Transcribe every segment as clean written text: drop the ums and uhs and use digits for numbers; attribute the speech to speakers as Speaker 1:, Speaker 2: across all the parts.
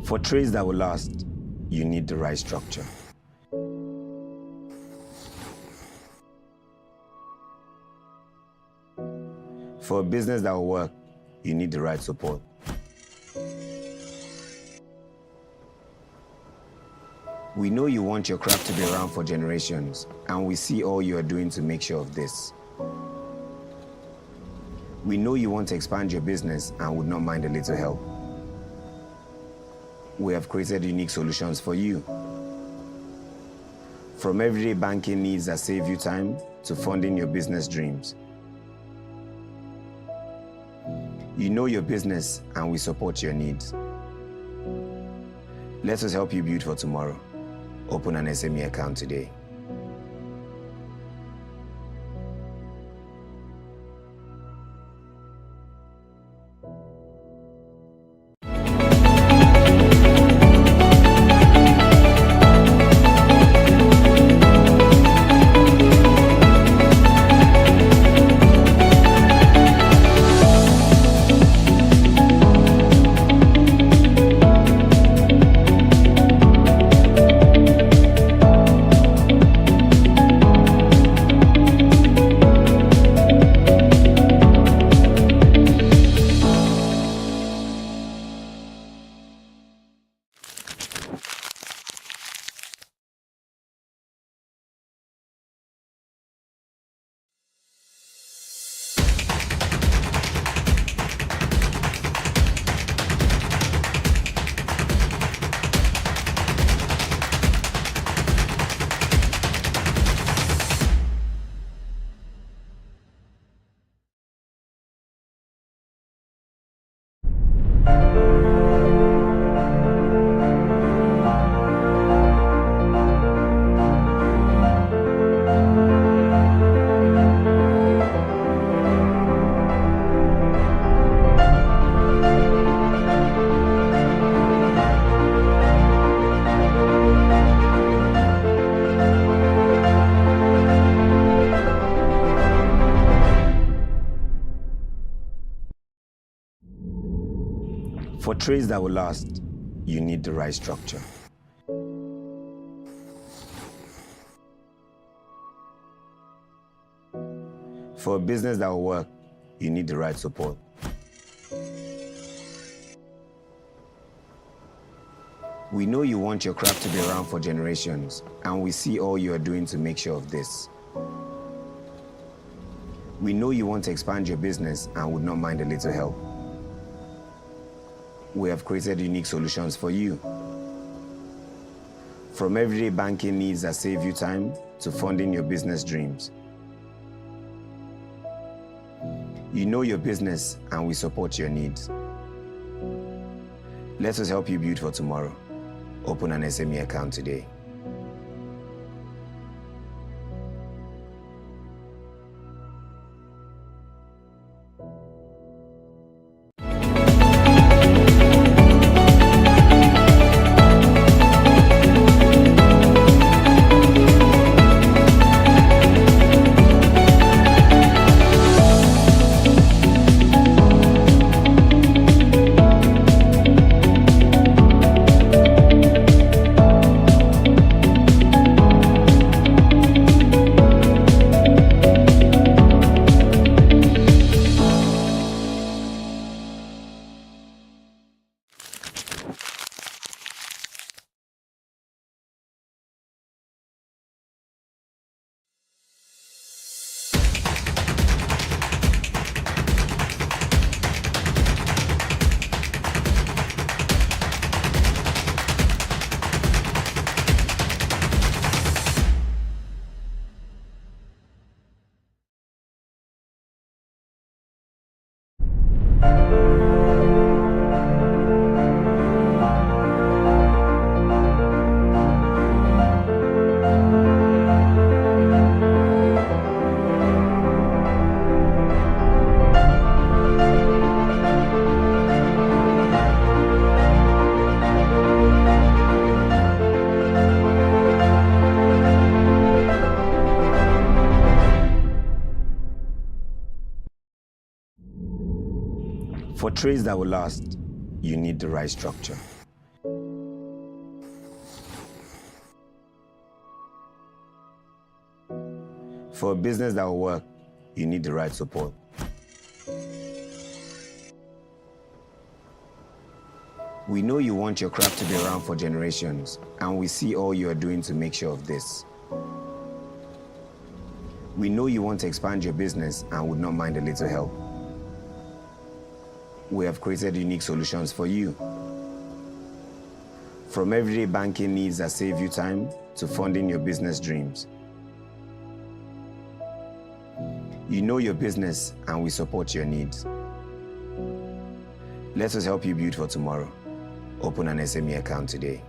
Speaker 1: For trades that will last, you need the right structure. For a business that will work, you need the right support. We know you want your craft to be around for generations, and we see all you are doing to make sure of this. We know you want to expand your business and would not mind a little help. We have created unique solutions for you. From everyday banking needs that save you time to funding your business dreams. You know your business and we support your needs. Let us help you build for tomorrow. Open an SME account today. For trades that will last, you need the right structure. For a business that will work, you need the right support. We know you want your craft to be around for generations, and we see all you are doing to make sure of this. We know you want to expand your business and would not mind a little help. We have created unique solutions for you. From everyday banking needs that save you time to funding your business dreams. You know your business and we support your needs. Let us help you build for tomorrow. Open an SME account today. For trades that will last, you need the right structure. For a business that will work, you need the right support. We know you want your craft to be around for generations, and we see all you are doing to make sure of this. We know you want to expand your business and would not mind a little help. We have created unique solutions for you. From everyday banking needs that save you time to funding your business dreams. You know your business and we support your needs. Let us help you build for tomorrow. Open an SME account today.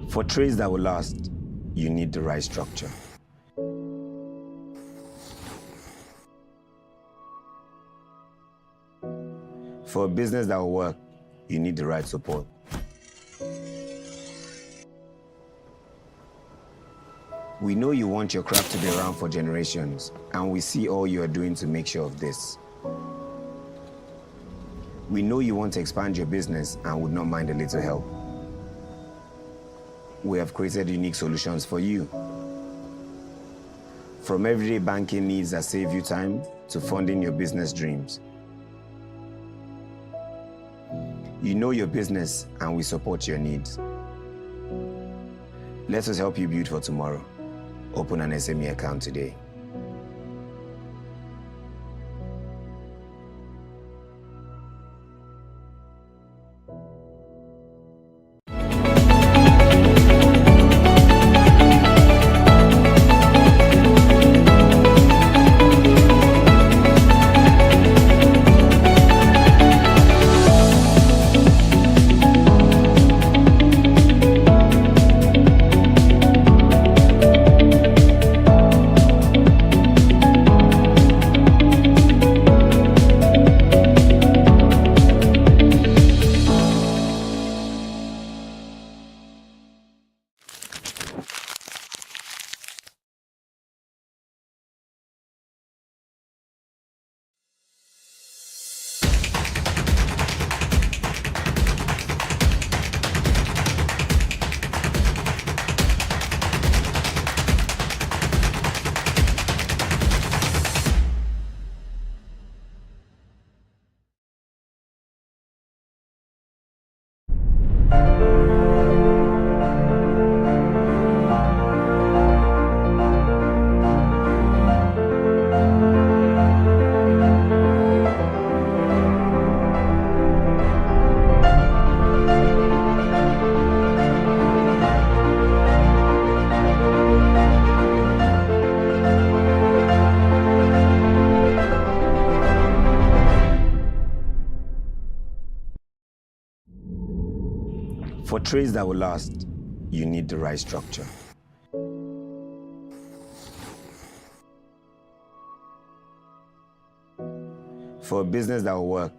Speaker 1: For trades that will last, you need the right structure. For a business that will work, you need the right support. We know you want your craft to be around for generations, and we see all you are doing to make sure of this. We know you want to expand your business and would not mind a little help. We have created unique solutions for you. From everyday banking needs that save you time to funding your business dreams. You know your business and we support your needs. Let us help you build for tomorrow. Open an SME account today. For trades that will last, you need the right structure. For a business that will work,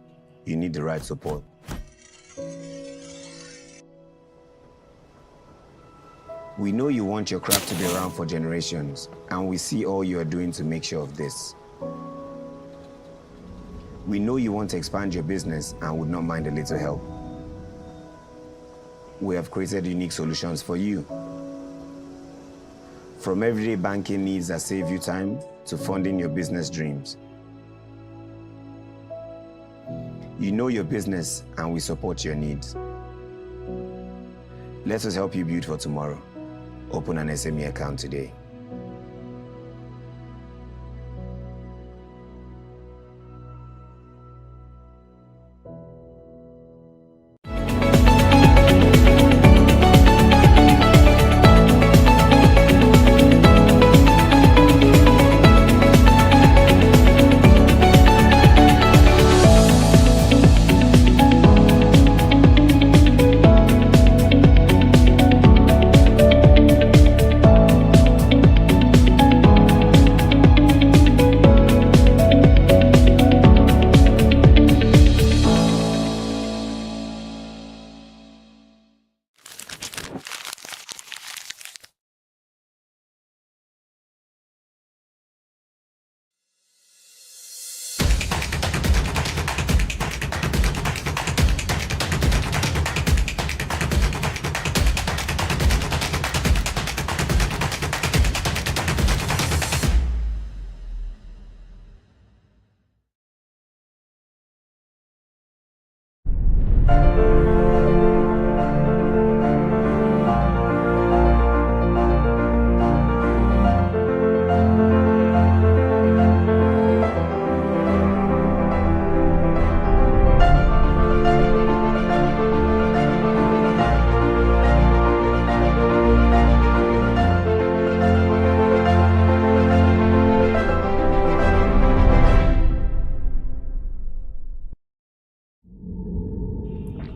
Speaker 1: you need the right support. We know you want your craft to be around for generations, and we see all you are doing to make sure of this. We know you want to expand your business and would not mind a little help. We have created unique solutions for you. From everyday banking needs that save you time to funding your business dreams. You know your business and we support your needs. Let us help you build for tomorrow. Open an SME account today.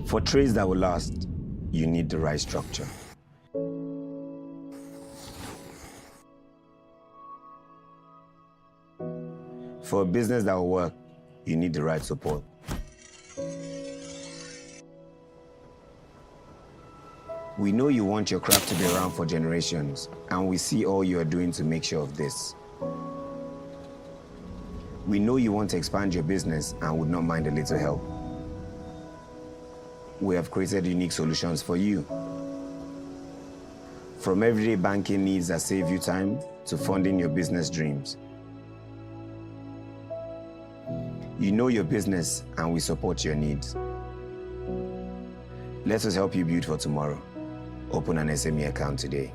Speaker 1: For trades that will last, you need the right structure. For a business that will work, you need the right support. We know you want your craft to be around for generations, and we see all you are doing to make sure of this. We know you want to expand your business and would not mind a little help. We have created unique solutions for you. From everyday banking needs that save you time to funding your business dreams. You know your business and we support your needs. Let us help you build for tomorrow. Open an SME account today.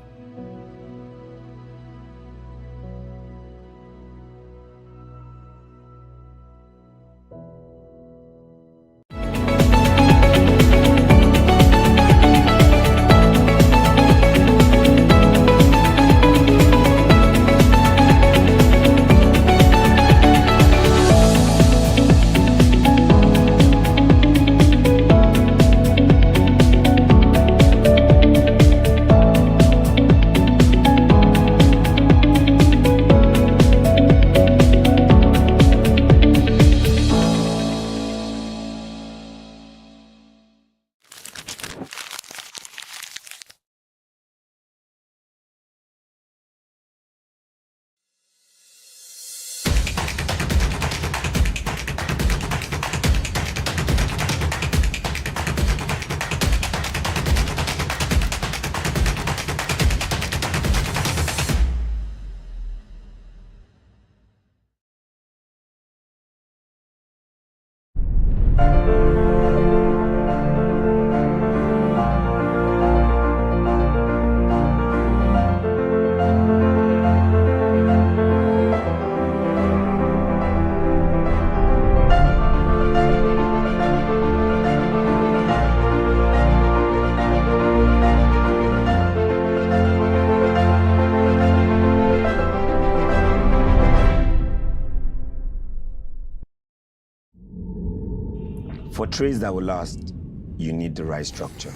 Speaker 1: For trades that will last, you need the right structure.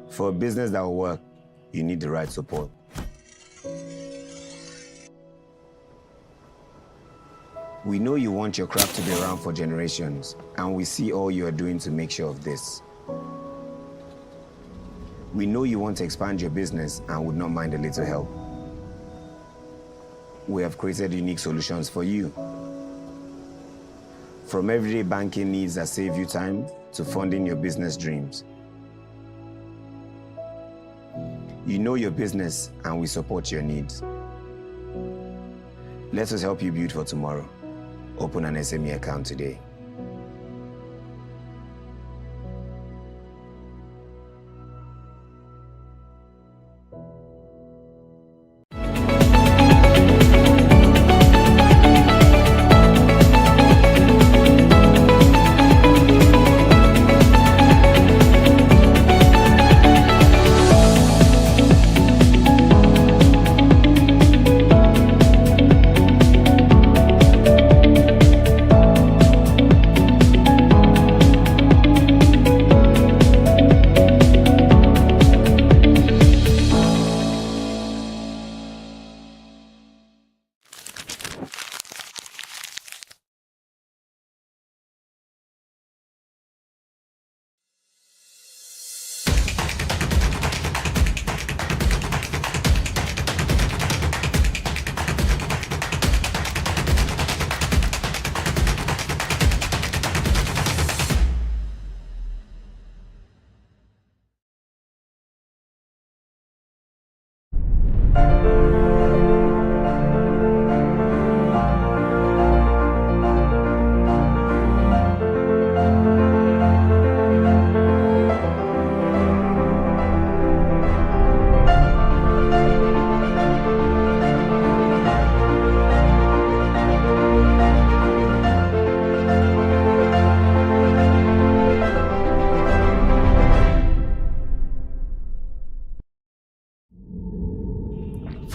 Speaker 1: For a business that will work, you need the right support. We know you want your craft to be around for generations, and we see all you are doing to make sure of this. We know you want to expand your business and would not mind a little help. We have created unique solutions for you. From everyday banking needs that save you time to funding your business dreams. You know your business and we support your needs. Let us help you build for tomorrow. Open an SME account today.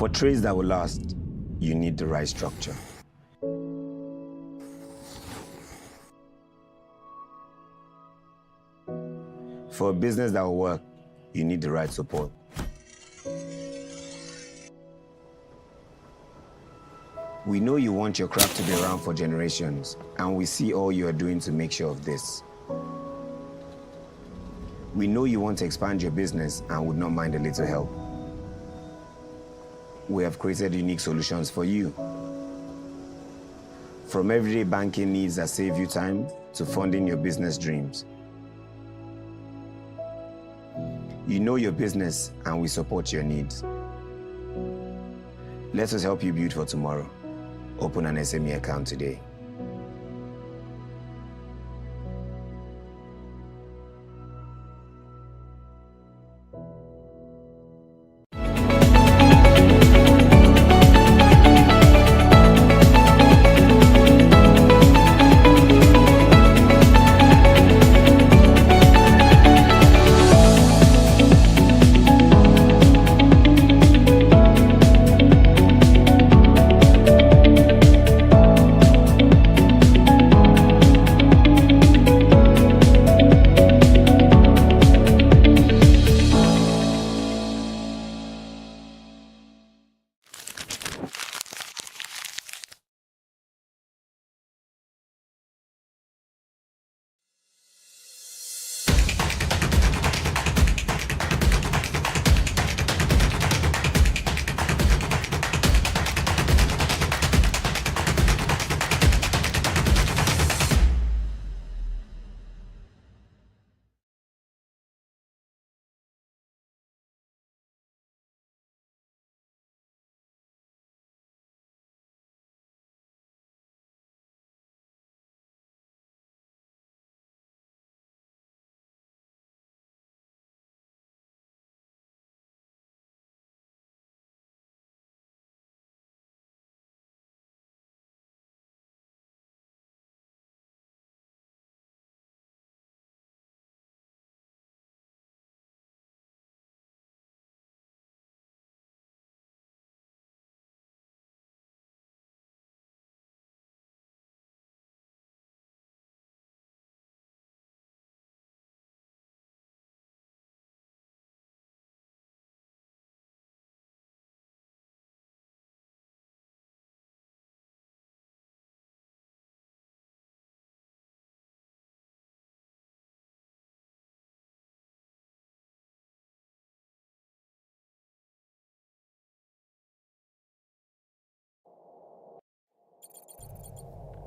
Speaker 1: For trades that will last, you need the right structure. For a business that will work, you need the right support. We know you want your craft to be around for generations, and we see all you are doing to make sure of this. We know you want to expand your business and would not mind a little help. We have created unique solutions for you. From everyday banking needs that save you time to funding your business dreams. You know your business and we support your needs. Let us help you build for tomorrow. Open an SME account today.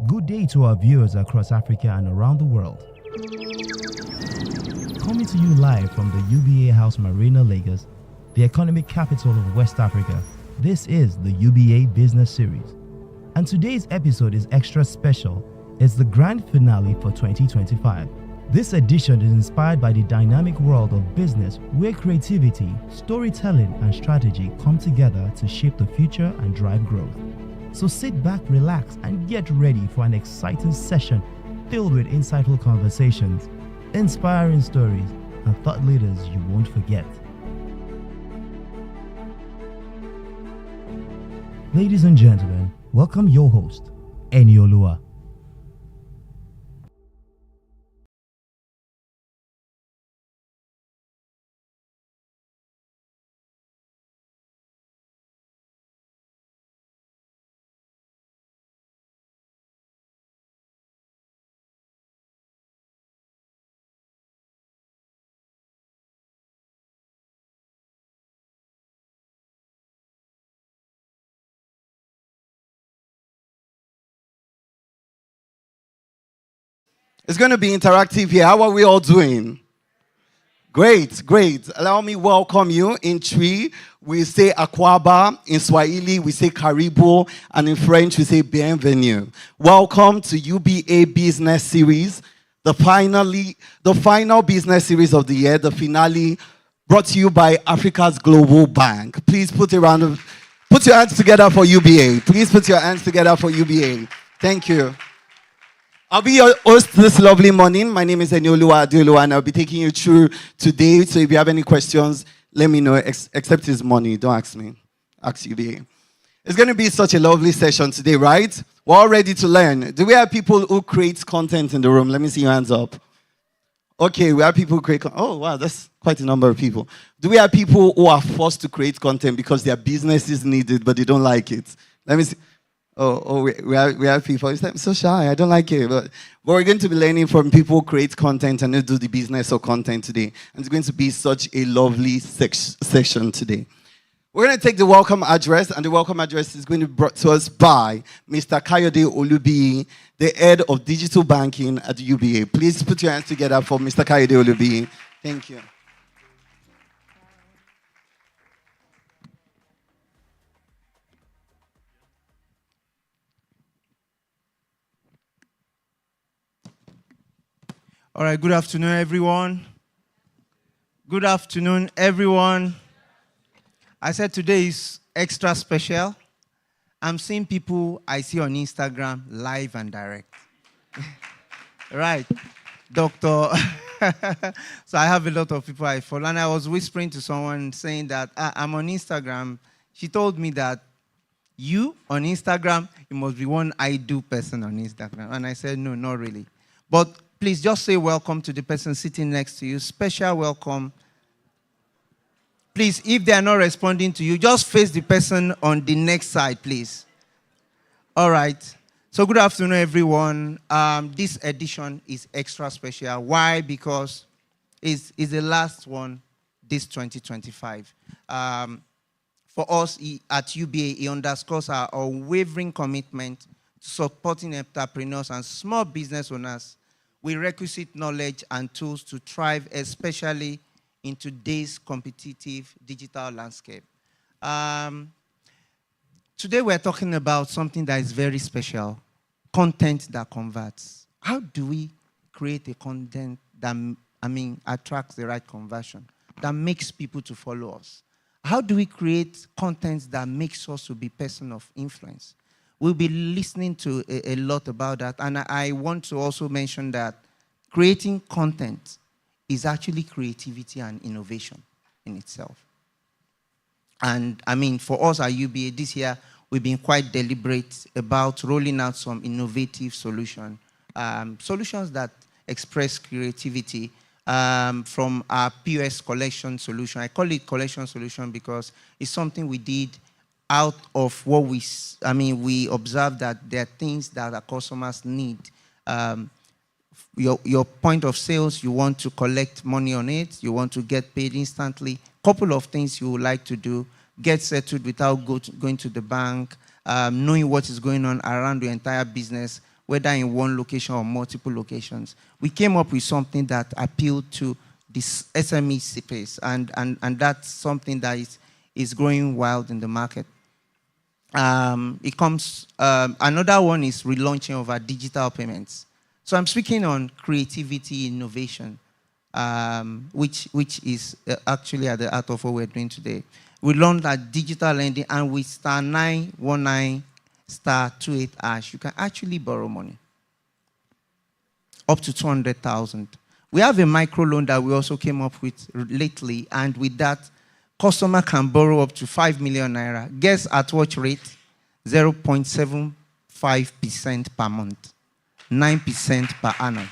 Speaker 2: Good day to our viewers across Africa and around the world. Coming to you live from the UBA House Marina, Lagos, the economic capital of West Africa, this is the UBA Business Series. And today's episode is extra special. It's the grand finale for 2025. This edition is inspired by the dynamic world of business where creativity, storytelling, and strategy come together to shape the future and drive growth. So sit back, relax, and get ready for an exciting session filled with insightful conversations, inspiring stories, and thought leaders you won't forget. Ladies and gentlemen, welcome your host, Eniolua.
Speaker 3: It's going to be interactive here. How are we all doing? Great, great. Allow me welcome you. In Twi, we say Akwaba. In Swahili, we say Karibu. And in French, we say Bienvenue. Welcome to UBA Business Series, the final business series of the year, the finale brought to you by Africa's Global Bank. Please put your hands together for UBA. Please put your hands together for UBA. Thank you. I'll be your host this lovely morning. My name is Eniolua Adeoluwa, and I'll be taking you through today. So if you have any questions, let me know, except it's money. Don't ask me. Ask UBA. It's going to be such a lovely session today, right? We're all ready to learn. Do we have people who create content in the room? Let me see your hands up. Okay, we have people who create content. Oh, wow, that's quite a number of people. Do we have people who are forced to create content because their business is needed, but they don't like it? Let me see. We have people. It's like, I'm so shy. I don't like it. But we're going to be learning from people who create content and who do the business of content today. And it's going to be such a lovely session today. We're going to take the welcome address, and the welcome address is going to be brought to us by Mr. Kayode Olubiyi, the head of digital banking at UBA. Please put your hands together for Mr. Kayode Olubiyi. Thank you.
Speaker 4: All right, good afternoon, everyone. Good afternoon, everyone. I said today is extra special. I'm seeing people I see on Instagram live and direct. Right, doctor. So I have a lot of people I follow. And I was whispering to someone saying that I'm on Instagram. She told me that you on Instagram, you must be one I do person on Instagram. And I said, no, not really. But please just say welcome to the person sitting next to you. Special welcome. Please, if they are not responding to you, just face the person on the next side, please. All right. So good afternoon, everyone. This edition is extra special. Why? Because it's the last one this 2025. For us at UBA, it underscores our unwavering commitment to supporting entrepreneurs and small business owners with requisite knowledge and tools to thrive, especially in today's competitive digital landscape. Today we're talking about something that is very special, content that converts. How do we create a content that, attracts the right conversion, that makes people to follow us? How do we create content that makes us to be person of influence? We'll be listening to a lot about that. And I want to also mention that creating content is actually creativity and innovation in itself. And for us at UBA this year, we've been quite deliberate about rolling out some innovative solutions that express creativity from our POS collection solution. I call it collection solution because it's something we did out of what we observed that there are things that our customers need. Your point of sales, you want to collect money on it, you want to get paid instantly. Couple of things you would like to do: get settled without going to the bank, knowing what is going on around your entire business, whether in one location or multiple locations. We came up with something that appealed to this SME space, and that's something that is growing wild in the market. Another one is relaunching of our digital payments. So I'm speaking on creativity, innovation, which is actually at the heart of what we're doing today. We launched our digital lending, and with *919*28#, you can actually borrow money up to 200,000. We have a micro loan that we also came up with lately, and with that, customer can borrow up to 5 million naira. Guess at what rate? 0.75% per month, 9% per annum.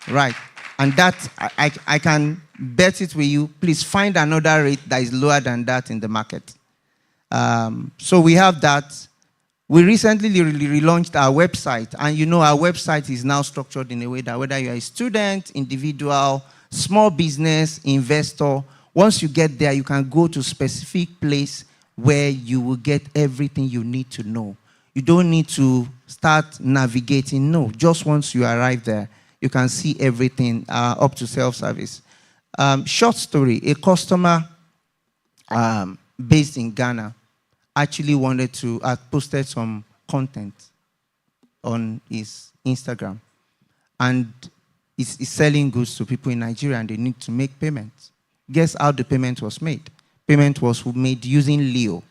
Speaker 4: Right. And that, I can bet it with you. Please find another rate that is lower than that in the market. So we have that. We recently relaunched our website. And you know, our website is now structured in a way that whether you're a student, individual, small business, investor, once you get there, you can go to a specific place where you will get everything you need to know. You don't need to start navigating. No, just once you arrive there, you can see everything up to self-service. Short story, a customer based in Ghana actually wanted to, posted some content on his Instagram. And is selling goods to people in Nigeria, and they need to make payments. Guess how the payment was made? Payment was made using Leo.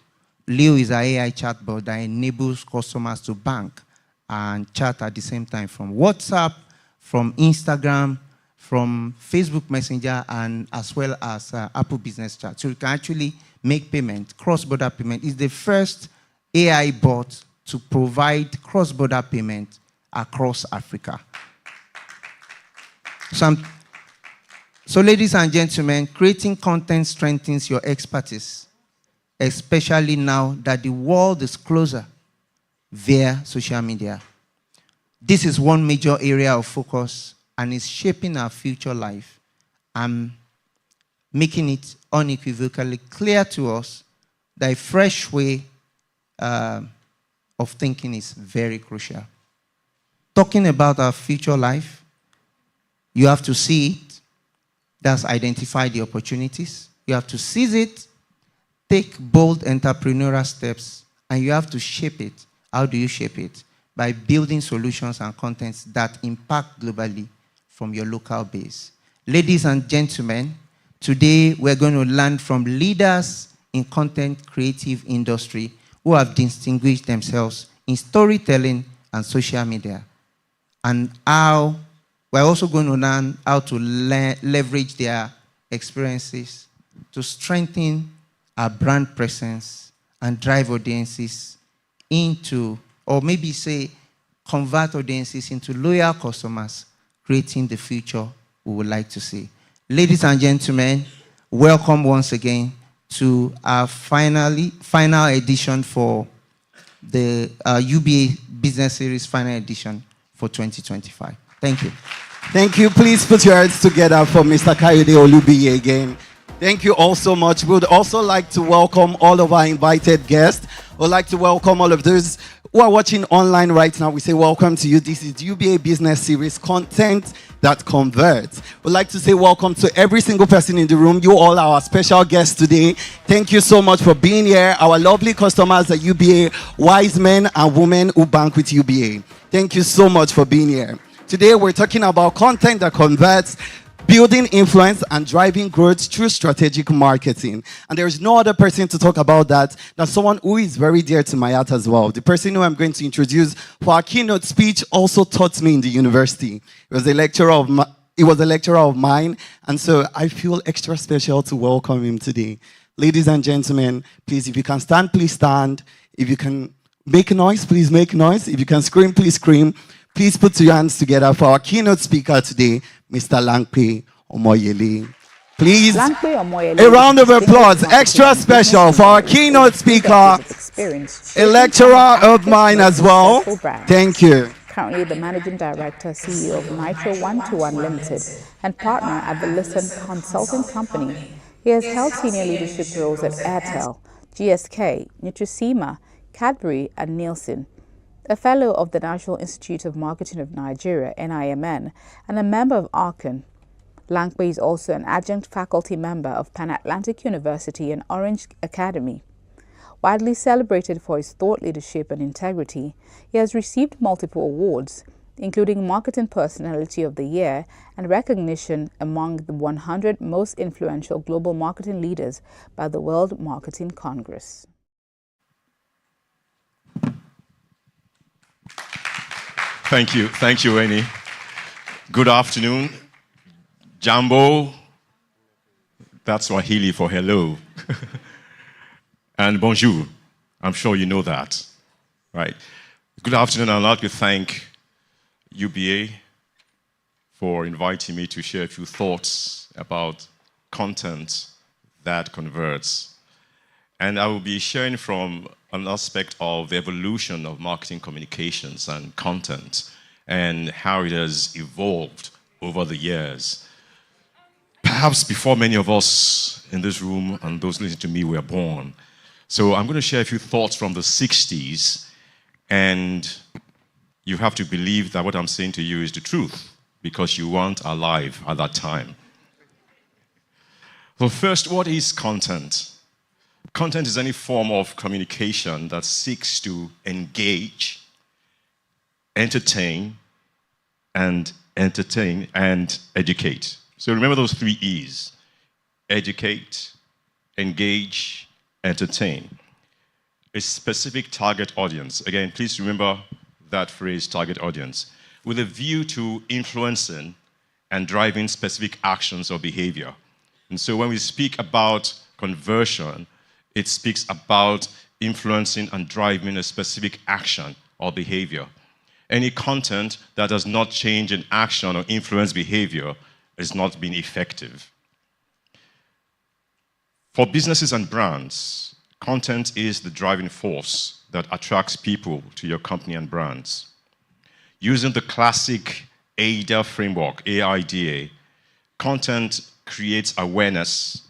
Speaker 4: Leo is an AI chatbot that enables customers to bank and chat at the same time from WhatsApp, from Instagram, from Facebook Messenger, and as well as Apple Business Chat. So you can actually make payment, cross-border payment. It's the first AI bot to provide cross-border payment across Africa. So ladies and gentlemen, creating content strengthens your expertise, especially now that the world is closer via social media. This is one major area of focus and is shaping our future life and making it unequivocally clear to us that a fresh way of thinking is very crucial. Talking about our future life, you have to see it. That's identify the opportunities. You have to seize it, take bold entrepreneurial steps, and you have to shape it. How do you shape it? By building solutions and contents that impact globally from your local base. Ladies and gentlemen, today we're going to learn from leaders in content creative industry who have distinguished themselves in storytelling and social media. And how we're also going to learn how to leverage their experiences to strengthen our brand presence and drive audiences into, or maybe say, convert audiences into loyal customers, creating the future we would like to see. Ladies and gentlemen, welcome once again to our final edition for the UBA Business Series final edition for 2025. Thank you.
Speaker 3: Thank you. Please put your hands together for Mr. Kayode Olubiyi again. Thank you all so much. We would also like to welcome all of our invited guests. We'd like to welcome all of those who are watching online right now. We say welcome to you. This is UBA Business Series, content that converts. We'd like to say welcome to every single person in the room. You all are our special guests today. Thank you so much for being here. Our lovely customers at UBA, wise men and women who bank with UBA. Thank you so much for being here. Today we're talking about content that converts, building influence and driving growth through strategic marketing. And there is no other person to talk about that than someone who is very dear to my heart as well. The person who I'm going to introduce for our keynote speech also taught me in the university. He was a lecturer of mine, and so I feel extra special to welcome him today. Ladies and gentlemen, please, if you can stand, please stand. If you can make noise, please make noise. If you can scream, please scream. Please put your hands together for our keynote speaker today, Mr. Langpe Omoyele. Please, a round of applause, extra special for our keynote speaker, a lecturer of mine as well. Thank you.
Speaker 5: Currently the Managing Director, CEO of Nitro 121 Limited and partner at the Listen Consulting Company. He has held senior leadership roles at Airtel, GSK, Nutricima, Cadbury, and Nielsen. a fellow of the National Institute of Marketing of Nigeria, NIMN, and a member of Arkan. Lankpe is also an adjunct faculty member of Pan Atlantic University and Orange Academy. Widely celebrated for his thought leadership and integrity, he has received multiple awards, including Marketing Personality of the Year and recognition among the 100 most influential global marketing leaders by the World Marketing Congress.
Speaker 6: Thank you, Eni. Good afternoon. Jambo, that's Swahili for hello. And bonjour, I'm sure you know that, right? Good afternoon, I'd like to thank UBA for inviting me to share a few thoughts about content that converts. And I will be sharing from an aspect of the evolution of marketing communications and content and how it has evolved over the years. Perhaps before many of us in this room and those listening to me were born. So I'm going to share a few thoughts from the 60s, and you have to believe that what I'm saying to you is the truth because you weren't alive at that time. So first, what is content? Content is any form of communication that seeks to engage, entertain, and educate. So remember those 3 E's: educate, engage, entertain. A specific target audience. Again, please remember that phrase, target audience, with a view to influencing and driving specific actions or behavior. And so when we speak about conversion, it speaks about influencing and driving a specific action or behavior. Any content that does not change an action or influence behavior is not being effective. For businesses and brands, content is the driving force that attracts people to your company and brands. Using the classic AIDA framework, AIDA, content creates awareness,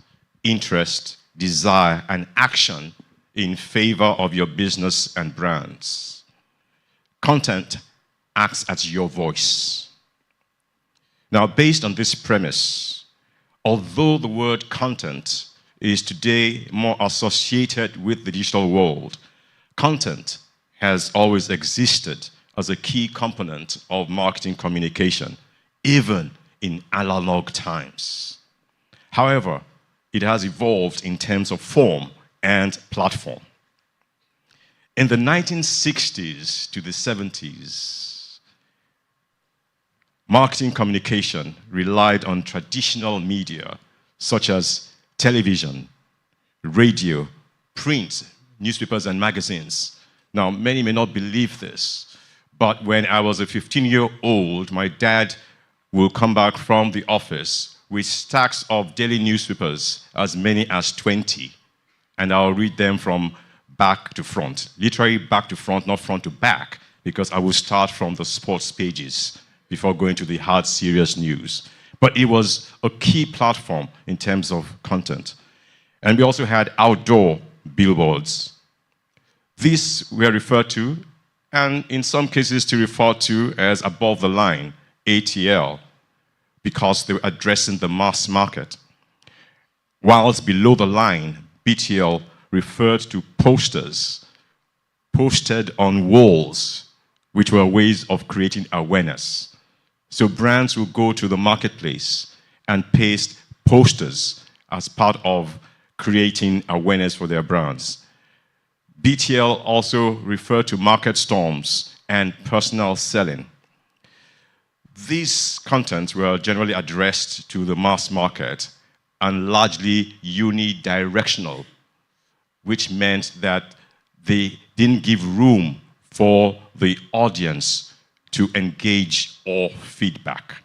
Speaker 6: interest, desire, and action in favor of your business and brands. Content acts as your voice. Now, based on this premise, although the word content is today more associated with the digital world, content has always existed as a key component of marketing communication, even in analog times. However, it has evolved in terms of form and platform. In the 1960s to the 70s, marketing communication relied on traditional media such as television, radio, print, newspapers, and magazines. Now, many may not believe this, but when I was a 15-year-old, my dad will come back from the office with stacks of daily newspapers, as many as 20, and I'll read them from back to front. Literally back to front, not front to back, because I will start from the sports pages before going to the hard, serious news. But it was a key platform in terms of content. And we also had outdoor billboards. These were referred to, and in some cases to refer to as above the line, ATL, because they were addressing the mass market. Whilst below the line, BTL referred to posters posted on walls, which were ways of creating awareness. So brands will go to the marketplace and paste posters as part of creating awareness for their brands. BTL also referred to market storms and personal selling. These contents were generally addressed to the mass market and largely unidirectional, which meant that they didn't give room for the audience to engage or feedback.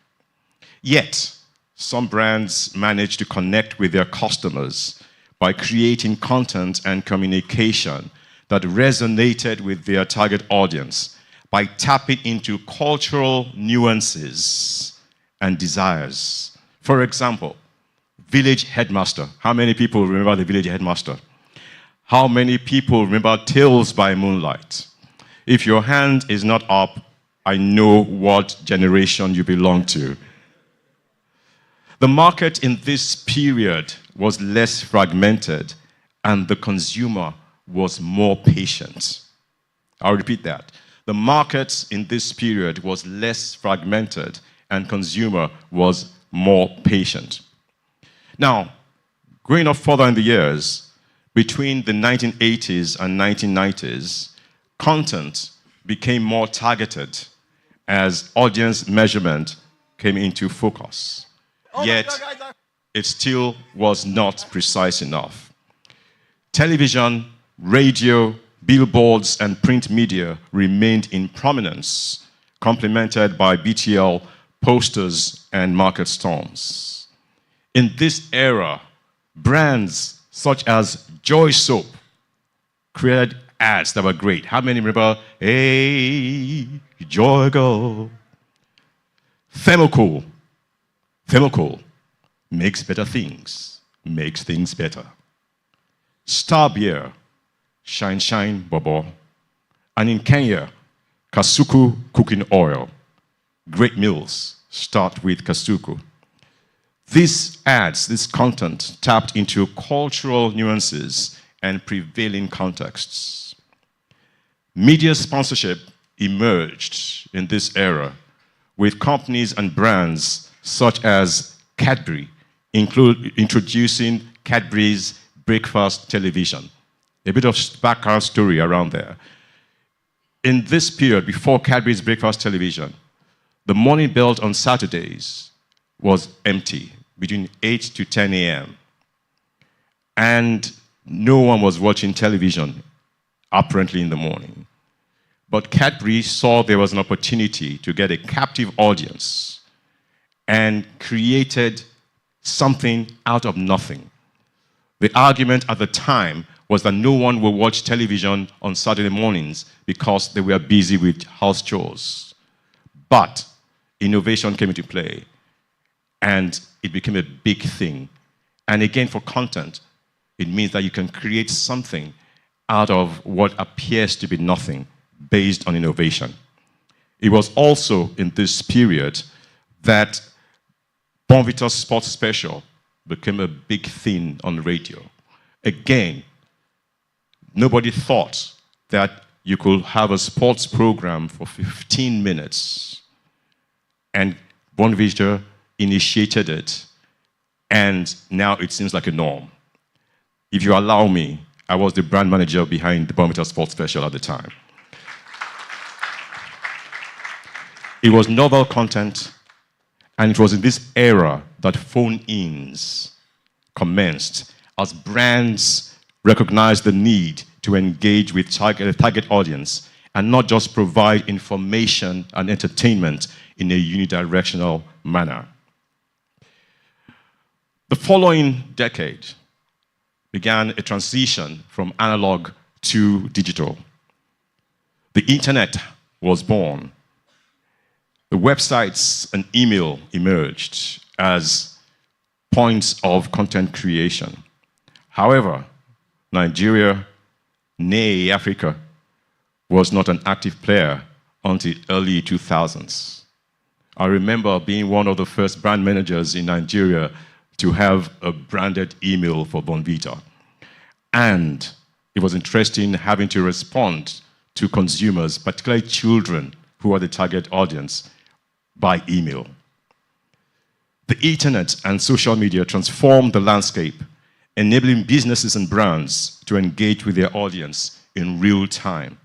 Speaker 6: Yet, some brands managed to connect with their customers by creating content and communication that resonated with their target audience by tapping into cultural nuances and desires. For example, Village Headmaster. How many people remember the Village Headmaster? How many people remember Tales by Moonlight? If your hand is not up, I know what generation you belong to. The market in this period was less fragmented and the consumer was more patient. I'll repeat that. The market in this period was less fragmented and consumer was more patient. Now, going up further in the years, between the 1980s and 1990s, content became more targeted as audience measurement came into focus. Yet, it still was not precise enough. Television, radio, billboards, and print media remained in prominence, complemented by BTL, posters, and market storms. In this era, brands such as Joy Soap created ads that were great. How many remember, hey, Joy Go? Thermocool makes better things, makes things better. Star Beer, Shine Shine Bobo. And in Kenya, Kasuku cooking oil. Great meals start with Kasuku. These ads, this content, tapped into cultural nuances and prevailing contexts. Media sponsorship emerged in this era with companies and brands such as Cadbury, introducing Cadbury's breakfast television. A bit of background story around there. In this period, before Cadbury's breakfast television, the morning bell on Saturdays was empty between 8 to 10 a.m. And no one was watching television, apparently, in the morning. But Cadbury saw there was an opportunity to get a captive audience and created something out of nothing. The argument at the time was that no one will watch television on Saturday mornings because they were busy with house chores. But innovation came into play, and it became a big thing. And again, for content, it means that you can create something out of what appears to be nothing based on innovation. It was also in this period that Bonvita Sports Special became a big thing on radio. Again, nobody thought that you could have a sports program for 15 minutes. And Bonvita initiated it, and now it seems like a norm. If you allow me, I was the brand manager behind the Bonvita Sports Special at the time. It was novel content, and it was in this era that phone-ins commenced as brands recognized the need to engage with the target audience and not just provide information and entertainment in a unidirectional manner. The following decade began a transition from analog to digital. The internet was born. The websites and email emerged as points of content creation. However, Nigeria, nay Africa, was not an active player until early 2000s. I remember being one of the first brand managers in Nigeria to have a branded email for Bonvita. And it was interesting having to respond to consumers, particularly children who are the target audience, by email. The internet and social media transformed the landscape, enabling businesses and brands to engage with their audience in real time.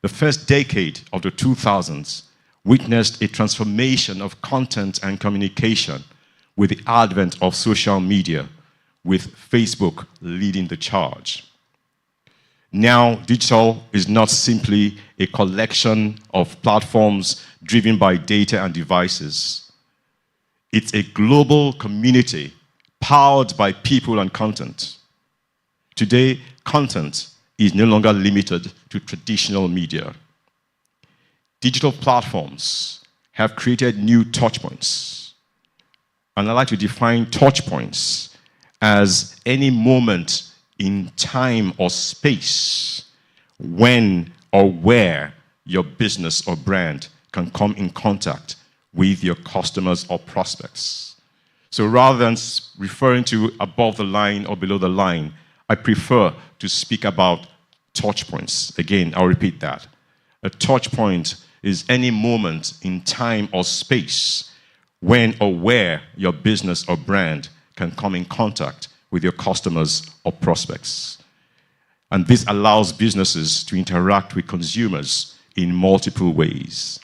Speaker 6: The first decade of the 2000s witnessed a transformation of content and communication with the advent of social media, with Facebook leading the charge. Now, digital is not simply a collection of platforms driven by data and devices. It's a global community powered by people and content. Today, content is no longer limited to traditional media. Digital platforms have created new touchpoints. And I like to define touchpoints as any moment in time or space when or where your business or brand can come in contact with your customers or prospects. So rather than referring to above the line or below the line, I prefer to speak about touch points. Again, I'll repeat that. A touch point is any moment in time or space when or where your business or brand can come in contact with your customers or prospects. And this allows businesses to interact with consumers in multiple ways.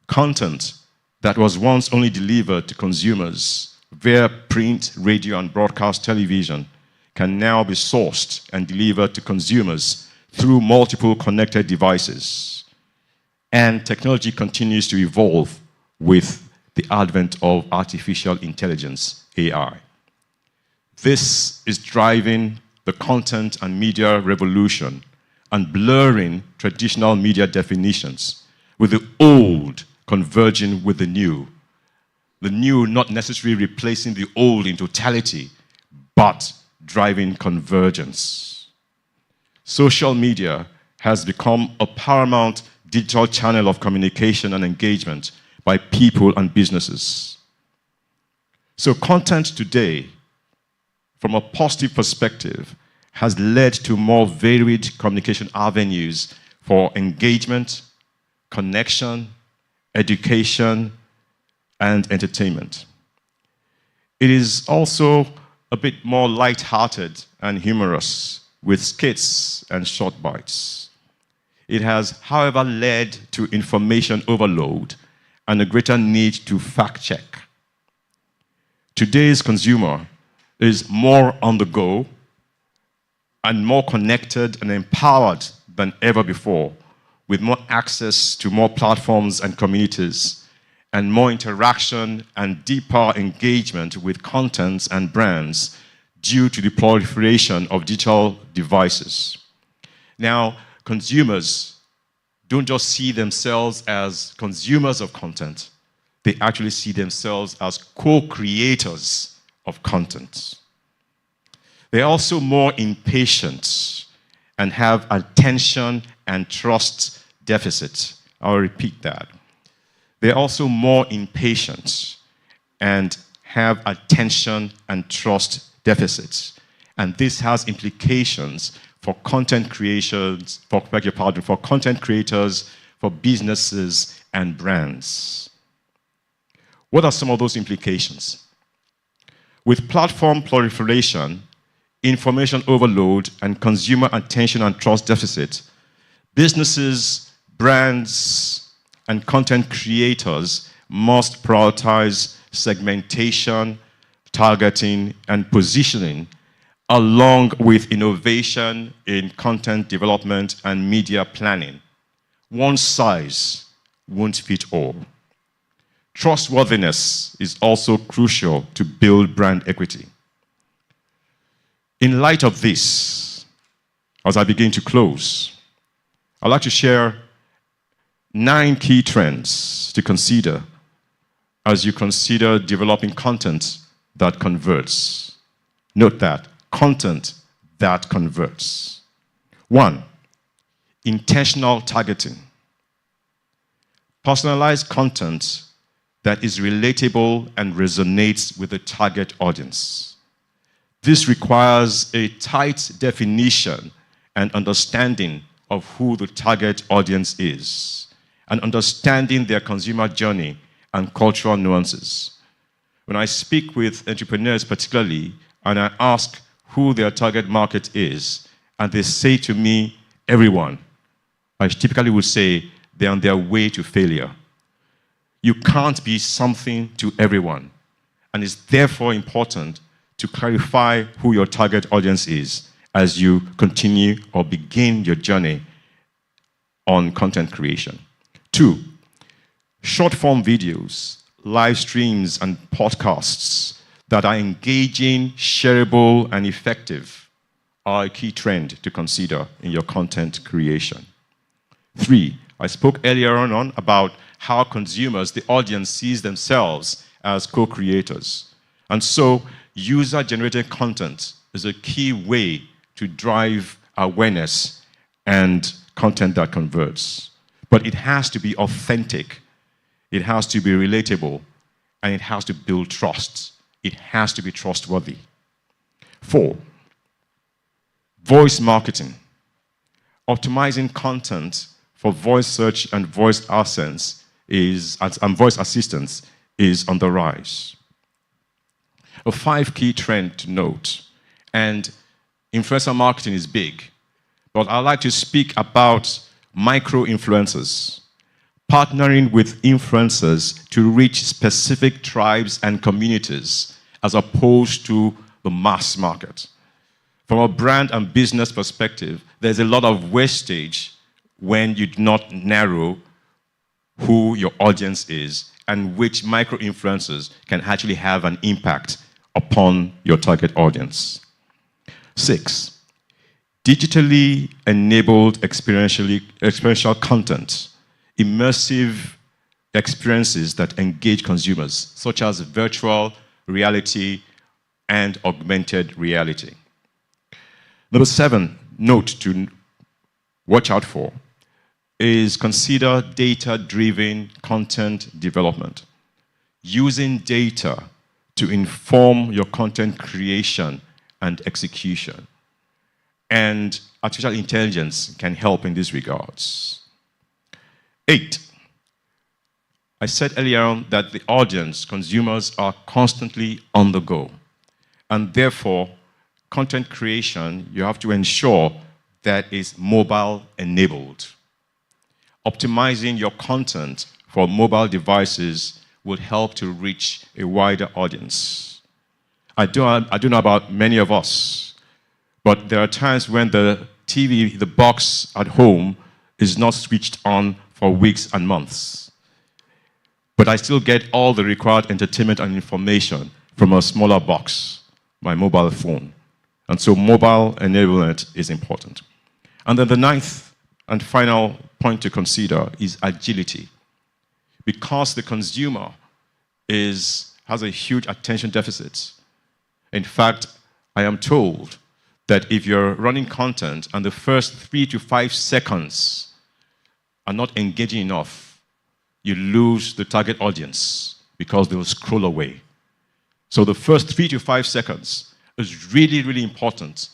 Speaker 6: Content that was once only delivered to consumers via print, radio, and broadcast television can now be sourced and delivered to consumers through multiple connected devices. And technology continues to evolve with the advent of artificial intelligence, AI. This is driving the content and media revolution and blurring traditional media definitions, with the old converging with the new not necessarily replacing the old in totality, but driving convergence. Social media has become a paramount digital channel of communication and engagement by people and businesses. So content today, from a positive perspective, has led to more varied communication avenues for engagement, connection, education, and entertainment. It is also a bit more light-hearted and humorous, with skits and short bites. It has, however, led to information overload and a greater need to fact-check. Today's consumer is more on the go and more connected and empowered than ever before, with more access to more platforms and communities, and more interaction and deeper engagement with contents and brands due to the proliferation of digital devices. Now, consumers don't just see themselves as consumers of content, they actually see themselves as co-creators of content. They're also more impatient and have attention and trust deficit. I'll repeat that. They're also more impatient and have attention and trust deficits. And this has implications for content creations, for content creators, for businesses and brands. What are some of those implications? With platform proliferation, information overload, and consumer attention and trust deficit, businesses, brands, and content creators must prioritize segmentation, targeting, and positioning, along with innovation in content development and media planning. One size won't fit all. Trustworthiness is also crucial to build brand equity. In light of this, as I begin to close, I'd like to share 9 key trends to consider as you consider developing content that converts. Note that, content that converts. 1, intentional targeting. Personalized content that is relatable and resonates with the target audience. This requires a tight definition and understanding of who the target audience is, and understanding their consumer journey and cultural nuances. When I speak with entrepreneurs particularly, and I ask who their target market is, and they say to me, everyone, I typically would say they're on their way to failure. You can't be something to everyone, and it's therefore important to clarify who your target audience is as you continue or begin your journey on content creation. 2, short-form videos, live streams, and podcasts that are engaging, shareable, and effective are a key trend to consider in your content creation. 3, I spoke earlier on about how consumers, the audience, sees themselves as co-creators. And so user-generated content is a key way to drive awareness and content that converts. But it has to be authentic, it has to be relatable, and it has to build trust. It has to be trustworthy. 4, voice marketing. Optimizing content for voice search and voice AdSense and voice assistance is on the rise. A 5 key trend to note, and influencer marketing is big, but I'd like to speak about micro-influencers, partnering with influencers to reach specific tribes and communities as opposed to the mass market. From a brand and business perspective, there's a lot of wastage when you do not narrow who your audience is and which micro-influencers can actually have an impact upon your target audience. 6, digitally enabled experiential content, immersive experiences that engage consumers, such as virtual reality and augmented reality. Number 7, note to watch out for is consider data-driven content development. Using data to inform your content creation and execution. And artificial intelligence can help in these regards. 8, I said earlier on that the audience, consumers, are constantly on the go. And therefore, content creation, you have to ensure that is mobile enabled. Optimizing your content for mobile devices will help to reach a wider audience. I don't know about many of us, but there are times when the TV, the box at home, is not switched on for weeks and months. But I still get all the required entertainment and information from a smaller box, my mobile phone. And so mobile enablement is important. And then the 9th and final point to consider is agility. Because the consumer has a huge attention deficit. In fact, I am told that if you're running content and the first 3 to 5 seconds are not engaging enough, you lose the target audience because they will scroll away. So the first 3 to 5 seconds is really, really important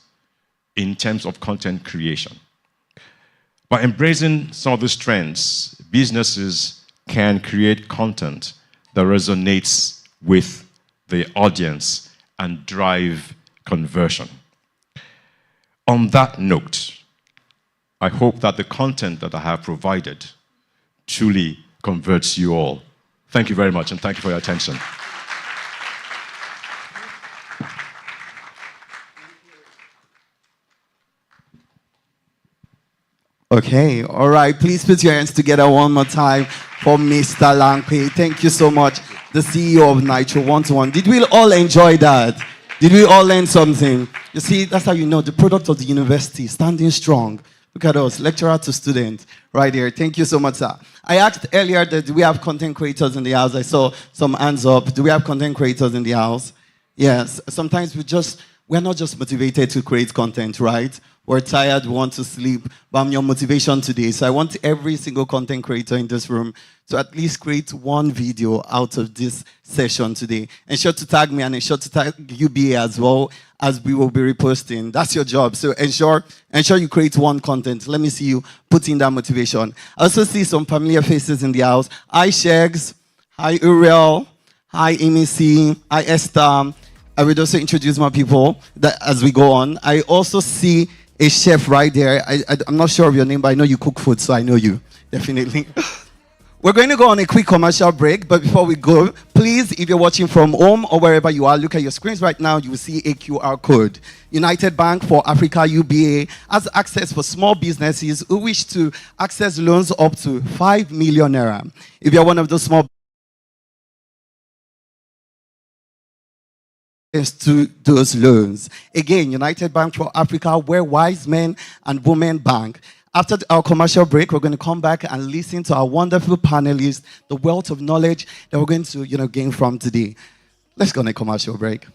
Speaker 6: in terms of content creation. By embracing some of these trends, businesses can create content that resonates with the audience and drive conversion. On that note, I hope that the content that I have provided truly converts you all. Thank you very much, and thank you for your attention.
Speaker 3: Okay, all right. Please put your hands together one more time for Mr. Langpay. Thank you so much, the CEO of Nitro One-to-One. Did we all enjoy that? Did we all learn something? You see, that's how you know the product of the university, standing strong. Look at us, lecturer to student, right here. Thank you so much, sir. I asked earlier that do we have content creators in the house? I saw some hands up. Do we have content creators in the house? Yes. Sometimes we're not just motivated to create content, right? We're tired, we want to sleep, but I'm your motivation today. So I want every single content creator in this room to at least create one video out of this session today. Ensure to tag me and ensure to tag UBA as well, as we will be reposting. That's your job. So ensure you create one content. Let me see you put in that motivation. I also see some familiar faces in the house. Hi, Shegs. Hi, Uriel. Hi, Emisi. Hi, Esther. I will also introduce more people as we go on. I also see a chef right there. I'm not sure of your name, but I know you cook food, so I know you, definitely. We're going to go on a quick commercial break, but before we go, please, if you're watching from home or wherever you are, look at your screens right now. You will see a QR code. United Bank for Africa, UBA, has access for small businesses who wish to access loans up to 5 million naira. If you're one of those small to those loans. Again, United Bank for Africa, where wise men and women bank. After our commercial break, we're going to come back and listen to our wonderful panelists, the wealth of knowledge that we're going to, gain from today. Let's go on a commercial break.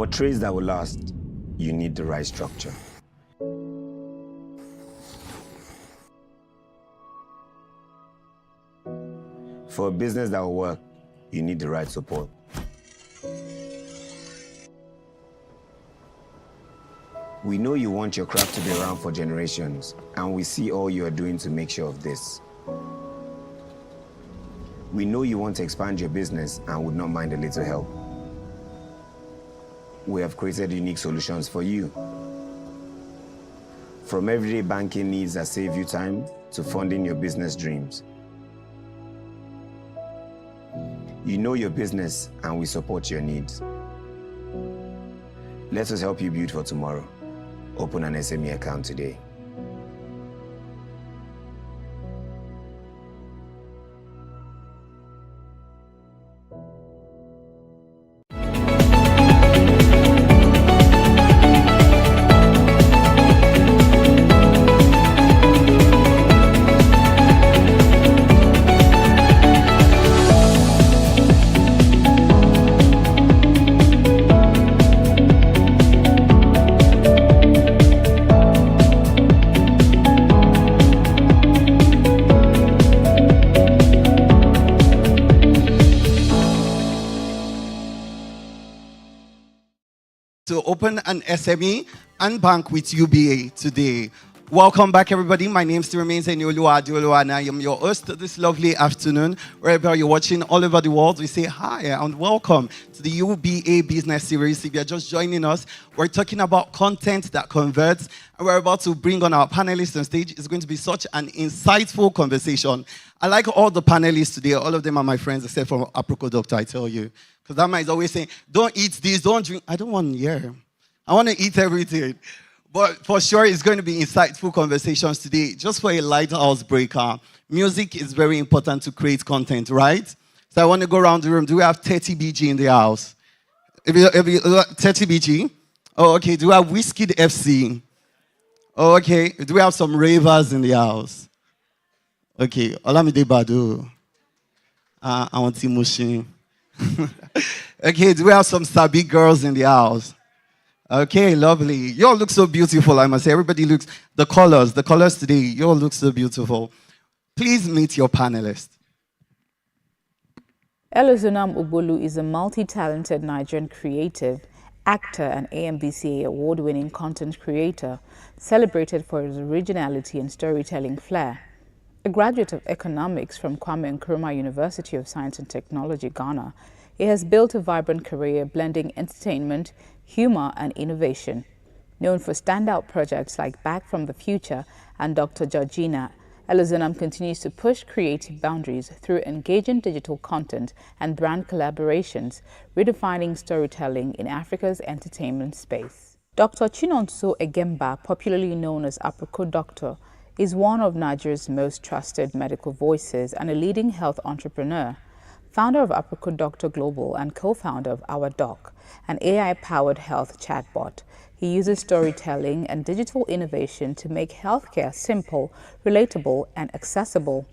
Speaker 1: For trades that will last, you need the right structure. For a business that will work, you need the right support. We know you want your craft to be around for generations, and we see all you are doing to make sure of this. We know you want to expand your business and would not mind a little help. We have created unique solutions for you. From everyday banking needs that save you time to funding your business dreams. You know your business and we support your needs. Let us help you build for tomorrow. Open an SME account today.
Speaker 3: To open an SME and bank with UBA today. Welcome back, everybody. My name still remains Enioluwa Adeoluwa, and I am your host this lovely afternoon. Wherever you're watching all over the world, we say hi and welcome to the UBA Business Series. If you're just joining us, we're talking about content that converts, and we're about to bring on our panelists on stage. It's going to be such an insightful conversation. I like all the panelists today. All of them are my friends, except for Aproko Doctor, I tell you. Because that man is always saying, don't eat this, don't drink. I don't want to hear. I want to eat everything. But for sure, it's going to be insightful conversations today. Just for a lighthouse breaker, music is very important to create content, right? So I want to go around the room. Do we have 30 BG in the house? 30 BG? Oh, okay. Do we have Whiskey FC? Oh, okay. Do we have some ravers in the house? Okay. Olamide Badu. I want Timoshin. Okay. Do we have some Sabi girls in the house? Okay, lovely. You all look so beautiful, I must say. Everybody looks, the colors today, you all look so beautiful. Please meet your panelists.
Speaker 5: Elozunam Ubolu is a multi-talented Nigerian creative, actor, and AMBCA award-winning content creator, celebrated for his originality and storytelling flair. A graduate of economics from Kwame Nkrumah University of Science and Technology, Ghana, he has built a vibrant career blending entertainment, humor, and innovation. Known for standout projects like Back from the Future and Dr. Georgina, Elozunam continues to push creative boundaries through engaging digital content and brand collaborations, redefining storytelling in Africa's entertainment space. Dr. Chinonso Egemba, popularly known as Aproko Doctor, is one of Nigeria's most trusted medical voices and a leading health entrepreneur. Founder of Aproko Doctor Global and co-founder of Our Doc, an AI-powered health chatbot. He uses storytelling and digital innovation to make healthcare simple, relatable, and accessible.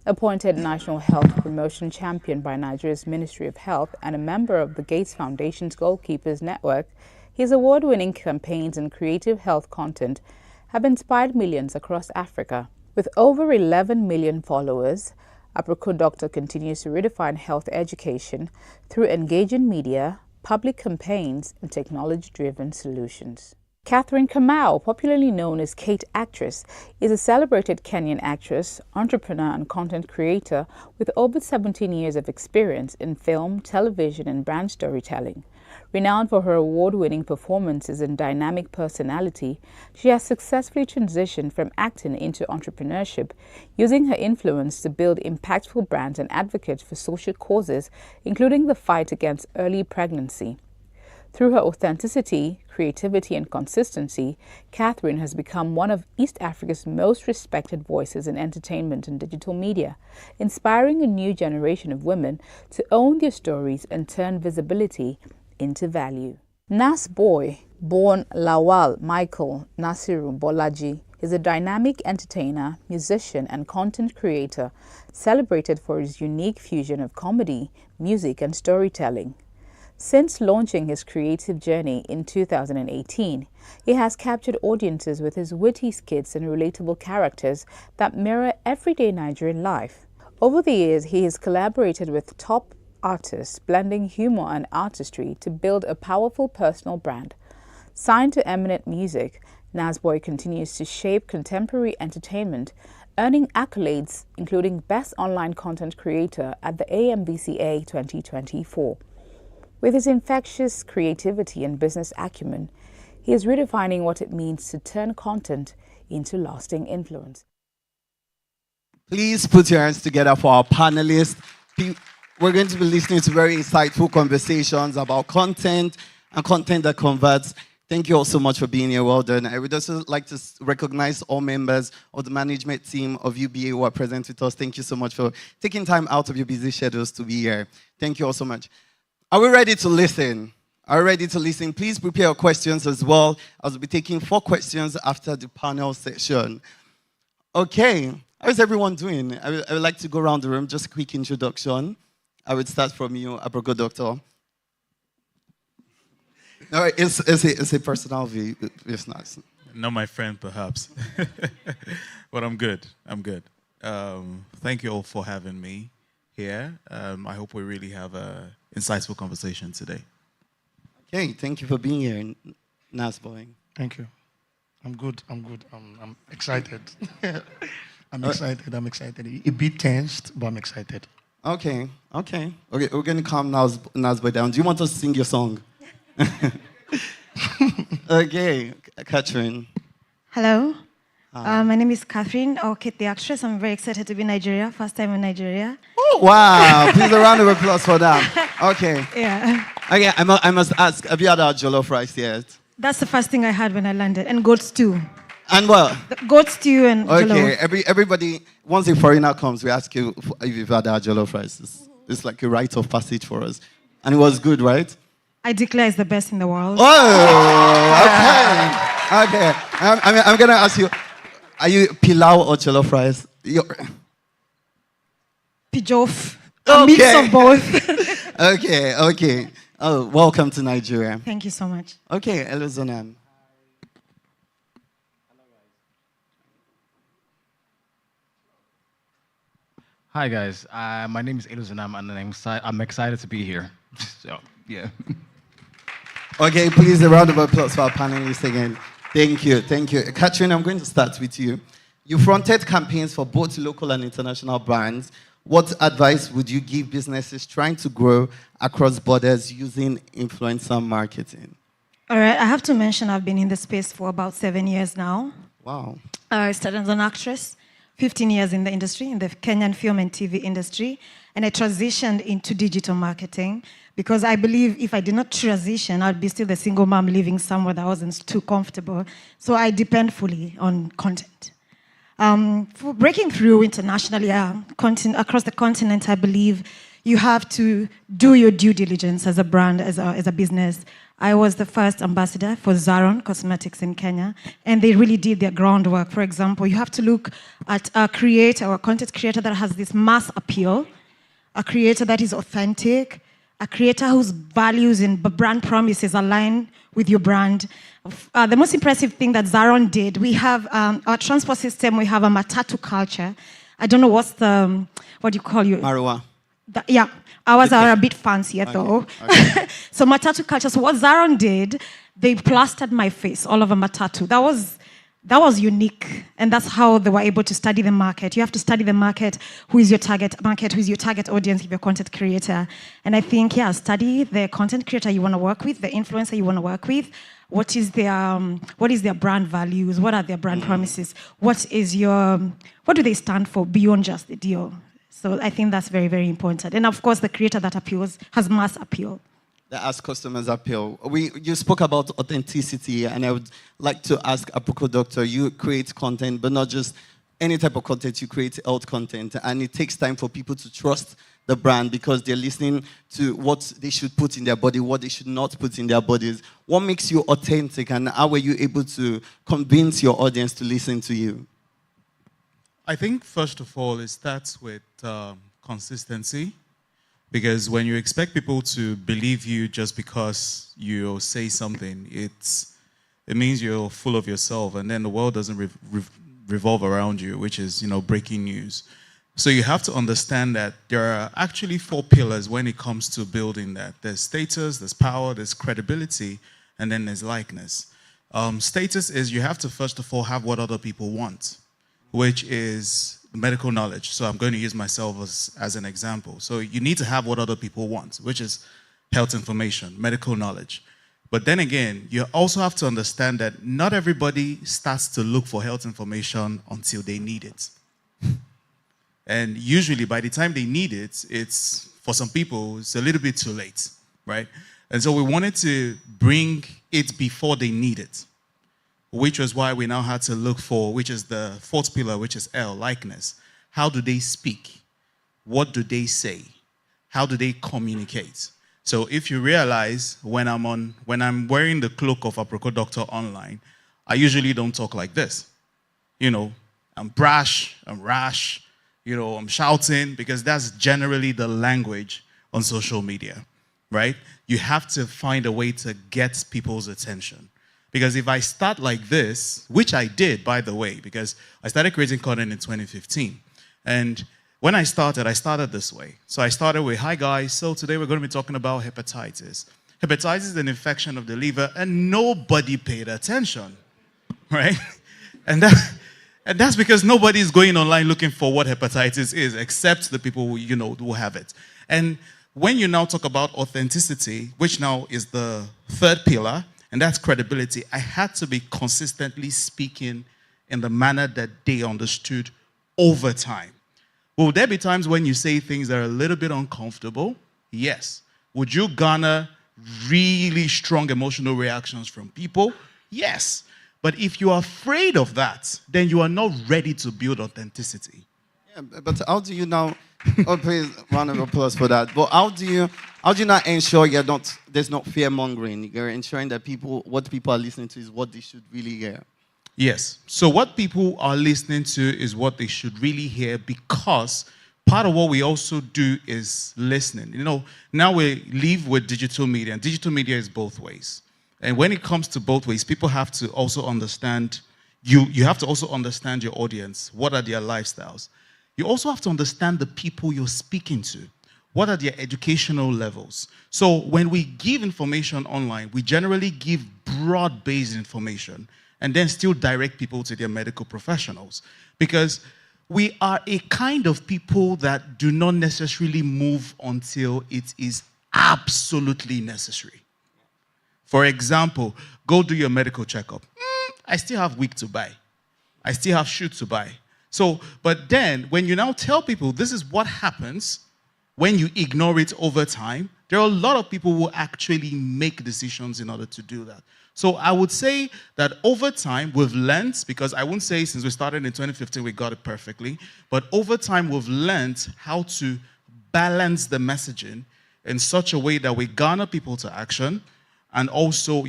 Speaker 5: Appointed National Health Promotion Champion by Nigeria's Ministry of Health and a member of the Gates Foundation's Goalkeepers Network, his award-winning campaigns and creative health content have inspired millions across Africa. With over 11 million followers, Aproko Doctor continues to redefine health education through engaging media, public campaigns, and technology-driven solutions. Catherine Kamau, popularly known as Kate Actress, is a celebrated Kenyan actress, entrepreneur, and content creator with over 17 years of experience in film, television, and brand storytelling. Renowned for her award-winning performances and dynamic personality, she has successfully transitioned from acting into entrepreneurship, using her influence to build impactful brands and advocate for social causes, including the fight against early pregnancy. Through her authenticity, creativity, and consistency, Catherine has become one of East Africa's most respected voices in entertainment and digital media, inspiring a new generation of women to own their stories and turn visibility into value. Nas Boy, born Lawal Michael Nasiru Bolaji, is a dynamic entertainer, musician, and content creator, celebrated for his unique fusion of comedy, music, and storytelling. Since launching his creative journey in 2018, he has captured audiences with his witty skits and relatable characters that mirror everyday Nigerian life. Over the years, he has collaborated with top artists, blending humor and artistry to build a powerful personal brand. Signed to Eminent Music, Nasboy continues to shape contemporary entertainment, earning accolades including Best Online Content Creator at the AMVCA 2024. With his infectious creativity and business acumen, he is redefining what it means to turn content into lasting influence.
Speaker 3: Please put your hands together for our panelists. We're going to be listening to very insightful conversations about content and content that converts. Thank you all so much for being here. Well done. I would also like to recognize all members of the management team of UBA who are present with us. Thank you so much for taking time out of your busy schedules to be here. Thank you all so much. Are we ready to listen? Are you ready to listen? Please prepare your questions as well. I'll be taking 4 questions after the panel session. Okay, how's everyone doing? I would like to go around the room, just a quick introduction. I would start from you, Abroko Doctor. No, it's a personal view. It's nice.
Speaker 7: Not my friend, perhaps. But I'm good. I'm good. Thank you all for having me here. I hope we really have an insightful conversation today.
Speaker 3: Okay, thank you for being here, Nasboy.
Speaker 8: Thank you. I'm good. I'm excited. I'm excited. A bit tensed, but I'm excited.
Speaker 3: Okay, we're going to calm Nasboy down. Do you want us to sing your song? Okay, Catherine.
Speaker 9: Hello. My name is Catherine, or Kate the actress. I'm very excited to be in Nigeria. First time in Nigeria.
Speaker 3: Oh, wow. Please, a round of applause for that. Okay.
Speaker 9: Yeah.
Speaker 3: Okay, I must ask, have you had our jollof rice yet?
Speaker 9: That's the first thing I had when I landed. And goat stew.
Speaker 3: And what?
Speaker 9: Goat stew and
Speaker 3: Okay,
Speaker 9: jollof.
Speaker 3: everybody, once a foreigner comes, we ask you if you've had our jollof rice. It's like a rite of passage for us. And it was good, right?
Speaker 9: I declare it's the best in the world.
Speaker 3: Oh, okay. I'm going to ask you, are you pilau or jollof rice?
Speaker 9: Pijof. A mix of both.
Speaker 3: Okay. Oh, welcome to Nigeria.
Speaker 9: Thank you so much.
Speaker 3: Okay, Elizonam.
Speaker 10: Hi guys, my name is Eluzanam and I'm excited to be here. So, yeah.
Speaker 3: Okay, please, a round of applause for our panelists again. Thank you. Catherine, I'm going to start with you. You fronted campaigns for both local and international brands. What advice would you give businesses trying to grow across borders using influencer marketing?
Speaker 9: All right, I have to mention I've been in the space for about 7 years now.
Speaker 3: Wow.
Speaker 9: I started as an actress, 15 years in the industry, in the Kenyan film and TV industry, and I transitioned into digital marketing because I believe if I did not transition, I'd be still a single mom living somewhere that wasn't too comfortable. So I depend fully on content. For breaking through internationally, across the continent, I believe you have to do your due diligence as a brand, as a business. I was the first ambassador for Zaron Cosmetics in Kenya, and they really did their groundwork. For example, you have to look at a creator or a content creator that has this mass appeal, a creator that is authentic, a creator whose values and brand promises align with your brand. The most impressive thing that Zaron did, we have our transport system, we have a matatu culture. I don't know what do you call you?
Speaker 3: Marwa.
Speaker 9: Yeah, ours are a bit fancier though. Okay. So matatu culture, so what Zaron did, they plastered my face all over matatu. That was unique, and that's how they were able to study the market. You have to study the market, who is your target market, who is your target audience if you're a content creator. And I think, study the content creator you want to work with, the influencer you want to work with. What is their brand values? What are their brand promises? What do they stand for beyond just the deal? So I think that's very, very important. And of course, the creator that appeals has mass appeal.
Speaker 3: That as customers appeal. You spoke about authenticity, and I would like to ask Abroko Doctor, you create content, but not just any type of content, you create health content, and it takes time for people to trust the brand because they're listening to what they should put in their body, what they should not put in their bodies. What makes you authentic, and how were you able to convince your audience to listen to you?
Speaker 7: I think, first of all, it starts with consistency. Because when you expect people to believe you just because you say something, it means you're full of yourself, and then the world doesn't revolve around you, which is, breaking news. So you have to understand that there are actually 4 pillars when it comes to building that. There's status, there's power, there's credibility, and then there's likeness. Status is you have to first of all have what other people want, which is medical knowledge. So I'm going to use myself as an example. So you need to have what other people want, which is health information, medical knowledge. But then again, you also have to understand that not everybody starts to look for health information until they need it. And usually by the time they need it, it's, for some people, it's a little bit too late, right? And so we wanted to bring it before they need it, which was why we now had to look for, which is the 4th pillar, which is L, likeness. How do they speak? What do they say? How do they communicate? So if you realize when I'm wearing the cloak of Aproko Doctor online, I usually don't talk like this. I'm brash, I'm rash, I'm shouting, because that's generally the language on social media, right? You have to find a way to get people's attention. Because if I start like this, which I did, by the way, because I started creating content in 2015. And when I started this way. So I started with, hi guys, so today we're going to be talking about hepatitis. Hepatitis is an infection of the liver, and nobody paid attention, right? And that's because nobody's going online looking for what hepatitis is, except the people who have it. And when you now talk about authenticity, which now is the 3rd pillar, and that's credibility, I had to be consistently speaking in the manner that they understood over time. Will there be times when you say things that are a little bit uncomfortable? Yes. Would you garner really strong emotional reactions from people? Yes. But if you are afraid of that, then you are not ready to build authenticity.
Speaker 3: Yeah, but how do you now, please, round of applause for that. But how do you not ensure there's not fear mongering? You're ensuring that what people are listening to is what they should really hear.
Speaker 7: Yes. So what people are listening to is what they should really hear, because part of what we also do is listening. Now we live with digital media, and digital media is both ways. And when it comes to both ways, people have to also understand, you have to also understand your audience. What are their lifestyles? You also have to understand the people you're speaking to. What are their educational levels? So when we give information online, we generally give broad-based information and then still direct people to their medical professionals. Because we are a kind of people that do not necessarily move until it is absolutely necessary. For example, go do your medical checkup. I still have wig to buy. I still have shoes to buy. So, but then when you now tell people this is what happens when you ignore it over time, there are a lot of people who actually make decisions in order to do that. So I would say that over time we've learned, because I wouldn't say since we started in 2015 we got it perfectly, but over time we've learned how to balance the messaging in such a way that we garner people to action and also,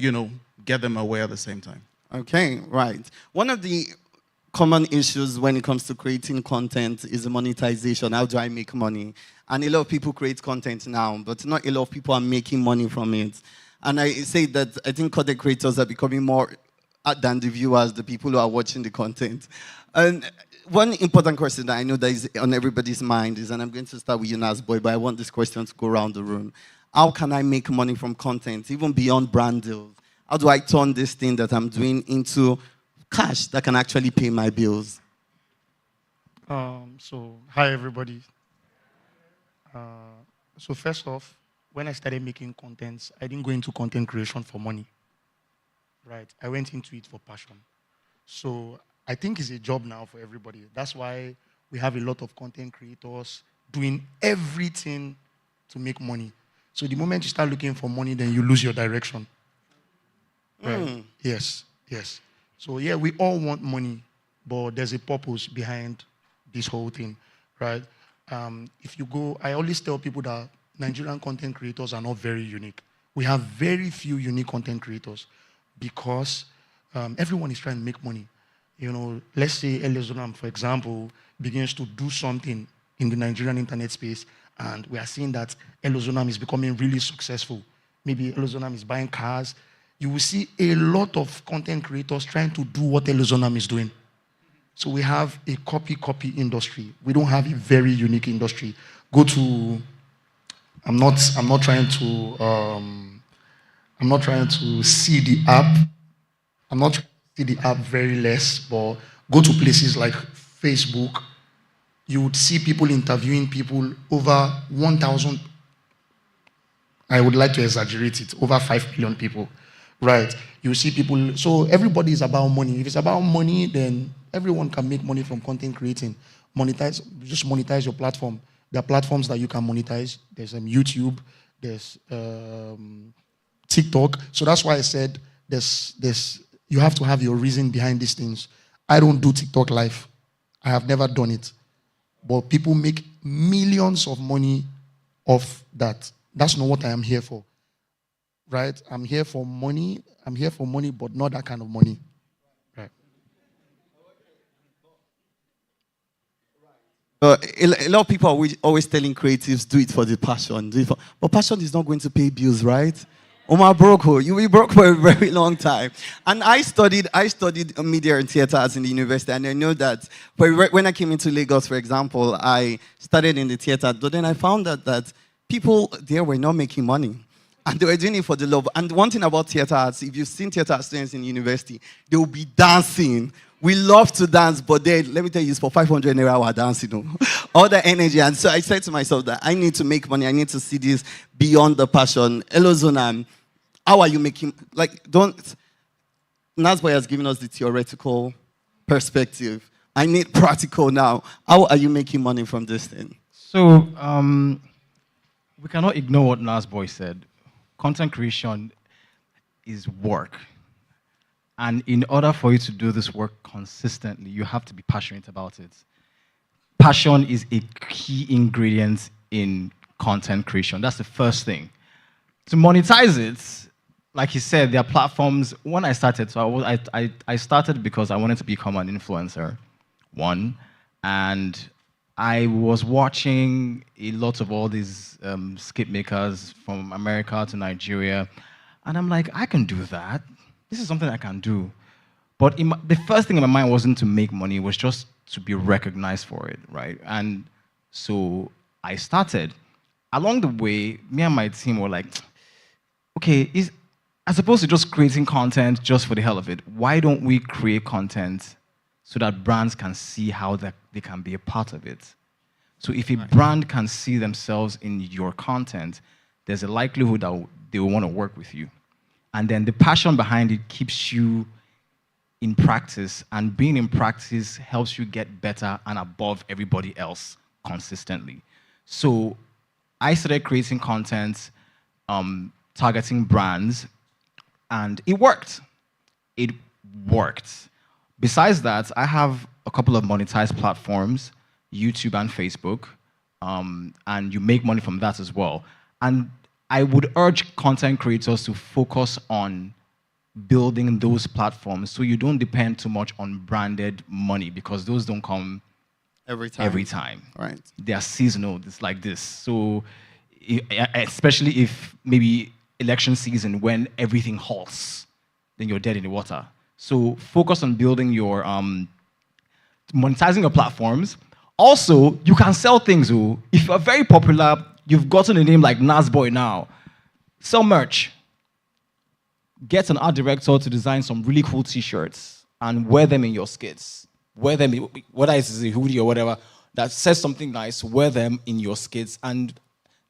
Speaker 7: get them aware at the same time.
Speaker 3: Okay, right. One of the common issues when it comes to creating content is the monetization. How do I make money? And a lot of people create content now, but not a lot of people are making money from it. And I say that I think content creators are becoming more than the viewers, the people who are watching the content. And one important question that I know that is on everybody's mind is, and I'm going to start with you, Nasboy, but I want this question to go around the room. How can I make money from content, even beyond brand deals? How do I turn this thing that I'm doing into cash that can actually pay my bills?
Speaker 8: So, hi, everybody. So first off, when I started making content, I didn't go into content creation for money. Right? I went into it for passion. So I think it's a job now for everybody. That's why we have a lot of content creators doing everything to make money. So the moment you start looking for money, then you lose your direction. Right? Yes. So yeah, we all want money, but there's a purpose behind this whole thing, right? If you go, I always tell people that Nigerian content creators are not very unique. We have very few unique content creators because everyone is trying to make money. Let's say Elizonam, for example, begins to do something in the Nigerian internet space, And we are seeing that Elozonam is becoming really successful. Maybe Elozonam is buying cars. You will see a lot of content creators trying to do what Elozonam is doing. So we have a copy industry. We don't have a very unique industry. Go to, I'm not trying to see the app. I'm not trying to see the app very less, but go to places like Facebook. You would see people interviewing people over 1,000. I would like to exaggerate it, over 5 million people, right? You see people, so everybody is about money. If it's about money, then everyone can make money from content creating. Just monetize your platform. There are platforms that you can monetize. There's YouTube, there's TikTok. So that's why I said you have to have your reason behind these things. I don't do TikTok live. I have never done it. But people make millions of money off that. That's not what I am here for. Right? I'm here for money. I'm here for money, but not that kind of money. Right.
Speaker 3: A lot of people are always telling creatives, do it for the passion. But passion is not going to pay bills, right? Omar broke. You will be broke for a very long time. And I studied media and theater arts in the university, and I know that when I came into Lagos, for example, I started in the theater, but then I found that people there were not making money. And they were doing it for the love. And one thing about theater arts, if you've seen theater arts students in university, they will be dancing. We love to dance, but then, let me tell you, it's for 500 naira we're dancing. All the energy. And so I said to myself that I need to make money. I need to see this beyond the passion. Elozonam, how are you making, Nasboy has given us the theoretical perspective. I need practical now. How are you making money from this thing?
Speaker 10: So, we cannot ignore what Nasboy said. Content creation is work. And in order for you to do this work consistently, you have to be passionate about it. Passion is a key ingredient in content creation. That's the first thing. To monetize it, like he said, there are platforms. When I started, so I started because I wanted to become an influencer, one. And I was watching a lot of all these skip makers from America to Nigeria. And I'm like, I can do that. This is something I can do. But the first thing in my mind wasn't to make money, it was just to be recognized for it, right? And so I started. Along the way, me and my team were like, okay, as opposed to just creating content just for the hell of it, why don't we create content so that brands can see how they can be a part of it? So if a brand can see themselves in your content, there's a likelihood that they will want to work with you. And then the passion behind it keeps you in practice, and being in practice helps you get better and above everybody else consistently. So I started creating content, targeting brands, and it worked. It worked. Besides that, I have a couple of monetized platforms, YouTube and Facebook, and you make money from that as well. And I would urge content creators to focus on building those platforms so you don't depend too much on branded money, because those don't come every time.
Speaker 3: Right.
Speaker 10: They are seasonal. It's like this. So especially if maybe election season when everything halts, then you're dead in the water. So focus on building your, monetizing your platforms. Also, you can sell things. If you're very popular, you've gotten a name like Nasboy now, sell merch. Get an art director to design some really cool t-shirts and wear them in your skits. Wear them, whether it's a hoodie or whatever, that says something nice, wear them in your skits. And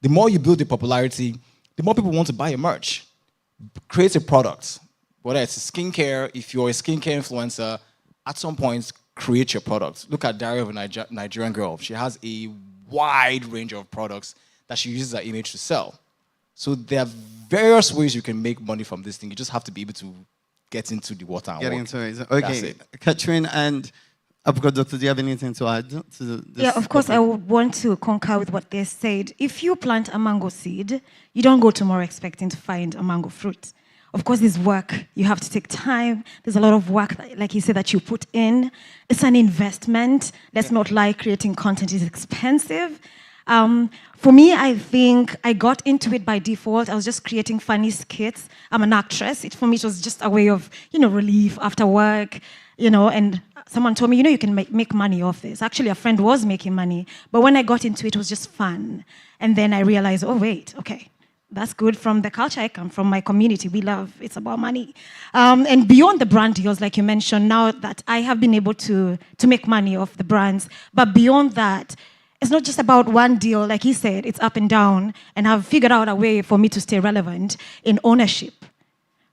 Speaker 10: the more you build the popularity, the more people want to buy your merch. Create a product, whether it's skincare. If you're a skincare influencer, at some point, create your product. Look at Diary of a Nigerian Girl. She has a wide range of products that she uses her image to sell. So there are various ways you can make money from this thing. You just have to be able to get into the water and
Speaker 3: Get
Speaker 10: work.
Speaker 3: into it. Okay,
Speaker 10: That's it.
Speaker 3: Catherine and Doctor, do you have anything to add to this?
Speaker 9: Yeah, of course, I would want to concur with what they said. If you plant a mango seed, you don't go tomorrow expecting to find a mango fruit. Of course, there's work. You have to take time. There's a lot of work, like you said, that you put in. It's an investment. Let's not lie, creating content is expensive. For me, I think I got into it by default. I was just creating funny skits. I'm an actress. For me, it was just a way of, relief after work, and someone told me, you can make money off this. Actually, a friend was making money. But when I got into it, it was just fun. And then I realized, oh, wait, okay. That's good from the culture I come from, my community. We love, it's about money. And beyond the brand deals, like you mentioned, now that I have been able to make money off the brands, but beyond that, it's not just about one deal. Like he said, it's up and down, and I've figured out a way for me to stay relevant in ownership.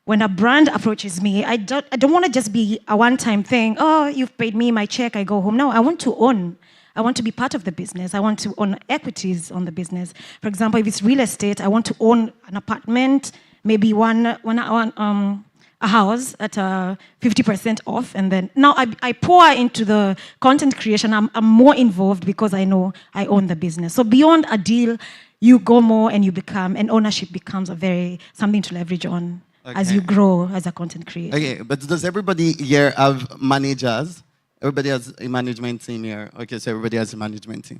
Speaker 9: When a brand approaches me, I don't want to just be a one-time thing. Oh, you've paid me my check, I go home. No, I want to own. I want to be part of the business. I want to own equities on the business. For example, if it's real estate, I want to own an apartment, maybe a house at 50% off, and then now I pour into the content creation. I'm more involved because I know I own the business. So beyond a deal, you go more and you become, and ownership becomes something to leverage on as you grow as a content creator.
Speaker 3: Okay, but does everybody here have managers? Everybody has a management team here. Okay, so everybody has a management team.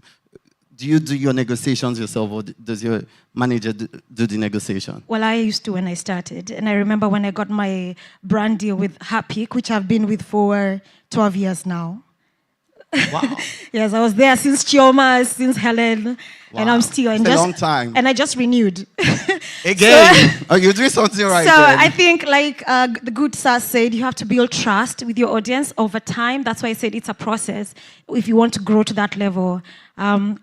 Speaker 3: Do you do your negotiations yourself, or does your manager do the negotiation?
Speaker 9: Well, I used to when I started. And I remember when I got my brand deal with Happy, which I've been with for 12 years now.
Speaker 3: Wow.
Speaker 9: Yes, I was there since Chioma, since Helen, and I'm still.
Speaker 3: It's a long time.
Speaker 9: And I just renewed.
Speaker 3: Again? Oh, you're doing something right
Speaker 9: So
Speaker 3: then.
Speaker 9: I think, like the good Sas said, you have to build trust with your audience over time. That's why I said it's a process if you want to grow to that level. I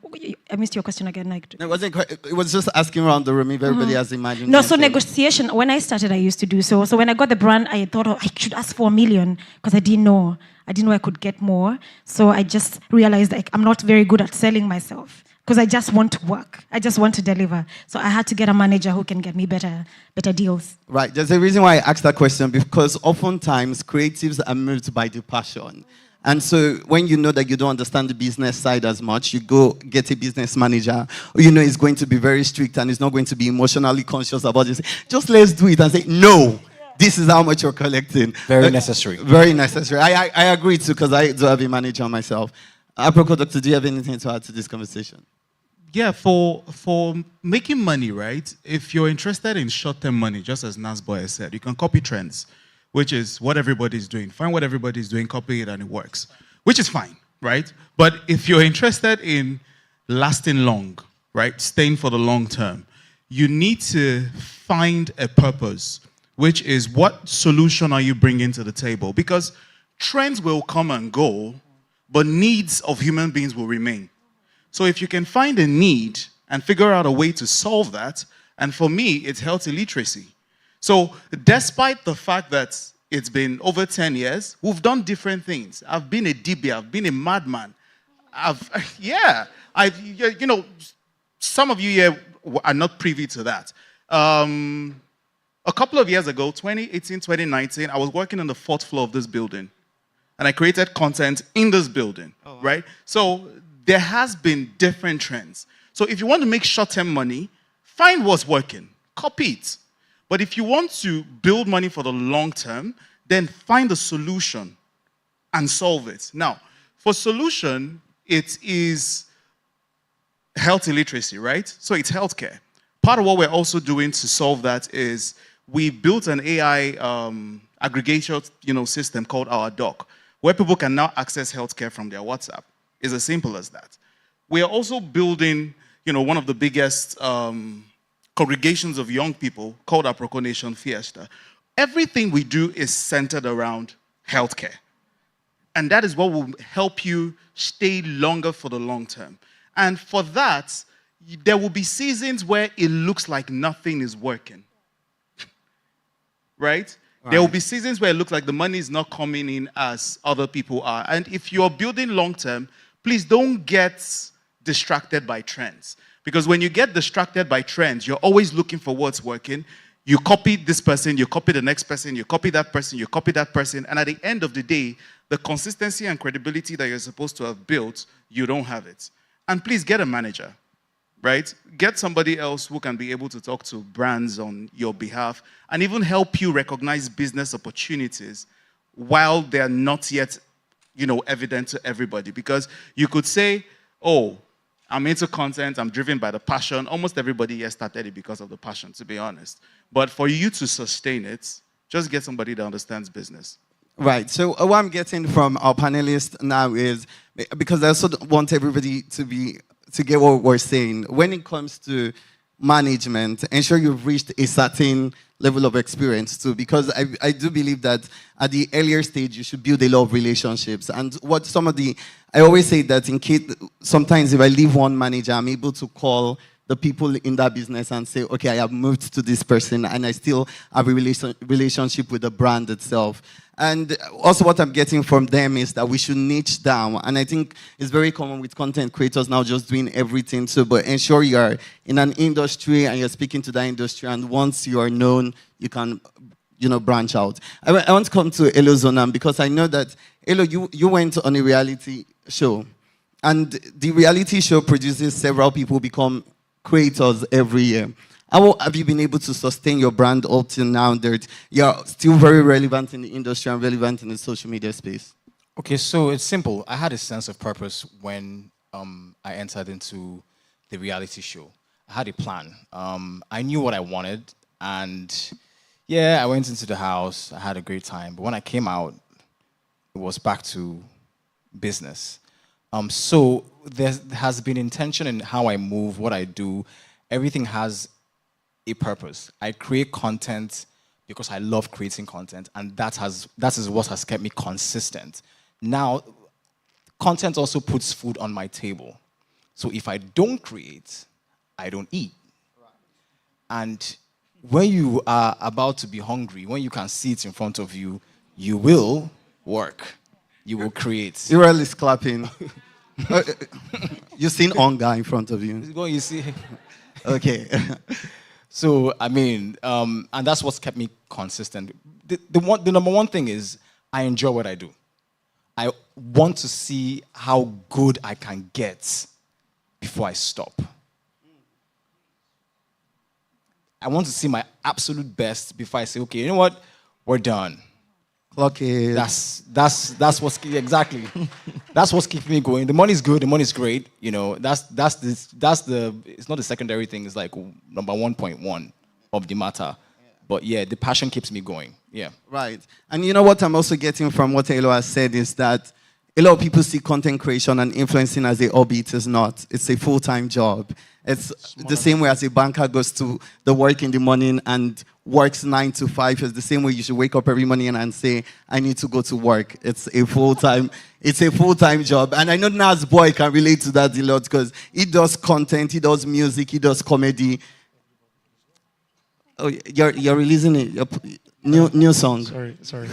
Speaker 9: missed your question again.
Speaker 3: No, it was just asking around the room if everybody has imagined.
Speaker 9: No, so negotiation, when I started, I used to do so. So when I got the brand, I thought, I should ask for $1 million because I didn't know I could get more. So I just realized I'm not very good at selling myself because I just want to work. I just want to deliver. So I had to get a manager who can get me better deals.
Speaker 3: Right. There's a reason why I asked that question, because oftentimes creatives are moved by the passion. And so when you know that you don't understand the business side as much, you go get a business manager who you know is going to be very strict and is not going to be emotionally conscious about it. Just let's do it and say, no, this is how much you're collecting.
Speaker 11: Very necessary.
Speaker 3: Very necessary. I agree too, because I do have a manager myself. Apropos, Doctor, do you have anything to add to this conversation?
Speaker 7: Yeah, for making money, right? If you're interested in short-term money, just as Nasboy has said, you can copy trends, which is what everybody's doing. Find what everybody's doing, copy it, and it works, which is fine, right? But if you're interested in lasting long, right, staying for the long term, you need to find a purpose, which is what solution are you bringing to the table? Because trends will come and go, but needs of human beings will remain. So if you can find a need and figure out a way to solve that, and for me, it's health illiteracy. So despite the fact that it's been over 10 years, we've done different things. I've been a DB, I've been a madman. Some of you here are not privy to that. A couple of years ago, 2018, 2019, I was working on the 4th floor of this building. And I created content in this building, right? So there has been different trends. So if you want to make short-term money, find what's working, copy it. But if you want to build money for the long term, then find a solution and solve it. Now, for solution, it is health illiteracy, right? So it's healthcare. Part of what we're also doing to solve that is we built an AI aggregation system called Our Doc, where people can now access healthcare from their WhatsApp. It's as simple as that. We are also building, one of the biggest congregations of young people called Aproko Nation Fiesta. Everything we do is centered around healthcare. And that is what will help you stay longer for the long term. And for that, there will be seasons where it looks like nothing is working. Right? There will be seasons where it looks like the money is not coming in as other people are. And if you're building long term, please don't get distracted by trends. Because when you get distracted by trends, you're always looking for what's working. You copy this person, you copy the next person, you copy that person, you copy that person. And at the end of the day, the consistency and credibility that you're supposed to have built, you don't have it. And please get a manager, right? Get somebody else who can be able to talk to brands on your behalf and even help you recognize business opportunities while they're not yet, evident to everybody. Because you could say, oh, I'm into content. I'm driven by the passion. Almost everybody here started it because of the passion, to be honest. But for you to sustain it, just get somebody that understands business.
Speaker 3: Right. So what I'm getting from our panelists now is, because I also want everybody to get what we're saying. When it comes to management, ensure you've reached a certain level of experience too, because I do believe that at the earlier stage, you should build a lot of relationships. And I always say that in case, sometimes if I leave one manager, I'm able to call the people in that business and say, okay, I have moved to this person and I still have a relationship with the brand itself. And also what I'm getting from them is that we should niche down. And I think it's very common with content creators now just doing everything. So, but ensure you're in an industry and you're speaking to that industry. And once you are known, you can, branch out. I want to come to Elo Zonam because I know that, Elo, you went on a reality show. And the reality show produces several people become creators every year. How have you been able to sustain your brand up till now that you're still very relevant in the industry and relevant in the social media space?
Speaker 10: Okay, so it's simple. I had a sense of purpose when I entered into the reality show. I had a plan. I knew what I wanted, and yeah, I went into the house. I had a great time, but when I came out, it was back to business. So there has been intention in how I move, what I do. Everything has a purpose. I create content because I love creating content, and that is what has kept me consistent. Now, content also puts food on my table. So if I don't create, I don't eat. And when you are about to be hungry, when you can see it in front of you, you will work. You will create.
Speaker 3: Cyril is clapping. You've seen hunger in front of you.
Speaker 10: You see.
Speaker 3: Okay.
Speaker 10: So, I mean, and that's what's kept me consistent. The number one thing is I enjoy what I do. I want to see how good I can get before I stop. I want to see my absolute best before I say, okay, you know what? We're done.
Speaker 3: Okay.
Speaker 10: That's what's exactly. That's what's keeping me going. The money's good. The money's great. That's it's not the secondary thing. It's like number 1.1 of the matter. But yeah, the passion keeps me going. Yeah.
Speaker 3: Right. And you know what I'm also getting from what Elo has said is that a lot of people see content creation and influencing as a hobby. It is not. It's a full-time job. It's the same way as a banker goes to the work in the morning and works 9 to 5. It's the same way you should wake up every morning and say, I need to go to work. It's a full-time job. And I know Nas Boy can relate to that a lot because he does content, he does music, he does comedy. Oh, you're releasing it. New song.
Speaker 8: Sorry.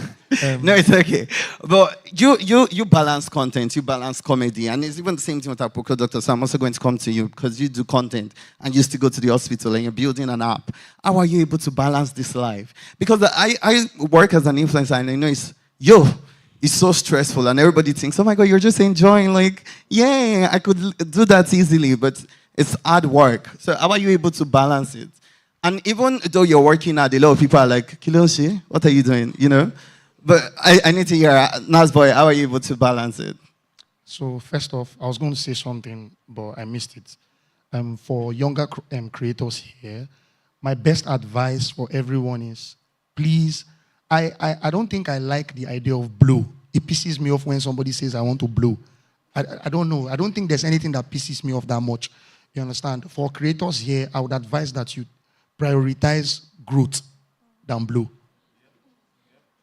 Speaker 3: No, it's okay. But you balance content, you balance comedy, and it's even the same thing with our Apoko Doctor. So I'm also going to come to you because you do content and you used to go to the hospital and you're building an app. How are you able to balance this life? Because I work as an influencer and I know it's so stressful and everybody thinks, oh my God, you're just enjoying, like, yeah, I could do that easily, but it's hard work. So how are you able to balance it? And even though you're working hard, a lot of people are like, Kiloshi, what are you doing? But I need to hear, Nas Boy, how are you able to balance it?
Speaker 8: So first off, I was going to say something, but I missed it. For younger creators here, my best advice for everyone is, please, I don't think I like the idea of blow. It pisses me off when somebody says, I want to blow. I don't know. I don't think there's anything that pisses me off that much. You understand? For creators here, I would advise that you prioritize growth than blow.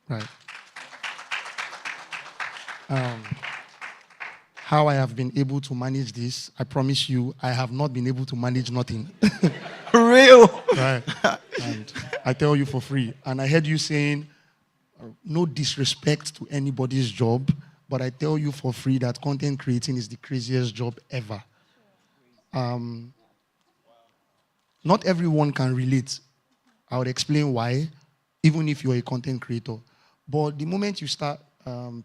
Speaker 8: Right. How I have been able to manage this, I promise you, I have not been able to manage nothing.
Speaker 3: Real.
Speaker 8: Right. And I tell you for free. And I heard you saying, no disrespect to anybody's job, but I tell you for free that content creating is the craziest job ever. Not everyone can relate. I would explain why, even if you're a content creator. But the moment you start,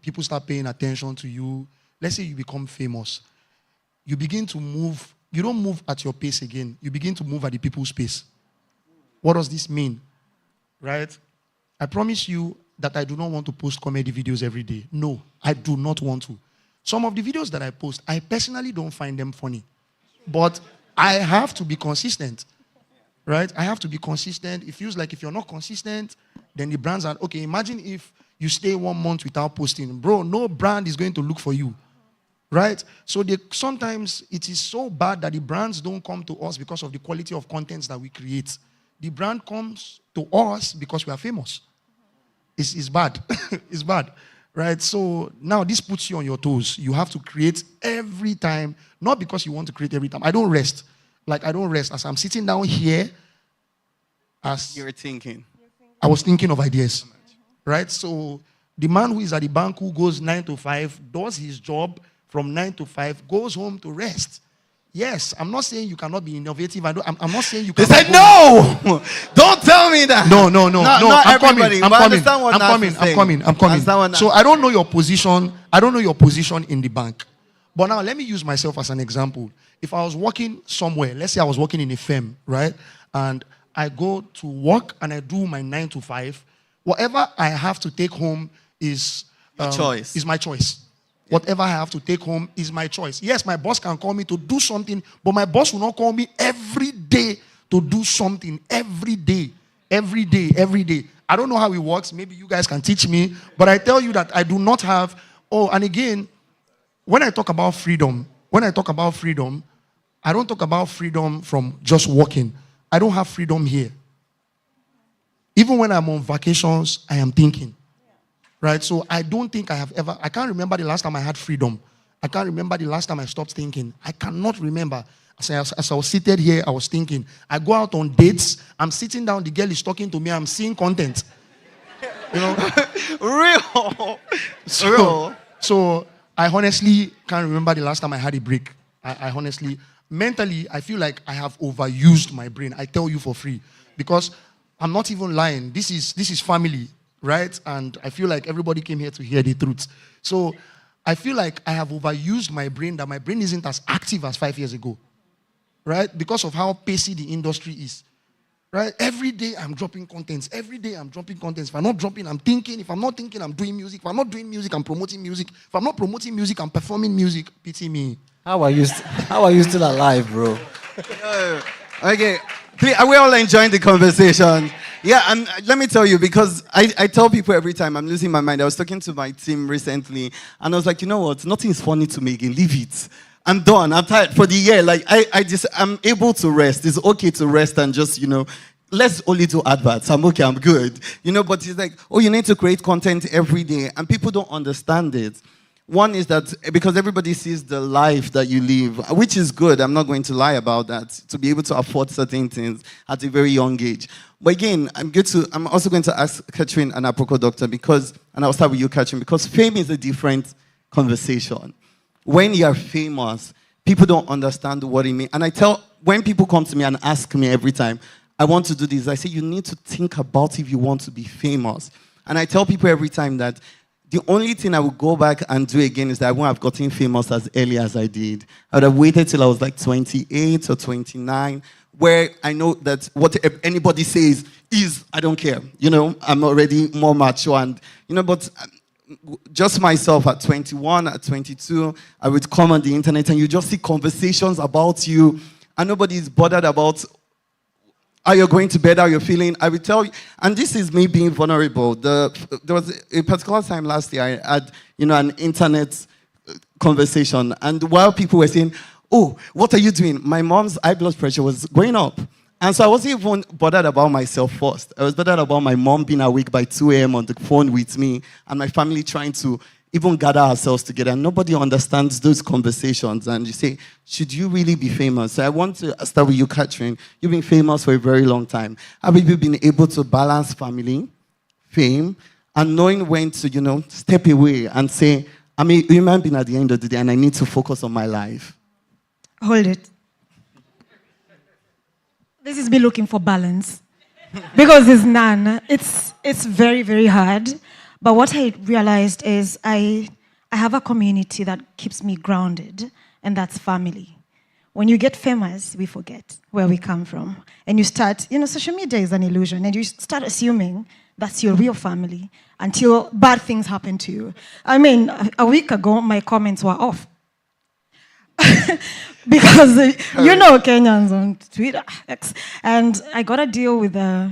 Speaker 8: people start paying attention to you, let's say you become famous, you begin to move. You don't move at your pace again. You begin to move at the people's pace. What does this mean? Right? I promise you that I do not want to post comedy videos every day. No, I do not want to. Some of the videos that I post, I personally don't find them funny. But I have to be consistent, right? I have to be consistent. It feels like if you're not consistent, then the brands are, okay, imagine if you stay 1 month without posting. Bro, no brand is going to look for you, right? So sometimes it is so bad that the brands don't come to us because of the quality of contents that we create. The brand comes to us because we are famous. It's bad. It's bad, right? So now this puts you on your toes. You have to create every time, not because you want to create every time. I don't rest. Like, I don't rest. As I'm sitting down here, as
Speaker 3: You're thinking.
Speaker 8: I was thinking of ideas, right? So the man who is at the bank who goes 9 to 5, does his job from 9 to 5, goes home to rest. Yes, I'm not saying you cannot be innovative. I'm not saying you
Speaker 3: They
Speaker 8: cannot.
Speaker 3: said, no! Don't tell me that.
Speaker 8: No.
Speaker 3: Not
Speaker 8: I'm coming.
Speaker 3: everybody,
Speaker 8: I'm
Speaker 3: but
Speaker 8: coming.
Speaker 3: understand what
Speaker 8: I'm
Speaker 3: Nas
Speaker 8: coming.
Speaker 3: is
Speaker 8: I'm
Speaker 3: saying.
Speaker 8: coming. I'm coming.
Speaker 3: Understand what Nas-
Speaker 8: So I don't know your position. I don't know your position in the bank. But now let me use myself as an example. If I was working somewhere, let's say I was working in a firm, right? And I go to work and I do my 9 to 5. Whatever I have to take home is
Speaker 3: choice.
Speaker 8: Is my choice. Whatever I have to take home is my choice. Yes, my boss can call me to do something, but my boss will not call me every day to do something. Every day. I don't know how it works. Maybe you guys can teach me. But I tell you that I do not have... Oh, and again, when I talk about freedom, I don't talk about freedom from just working. I don't have freedom here. Even when I'm on vacations, I am thinking. Right? So I don't think I can't remember the last time I had freedom. I can't remember the last time I stopped thinking. I cannot remember. As I was seated here, I was thinking. I go out on dates. I'm sitting down. The girl is talking to me. I'm seeing content. You know? Real. So I honestly can't remember the last time I had a break. I honestly, mentally, I feel like I have overused my brain. I tell you for free. Because I'm not even lying. This is family. Right? And I feel like everybody came here to hear the truth. So I feel like I have overused my brain, that my brain isn't as active as 5 years ago. Right? Because of how pacey the industry is. Right? Every day I'm dropping contents. If I'm not dropping, I'm thinking. If I'm not thinking, I'm doing music. If I'm not doing music, I'm promoting music. If I'm not promoting music, I'm performing music. Pity me.
Speaker 11: How are you still alive, bro?
Speaker 3: Okay. We're all enjoying the conversation. Yeah, and let me tell you, because I tell people every time I'm losing my mind. I was talking to my team recently, and I was like, you know what? Nothing is funny to me again. Leave it. I'm done. I'm tired for the year. Like, I'm able to rest. It's okay to rest and just, let's only do adverts. I'm okay. I'm good. But it's like, oh, you need to create content every day, and people don't understand it. One is that because everybody sees the life that you live, which is good. I'm not going to lie about that, to be able to afford certain things at a very young age. But again, I'm also going to ask Catherine and Aproko Doctor, and I'll start with you, Catherine, because fame is a different conversation. When you are famous, people don't understand what it means. And when people come to me and ask me every time, I want to do this, I say, you need to think about if you want to be famous. And I tell people every time that the only thing I would go back and do again is that I wouldn't have gotten famous as early as I did. I would have waited till I was like 28 or 29, where I know that what anybody says is, I don't care. I'm already more mature. And, but just myself at 21, at 22, I would come on the internet and you just see conversations about you, and nobody is bothered about how you're going to bed, how you're feeling. I will tell you, and this is me being vulnerable. There was a particular time last year I had, an internet conversation, and while people were saying, oh, what are you doing? My mom's high blood pressure was going up. And so I wasn't even bothered about myself first. I was bothered about my mom being awake by 2 a.m. on the phone with me, and my family trying to even gather ourselves together. And nobody understands those conversations. And you say, should you really be famous? So I want to start with you, Catherine. You've been famous for a very long time. Have you been able to balance family, fame, and knowing when to, step away and say, I'm a human being at the end of the day, and I need to focus on my life?
Speaker 9: Hold it. This is me looking for balance. Because there's none. It's very, very hard. But what I realized is I have a community that keeps me grounded, and that's family. When you get famous, we forget where we come from. And you start, social media is an illusion, and you start assuming that's your real family until bad things happen to you. I mean, a week ago, my comments were off. because you know Kenyans on Twitter, X, and I got a deal with a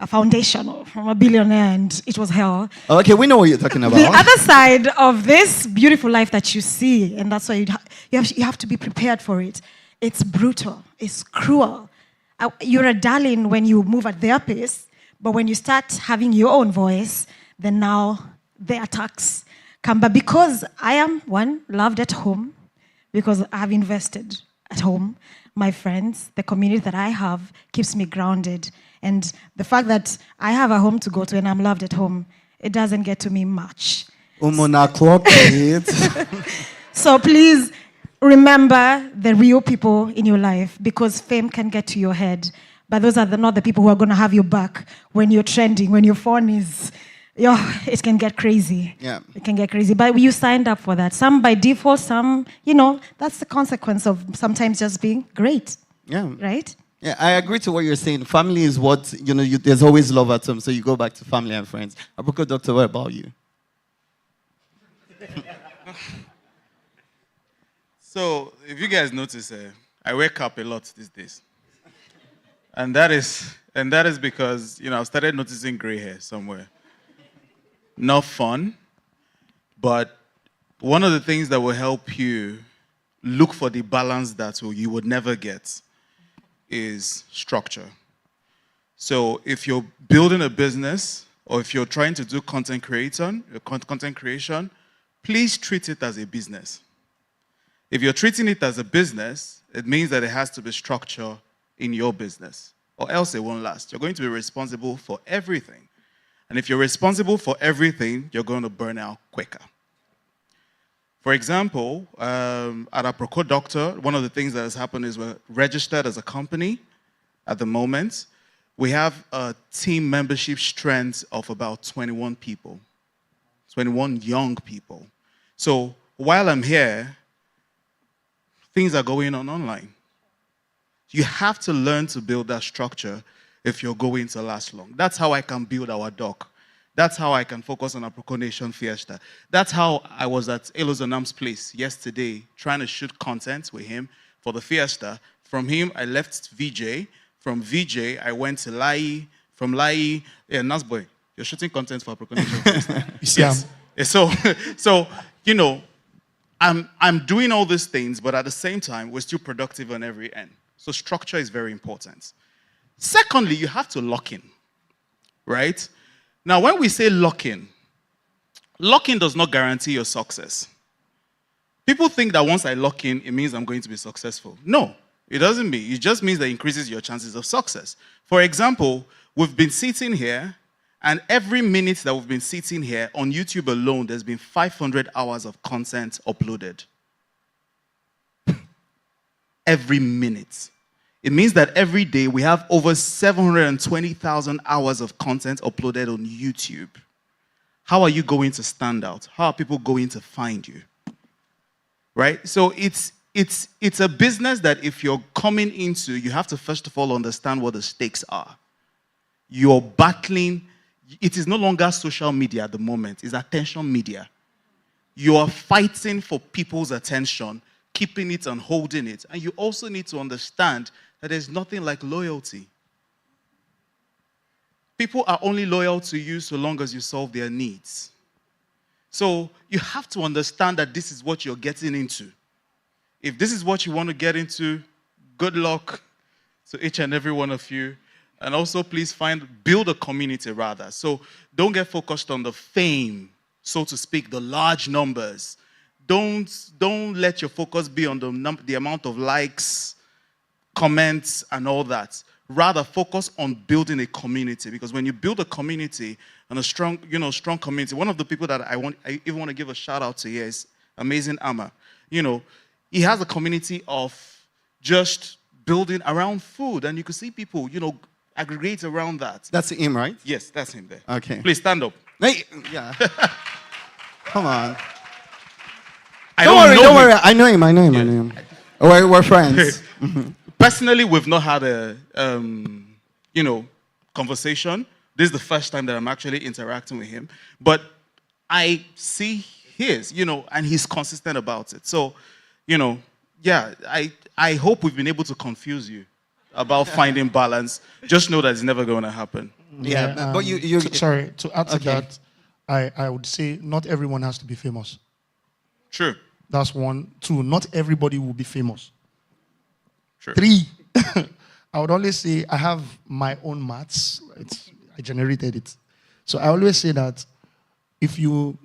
Speaker 9: foundation from a billionaire, and it was hell.
Speaker 3: Okay, we know what you're talking about.
Speaker 9: The other side of this beautiful life that you see, and that's why you have to be prepared for it. It's brutal. It's cruel. You're a darling when you move at their pace, but when you start having your own voice, then now the attacks come. But because I am, one, loved at home, because I have invested at home, my friends, the community that I have keeps me grounded. And the fact that I have a home to go to and I'm loved at home, it doesn't get to me much. So please remember the real people in your life, because fame can get to your head. But those are not the people who are going to have your back when you're trending, when your phone is... it can get crazy.
Speaker 3: Yeah.
Speaker 9: It can get crazy. But you signed up for that. Some by default, some, that's the consequence of sometimes just being great.
Speaker 3: Yeah.
Speaker 9: Right?
Speaker 3: Yeah, I agree to what you're saying. Family is what, there's always love at home, so you go back to family and friends. Abuko, Doctor, what about you?
Speaker 7: So, if you guys notice, I wake up a lot these days. And that is because, I've started noticing gray hair somewhere. Not fun, but one of the things that will help you look for the balance that you would never get is structure. So if you're building a business, or if you're trying to do content creation, please treat it as a business. If you're treating it as a business, it means that it has to be structure in your business, or else it won't last. You're going to be responsible for everything. And if you're responsible for everything, you're going to burn out quicker. For example, at Aproko Doctor, one of the things that has happened is we're registered as a company at the moment. We have a team membership strength of about 21 people, 21 young people. So while I'm here, things are going on online. You have to learn to build that structure if you're going to last long. That's how I can build our doc. That's how I can focus on Aproko Nation Fiesta. That's how I was at Elozonam's place yesterday trying to shoot content with him for the Fiesta. From him, I left VJ. From VJ, I went to Lai. From Lai, Nasboy, you're shooting content for Aproko Nation Fiesta.
Speaker 8: Yes.
Speaker 7: So, I'm doing all these things, but at the same time, we're still productive on every end. So structure is very important. Secondly, you have to lock in, right? Now, when we say lock in does not guarantee your success. People think that once I lock in, it means I'm going to be successful. No, it doesn't mean. It just means that it increases your chances of success. For example, we've been sitting here, and every minute that we've been sitting here, on YouTube alone, there's been 500 hours of content uploaded. Every minute. It means that every day we have over 720,000 hours of content uploaded on YouTube. How are you going to stand out? How are people going to find you? Right? So it's a business that if you're coming into, you have to first of all understand what the stakes are. You're battling. It is no longer social media at the moment. It's attention media. You are fighting for people's attention, keeping it and holding it. And you also need to understand that there's nothing like loyalty. People are only loyal to you so long as you solve their needs. So you have to understand that this is what you're getting into. If this is what you want to get into, good luck to each and every one of you. And also please build a community rather. So don't get focused on the fame, so to speak, the large numbers. Don't let your focus be on the amount of likes, comments, and all that. Rather, focus on building a community, because when you build a community and a strong community, one of the people that I even want to give a shout out to here is Amazing Amma. He has a community of just building around food, and you can see people, aggregate around that.
Speaker 3: That's him, right?
Speaker 7: Yes, that's him there.
Speaker 3: Okay.
Speaker 7: Please stand up.
Speaker 3: Hey, yeah. Come on.
Speaker 7: Don't
Speaker 3: worry. I know him. We're friends.
Speaker 7: Personally, we've not had a, conversation. This is the first time that I'm actually interacting with him. But I see his, and he's consistent about it. So, Yeah, I hope we've been able to confuse you about finding balance. Just know that it's never going to happen.
Speaker 3: Yeah, but you
Speaker 8: sorry, to add to
Speaker 3: Okay.
Speaker 8: that, I would say not everyone has to be famous.
Speaker 7: True.
Speaker 8: That's one. Two, not everybody will be famous.
Speaker 7: True.
Speaker 8: Three, I would always say I have my own maths. I generated it. So I always say that if you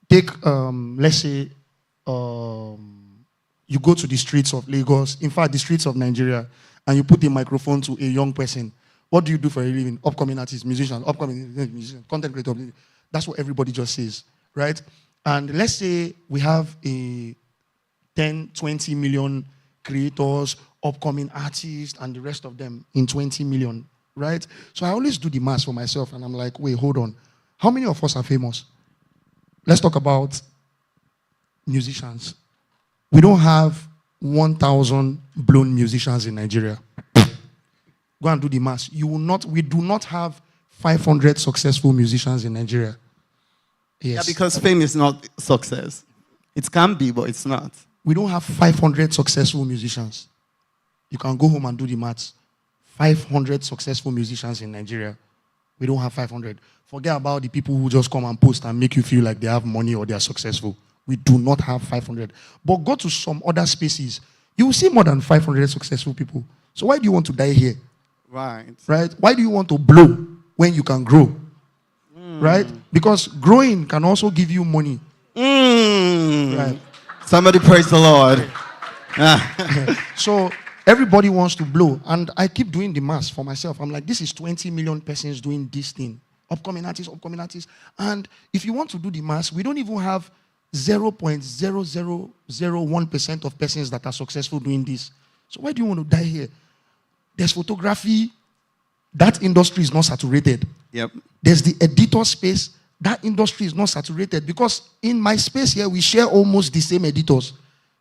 Speaker 8: take, let's say, you go to the streets of Lagos, in fact, the streets of Nigeria, and you put a microphone to a young person, what do you do for a living? Upcoming artist, musician, upcoming musician, content creator. That's what everybody just says, right? And let's say we have a 10, 20 million creators, upcoming artists, and the rest of them in 20 million, right? So I always do the math for myself, and I'm like, wait, hold on. How many of us are famous? Let's talk about musicians. We don't have 1,000 blown musicians in Nigeria. Go and do the math. We do not have 500 successful musicians in Nigeria. Yes.
Speaker 3: Yeah, because fame is not success. It can be, but it's not.
Speaker 8: We don't have 500 successful musicians. You can go home and do the maths. 500 successful musicians in Nigeria. We don't have 500. Forget about the people who just come and post and make you feel like they have money or they are successful. We do not have 500. But go to some other spaces. You will see more than 500 successful people. So why do you want to die here?
Speaker 3: Right.
Speaker 8: Right? Why do you want to blow when you can grow? Right? Because growing can also give you money. Right.
Speaker 3: Somebody praise the Lord.
Speaker 8: So everybody wants to blow. And I keep doing the math for myself. I'm like, this is 20 million persons doing this thing. Upcoming artists. And if you want to do the math, we don't even have 0.0001% of persons that are successful doing this. So why do you want to die here? There's photography. That industry is not saturated.
Speaker 3: Yep.
Speaker 8: There's the editor space. That industry is not saturated because in my space here, we share almost the same editors.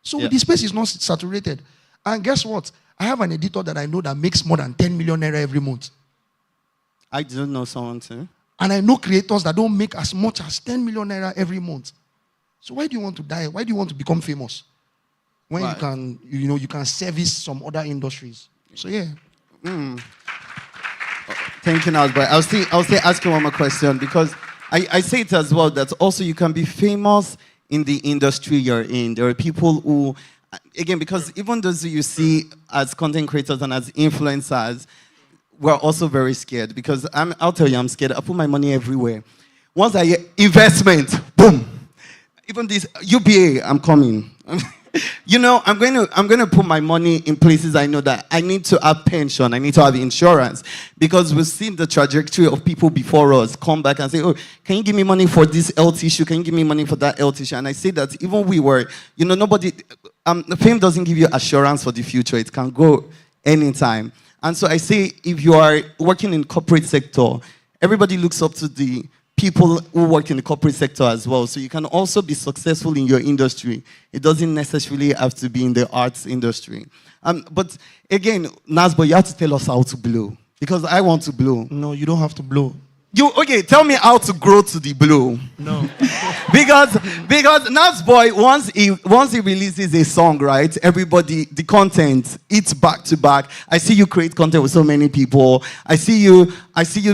Speaker 8: So the space is not saturated. And guess what? I have an editor that I know that makes more than 10 million naira every month.
Speaker 3: I do know someone too.
Speaker 8: And I know creators that don't make as much as 10 million naira every month. So why do you want to die? Why do you want to become famous? When you can, you can service some other industries. So yeah.
Speaker 3: Thank you, Nasboy. I'll still ask you one more question because I say it as well that also you can be famous in the industry you're in. There are people who, again, because even those who you see as content creators and as influencers, we're also very scared because I'll tell you, I'm scared. I put my money everywhere. Once I get investment, boom. Even this UBA, I'm coming. I'm going to put my money in places I know that I need to have pension, I need to have insurance, because we've seen the trajectory of people before us come back and say, oh, can you give me money for this health issue? Can you give me money for that health issue? And I say that even we were, nobody, the fame doesn't give you assurance for the future. It can go anytime. And so I say, if you are working in corporate sector, everybody looks up to the people who work in the corporate sector as well. So you can also be successful in your industry. It doesn't necessarily have to be in the arts industry. But again, Nasboy, you have to tell us how to blow. Because I want to blow.
Speaker 8: No, you don't have to blow.
Speaker 3: Tell me how to grow to the blow.
Speaker 8: No.
Speaker 3: because Nasboy, once he releases a song, right, everybody, the content, it's back to back. I see you create content with so many people. I see you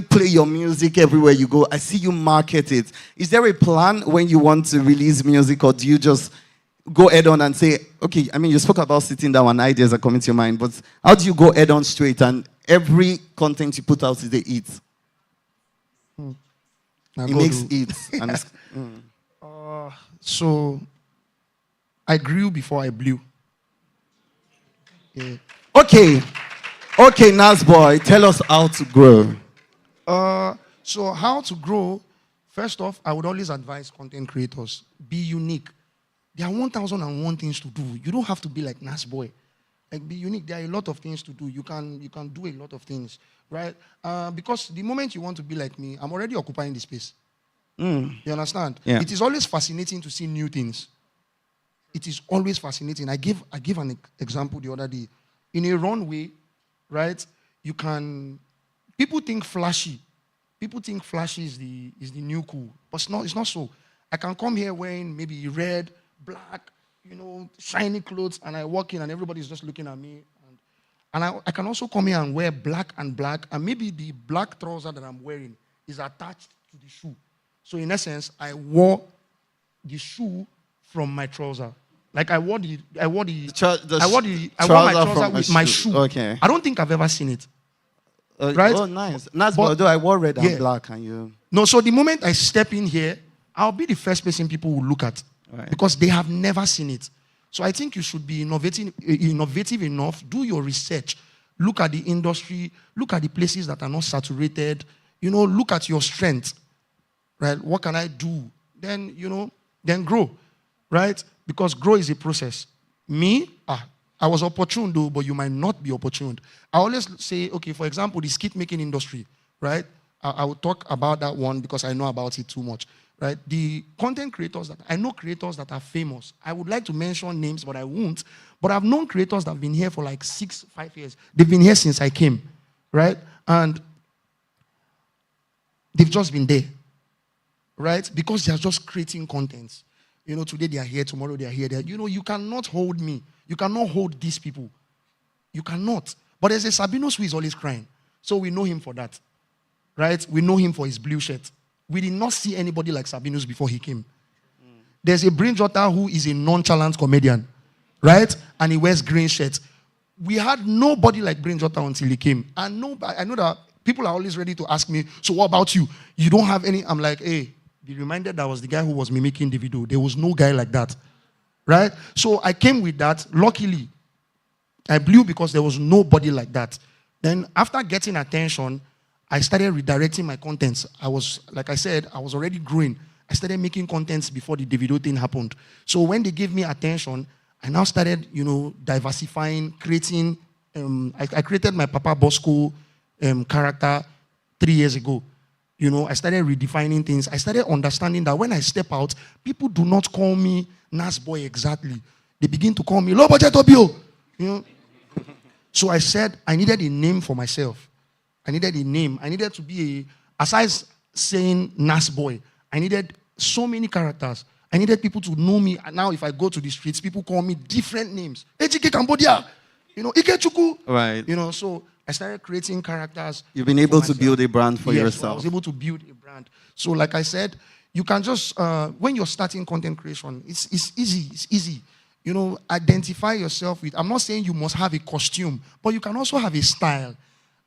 Speaker 3: play your music everywhere you go. I see you market it. Is there a plan when you want to release music, or do you just go head on and say, okay, you spoke about sitting down and ideas are coming to your mind, but how do you go head on straight and every content you put out is a hit? It makes hits.
Speaker 8: So I grew before I blew. Yeah.
Speaker 3: Okay, Nasboy, tell us how to grow.
Speaker 8: So how to grow? First off, I would always advise content creators, be unique. There are 1,001 things to do. You don't have to be like Nasboy. Be unique. There are a lot of things to do. You can do a lot of things, right? Because the moment you want to be like me, I'm already occupying the space. You understand?
Speaker 3: Yeah.
Speaker 8: It is always fascinating to see new things. It is always fascinating. I give an example the other day. In a runway, right? People think flashy. People think flashy is the new cool, but it's not so. I can come here wearing maybe red, black, shiny clothes, and I walk in and everybody's just looking at me. And I can also come here and wear black, and maybe the black trouser that I'm wearing is attached to the shoe. So in essence, I wore the shoe from my trouser. Like I wore my trouser with my shoe.
Speaker 3: Okay.
Speaker 8: I don't think I've ever seen it. Right?
Speaker 3: Oh, nice. But although I wore red and black, and you.
Speaker 8: No, so the moment I step in here, I'll be the first person people will look at, because they have never seen it. So I think you should be innovative enough, do your research, look at the industry, look at the places that are not saturated, look at your strength, right? What can I do? Then, then grow, right? Because grow is a process. Me, I was opportune though, but you might not be opportuned. I always say, okay, for example, the skit making industry, right? I will talk about that one because I know about it too much. Right? The content creators I know creators that are famous. I would like to mention names, but I won't. But I've known creators that have been here for like 5 years. They've been here since I came, right? And they've just been there, right? Because they are just creating content. Today they are here, tomorrow they are here. You cannot hold me. You cannot hold these people. You cannot. But there's a Sabinus who is always crying. So we know him for that, right? We know him for his blue shirt. We did not see anybody like Sabinus before he came. There's a Brain Jota who is a nonchalant comedian, right? And he wears green shirts. We had nobody like Brain Jota until he came. And I know that people are always ready to ask me, so what about you? You don't have any? I'm like, hey, be reminded that I was the guy who was mimicking the video. There was no guy like that, right? So I came with that. Luckily, I blew because there was nobody like that. Then after getting attention, I started redirecting my contents. Like I said, I was already growing. I started making contents before the Davido thing happened. So when they gave me attention, I now started, diversifying, creating. I created my Papa Bosco character 3 years ago. I started redefining things. I started understanding that when I step out, people do not call me Nas Boy exactly. They begin to call me Low Budget Obio. So I said I needed a name for myself. I needed a name. I needed to be aside saying Nas Boy, I needed so many characters. I needed people to know me. And now if I go to the streets, people call me different names. Ejike Cambodia, Ike Chuku.
Speaker 3: Right.
Speaker 8: So I started creating characters.
Speaker 3: You've been able to build a brand for yourself.
Speaker 8: I was able to build a brand. So like I said, you can just, when you're starting content creation, it's easy. It's easy. Identify yourself with, I'm not saying you must have a costume, but you can also have a style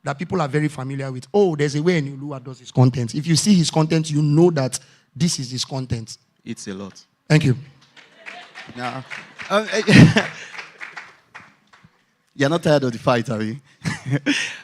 Speaker 8: that people are very familiar with. Oh, there's a way Enilua does his content. If you see his content, you know that this is his content.
Speaker 7: It's a lot.
Speaker 8: Thank you.
Speaker 3: Yeah. You're not tired of the fight, are you?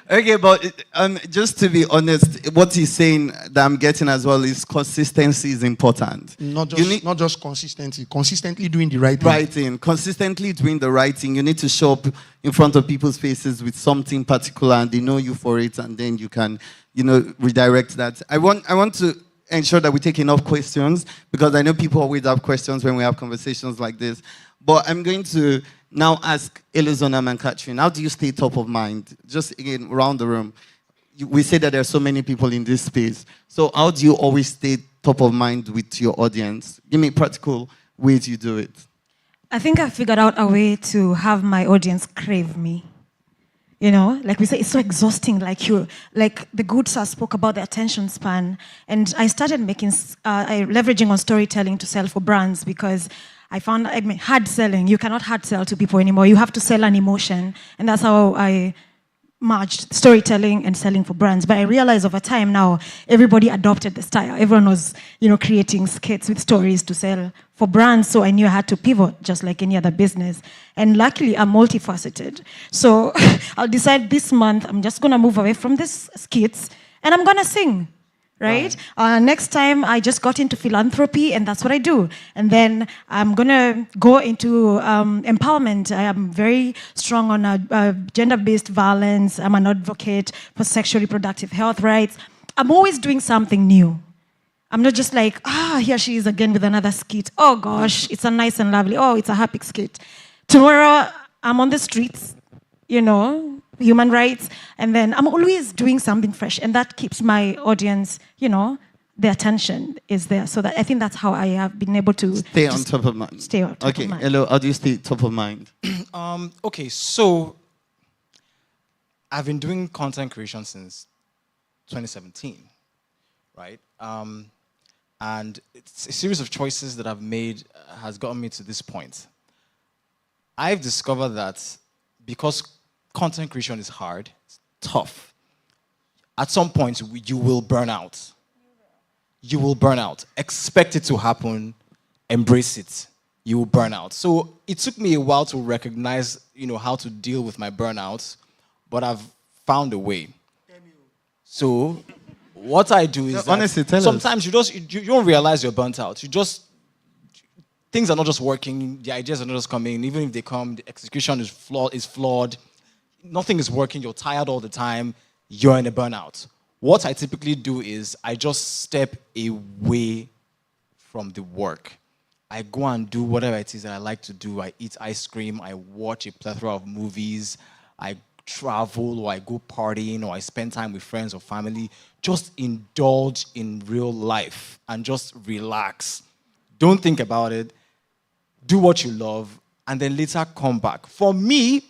Speaker 3: Okay, but just to be honest, what he's saying that I'm getting as well is consistency is important.
Speaker 8: Not just consistency. Consistently doing the right thing.
Speaker 3: Right thing. Consistently doing the right thing. You need to show up in front of people's faces with something particular, and they know you for it, and then you can, redirect that. I want to ensure that we take enough questions, because I know people always have questions when we have conversations like this. But I'm going to now ask Elizonam and Catherine, how do you stay top of mind? Just again, around the room. We say that there are so many people in this space. So how do you always stay top of mind with your audience? Give me practical ways you do it.
Speaker 9: I think I figured out a way to have my audience crave me. Like we say, it's so exhausting. Like the good sir spoke about the attention span. And I started leveraging on storytelling to sell for brands, because I found, hard selling. You cannot hard sell to people anymore. You have to sell an emotion. And that's how I merged storytelling and selling for brands. But I realized over time now, everybody adopted the style. Everyone was, creating skits with stories to sell for brands. So I knew I had to pivot just like any other business. And luckily, I'm multifaceted. So I'll decide this month, I'm just going to move away from these skits and I'm going to sing. Right? Next time, I just got into philanthropy, and that's what I do. And then I'm going to go into empowerment. I am very strong on gender-based violence. I'm an advocate for sexual reproductive health rights. I'm always doing something new. I'm not just like, here she is again with another skit. Oh, gosh, it's a nice and lovely. Oh, it's a happy skit. Tomorrow, I'm on the streets, human rights, and then I'm always doing something fresh, and that keeps my audience, the attention is there. So that I think that's how I have been able to
Speaker 3: Stay on top of mind.
Speaker 9: Stay on top
Speaker 3: Okay,
Speaker 9: of mind.
Speaker 3: hello, how do you stay top of mind?
Speaker 10: Okay, so I've been doing content creation since 2017, right? And it's a series of choices that I've made has gotten me to this point. I've discovered that because content creation is hard, it's tough, at some point you will burn out. You will burn out. Expect it to happen, embrace it. You will burn out. So it took me a while to recognize, how to deal with my burnouts, but I've found a way. So what I do is
Speaker 3: honestly, tell us.
Speaker 10: sometimes you don't realize you're burnt out. Things are not just working, the ideas are not just coming. Even if they come, the execution is flawed. Nothing is working, you're tired all the time, you're in a burnout. What I typically do is I just step away from the work. I go and do whatever it is that I like to do. I eat ice cream, I watch a plethora of movies, I travel, or I go partying, or I spend time with friends or family. Just indulge in real life and just relax. Don't think about it. Do what you love, and then later come back. For me,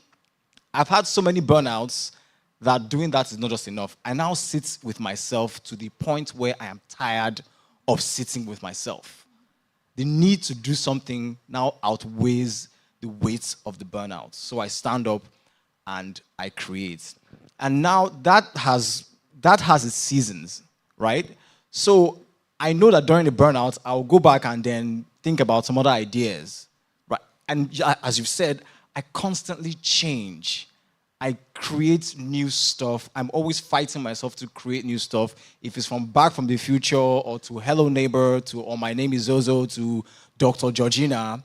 Speaker 10: I've had so many burnouts that doing that is not just enough. I now sit with myself to the point where I am tired of sitting with myself. The need to do something now outweighs the weight of the burnout. So I stand up and I create. And now that has its seasons, right? So I know that during the burnout, I'll go back and then think about some other ideas, right? And as you've said, I constantly change. I create new stuff. I'm always fighting myself to create new stuff. If it's from Back from the Future or to Hello Neighbor or My Name is Zozo to Dr. Georgina,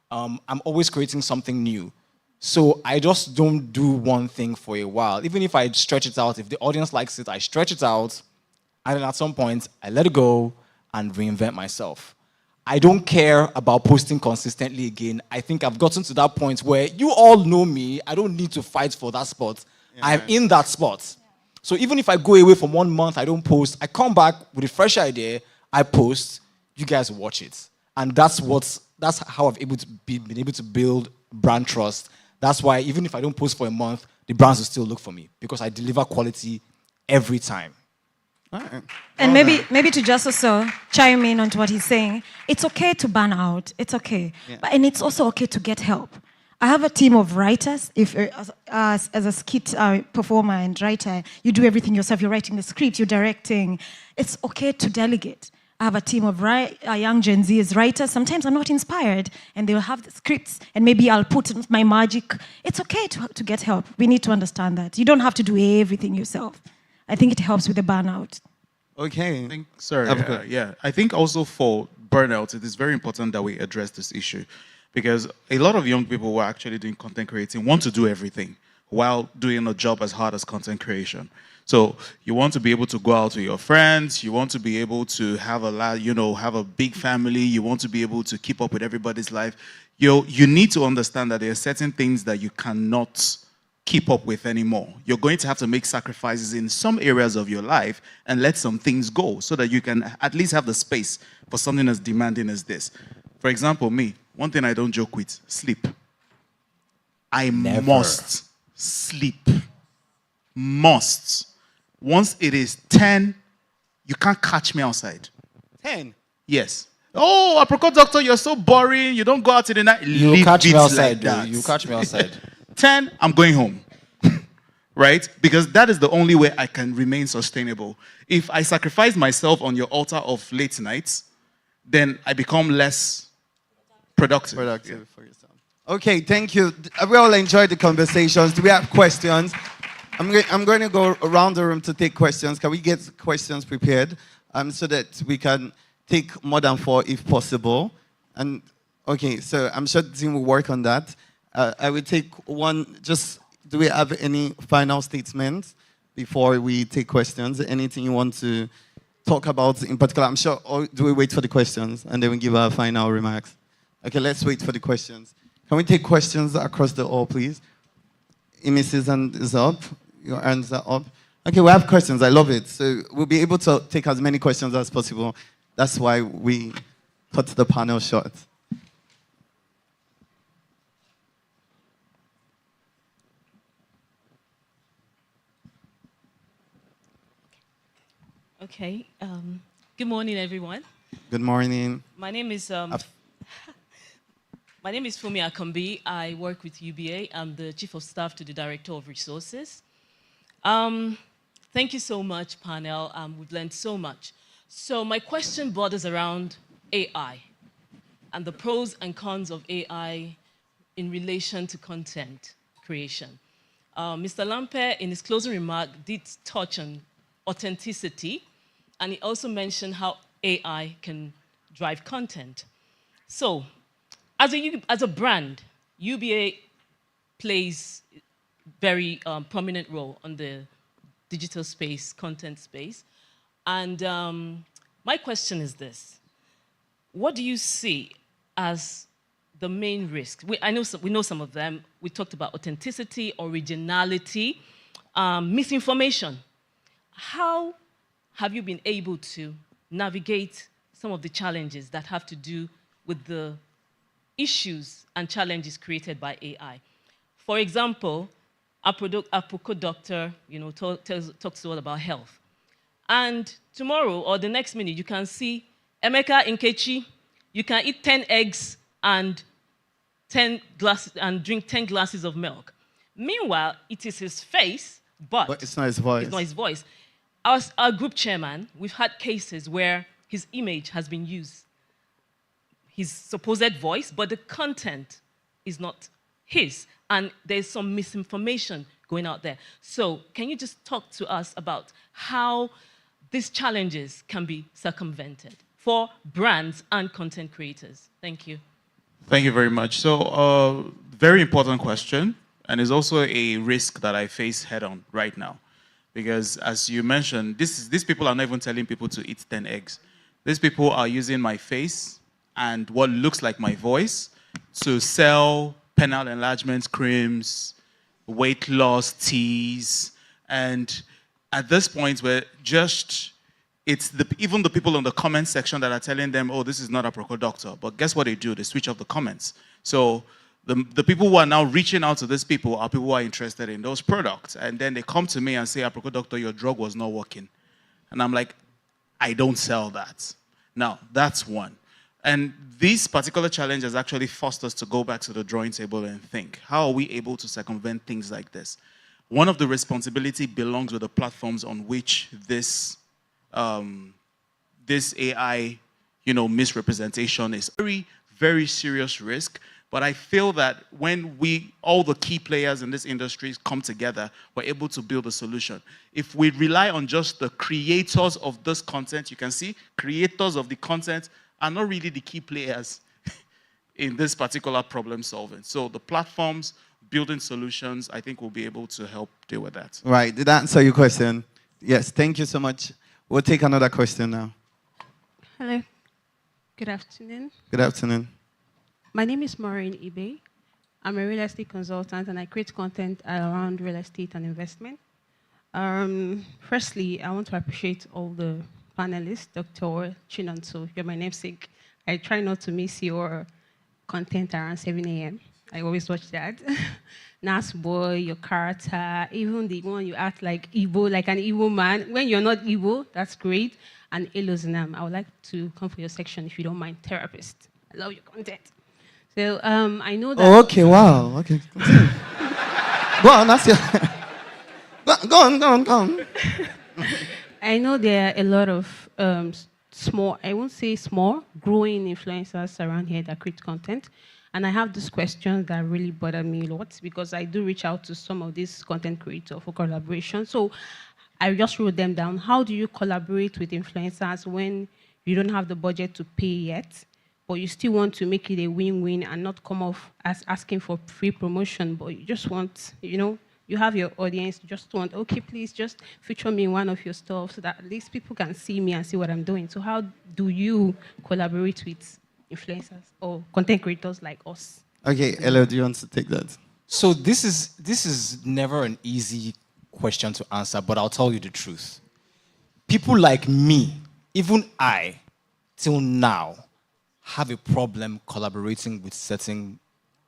Speaker 10: I'm always creating something new. So I just don't do one thing for a while. Even if I stretch it out, if the audience likes it, I stretch it out, and then at some point, I let it go and reinvent myself. I don't care about posting consistently again. I think I've gotten to that point where you all know me. I don't need to fight for that spot. Yeah. I'm in that spot. So even if I go away for 1 month, I don't post, I come back with a fresh idea, I post, you guys watch it. And that's how I've been able to build brand trust. That's why even if I don't post for a month, the brands will still look for me because I deliver quality every time.
Speaker 3: Right.
Speaker 9: And maybe to just also chime in on what he's saying, it's okay to burn out. It's okay. Yeah. And it's also okay to get help. I have a team of writers. If as a skit performer and writer, you do everything yourself. You're writing the script, you're directing. It's okay to delegate. I have a team of young Gen Z as writers. Sometimes I'm not inspired, and they'll have the scripts, and maybe I'll put my magic. It's okay to get help. We need to understand that. You don't have to do everything yourself. I think it helps with the burnout.
Speaker 3: Okay.
Speaker 7: I think also for burnout, it is very important that we address this issue because a lot of young people who are actually doing content creating want to do everything while doing a job as hard as content creation. So you want to be able to go out with your friends, you want to be able to have a big family, you want to be able to keep up with everybody's life. You need to understand that there are certain things that you cannot keep up with anymore. You're going to have to make sacrifices in some areas of your life and let some things go so that you can at least have the space for something as demanding as this. For example, me, one thing I don't joke with, sleep. I must sleep. Must. Once it is 10, you can't catch me outside.
Speaker 3: 10?
Speaker 7: Yes. Oh, apricot doctor, you're so boring. You don't go out in the night.
Speaker 11: You catch me outside,
Speaker 7: like
Speaker 11: You catch me outside.
Speaker 7: 10, I'm going home. Right? Because that is the only way I can remain sustainable. If I sacrifice myself on your altar of late nights, then I become less productive.
Speaker 3: For yourself. Okay, thank you. We all enjoyed the conversations. Do we have questions? I'm going to go around the room to take questions. Can we get questions prepared so that we can take more than 4 if possible? And okay, so I'm sure the team will work on that. I will take one. Do we have any final statements before we take questions? Anything you want to talk about in particular? I'm sure. Or do we wait for the questions and then we give our final remarks? Okay, let's wait for the questions. Can we take questions across the hall, please? Mrs. hand is up. Your hands are up. Okay, we have questions. I love it. So we'll be able to take as many questions as possible. That's why we cut the panel short.
Speaker 12: Okay. Good morning, everyone.
Speaker 3: Good morning.
Speaker 12: My name is my name is Fumi Akambi. I work with UBA. I'm the Chief of Staff to the Director of Resources. Thank you so much, panel. We've learned so much. So my question borders around AI and the pros and cons of AI in relation to content creation. Mr. Lampe, in his closing remark, did touch on authenticity, and he also mentioned how AI can drive content. So, as a brand, UBA plays very prominent role on the digital space, content space. And my question is this. What do you see as the main risk? We know some of them. We talked about authenticity, originality, misinformation. How have you been able to navigate some of the challenges that have to do with the issues and challenges created by AI? For example, Apoko Doctor, talks all about health. And tomorrow or the next minute, you can see Emeka Nkechi, you can eat 10 eggs and drink 10 glasses of milk. Meanwhile, it is his face, but
Speaker 3: it's not his voice.
Speaker 12: It's not his voice. As our group chairman, we've had cases where his image has been used, his supposed voice, but the content is not his, and there's some misinformation going out there. So can you just talk to us about how these challenges can be circumvented for brands and content creators? Thank you.
Speaker 7: Thank you very much. So, very important question, and is also a risk that I face head on right now. Because as you mentioned, these people are not even telling people to eat 10 eggs. These people are using my face and what looks like my voice to sell penile enlargement creams, weight loss teas, and at this point, even the people in the comment section that are telling them, oh, this is not a Aproko Doctor. But guess what they do? They switch off the comments. So the people who are now reaching out to these people are people who are interested in those products. And then they come to me and say, Aproko Doctor, your drug was not working. And I'm like, I don't sell that. Now, that's one. And this particular challenge has actually forced us to go back to the drawing table and think, how are we able to circumvent things like this? One of the responsibility belongs with the platforms on which this AI, misrepresentation is very, very serious risk. But I feel that when all the key players in this industry come together, we're able to build a solution. If we rely on just the creators of this content, you can see creators of the content are not really the key players in this particular problem solving. So the platforms, building solutions, I think we'll be able to help deal with that.
Speaker 3: Right. Did that answer your question? Yes. Thank you so much. We'll take another question now.
Speaker 13: Hello. Good afternoon.
Speaker 3: Good afternoon.
Speaker 13: My name is Maureen Ibe. I'm a real estate consultant and I create content around real estate and investment. Firstly, I want to appreciate all the panelists, Dr. Chinonso, you're my namesake. I try not to miss your content around 7 a.m. I always watch that. Nas Boy, your character, even the one you act like Igbo, like an Igbo man. When you're not Igbo, that's great. And Elozinam, I would like to come for your section if you don't mind, therapist. I love your content. So I know that.
Speaker 3: Oh, okay, wow. Okay. Go on, that's your. Go on.
Speaker 13: I know there are a lot of small, I won't say small, growing influencers around here that create content. And I have this question that really bother me a lot because I do reach out to some of these content creators for collaboration. So I just wrote them down. How do you collaborate with influencers when you don't have the budget to pay yet, but you still want to make it a win-win and not come off as asking for free promotion, but you just want, you have your audience, you just want, okay, please just feature me in one of your stuff so that at least people can see me and see what I'm doing. So how do you collaborate with influencers or content creators like us?
Speaker 3: Okay, Ella, do you want to take that?
Speaker 11: So this is never an easy question to answer, but I'll tell you the truth. People like me, even I, till now, have a problem collaborating with certain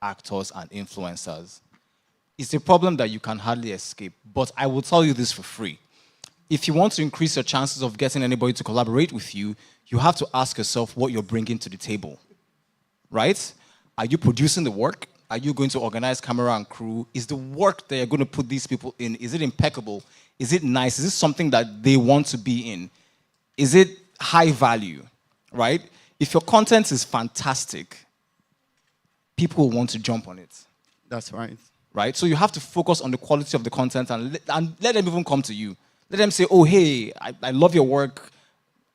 Speaker 11: actors and influencers. It's a problem that you can hardly escape, but I will tell you this for free. If you want to increase your chances of getting anybody to collaborate with you, you have to ask yourself what you're bringing to the table, right? Are you producing the work? Are you going to organize camera and crew? Is the work that you're going to put these people in, is it impeccable? Is it nice? Is it something that they want to be in? Is it high value, right? If your content is fantastic, people will want to jump on it.
Speaker 3: That's right.
Speaker 11: Right? So you have to focus on the quality of the content and let them even come to you. Let them say, oh, hey, I love your work.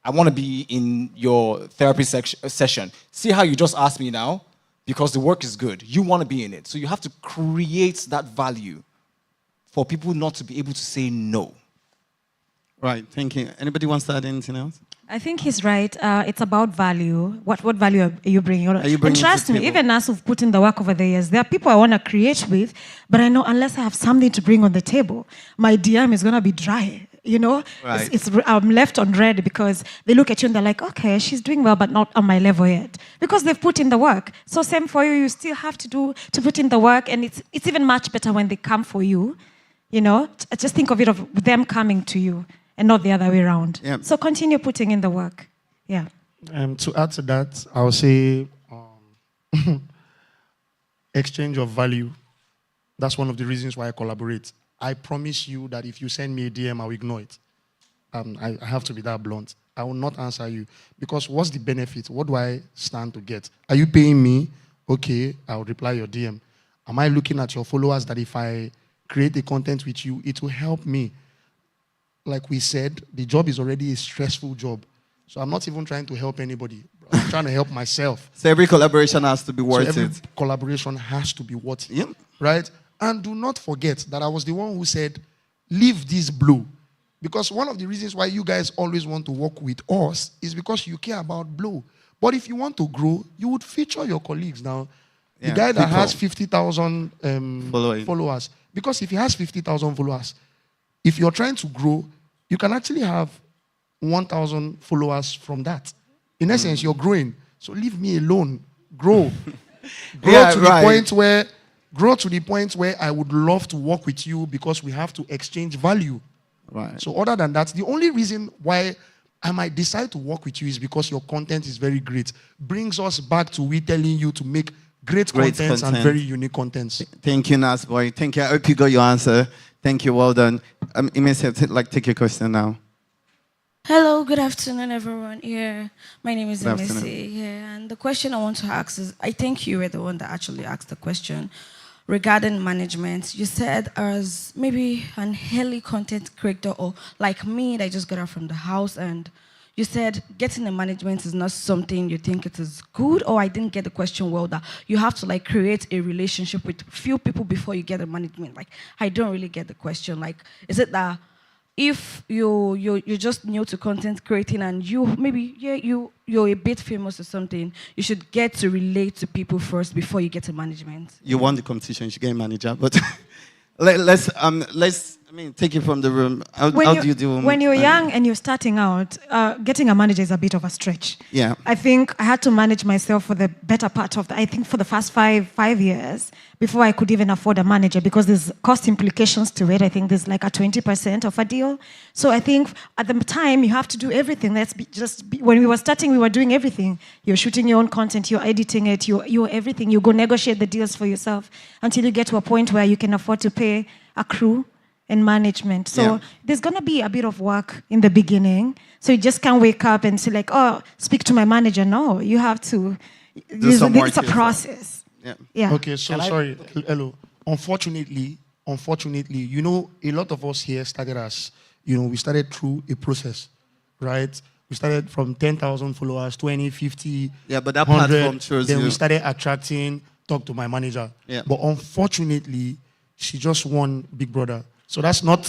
Speaker 11: I want to be in your therapy session. See how you just asked me now? Because the work is good. You want to be in it. So you have to create that value for people not to be able to say no.
Speaker 3: Right, thank you. Anybody wants to add anything else?
Speaker 9: I think he's right. It's about value. What value are you bringing? And trust me, even us who've put in the work over the years, there are people I want to create with, but I know unless I have something to bring on the table, my DM is going to be dry. You know,
Speaker 3: right.
Speaker 9: I'm left on red because they look at you and they're like, okay, she's doing well, but not on my level yet. Because they've put in the work. So same for you, you still have to put in the work, and it's even much better when they come for you. You know, just think of it of them coming to you and not the other way around.
Speaker 3: Yeah.
Speaker 9: So continue putting in the work. Yeah.
Speaker 8: To add to that, I would say exchange of value. That's one of the reasons why I collaborate. I promise you that if you send me a DM, I'll ignore it. I have to be that blunt. I will not answer you. Because what's the benefit? What do I stand to get? Are you paying me? Okay, I'll reply your DM. Am I looking at your followers that if I create a content with you, it will help me? Like we said, the job is already a stressful job. So I'm not even trying to help anybody. I'm trying to help myself.
Speaker 3: So every collaboration has to be worth it.
Speaker 8: Collaboration has to be worth it.
Speaker 3: Yep.
Speaker 8: Right? And do not forget that I was the one who said, leave this blue. Because one of the reasons why you guys always want to work with us is because you care about Blue. But if you want to grow, you would feature your colleagues now. The guy that has 50,000 followers. Because if he has 50,000 followers, if you're trying to grow, you can actually have 1,000 followers from that. In essence, you're growing. So leave me alone. Grow. Grow to the point where I would love to work with you because we have to exchange value.
Speaker 3: Right.
Speaker 8: So other than that, the only reason why I might decide to work with you is because your content is very great. Brings us back to we telling you to make great contents and very unique contents.
Speaker 3: Thank you, Nasboy. Thank you. I hope you got your answer. Thank you. Well done. Imese, take your question now.
Speaker 14: Hello, good afternoon, everyone. Yeah, my name is Imese. Yeah, and the question I want to ask is, I think you were the one that actually asked the question regarding management. You said as maybe an early content creator or like me that just got out from the house, and you said getting a management is not something you think it is good, or I didn't get the question well, that you have to like create a relationship with few people before you get a management. Like, I don't really get the question. Like, is it that if you're just new to content creating and you're a bit famous or something, you should get to relate to people first before you get to management?
Speaker 3: You won the competition, you should get a manager. But let's take it from the room. How do you do?
Speaker 9: When you're young and you're starting out, getting a manager is a bit of a stretch.
Speaker 3: Yeah.
Speaker 9: I think I had to manage myself for the better part of I think for the first five years before I could even afford a manager, because there's cost implications to it. I think there's like a 20% of a deal. So I think at the time you have to do everything. When we were starting, we were doing everything. You're shooting your own content, you're editing it, you're everything. You go negotiate the deals for yourself until you get to a point where you can afford to pay a crew and management. So there's going to be a bit of work in the beginning. So you just can't wake up and say like, oh, speak to my manager. No, you have to. It's a process. Yeah.
Speaker 8: Okay, so sorry. Hello. Unfortunately, you know, a lot of us here started as, we started through a process, right? We started from 10,000 followers, 20, 50,
Speaker 3: yeah, but that
Speaker 8: 100,
Speaker 3: platform shows
Speaker 8: then
Speaker 3: you.
Speaker 8: we started attracting, talk to my manager.
Speaker 3: Yeah.
Speaker 8: But unfortunately, she just won Big Brother. So that's not,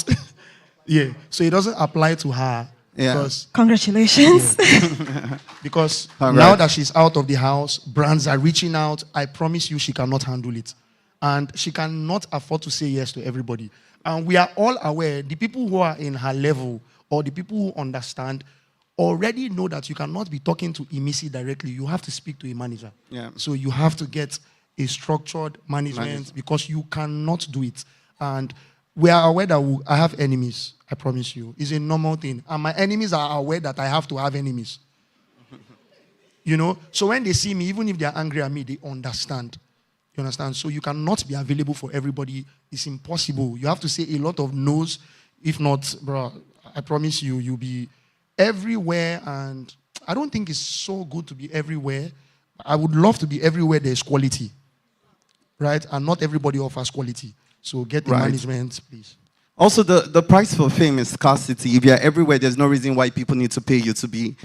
Speaker 8: so it doesn't apply to her.
Speaker 3: Yeah.
Speaker 8: Because,
Speaker 9: congratulations.
Speaker 8: Because now that she's out of the house, brands are reaching out. I promise you she cannot handle it. and she cannot afford to say yes to everybody. And we are all aware, the people who are in her level or the people who understand already know that you cannot be talking to Imisi directly. You have to speak to a manager.
Speaker 3: Yeah.
Speaker 8: So you have to get a structured management because you cannot do it. And we are aware that I have enemies, I promise you. It's a normal thing. And my enemies are aware that I have to have enemies. You know? So when they see me, even if they are angry at me, they understand. You understand? So you cannot be available for everybody. It's impossible. You have to say a lot of no's. If not, bro, I promise you, you'll be everywhere. And I don't think it's so good to be everywhere. I would love to be everywhere there's quality. Right? And not everybody offers quality. So get the management, please.
Speaker 3: Also, the price for fame is scarcity. If you're everywhere, there's no reason why people need to pay you to be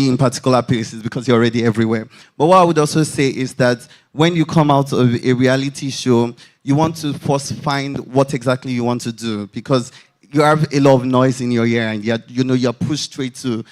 Speaker 3: in particular places because you're already everywhere. But what I would also say is that when you come out of a reality show, you want to first find what exactly you want to do because you have a lot of noise in your ear and you're pushed straight to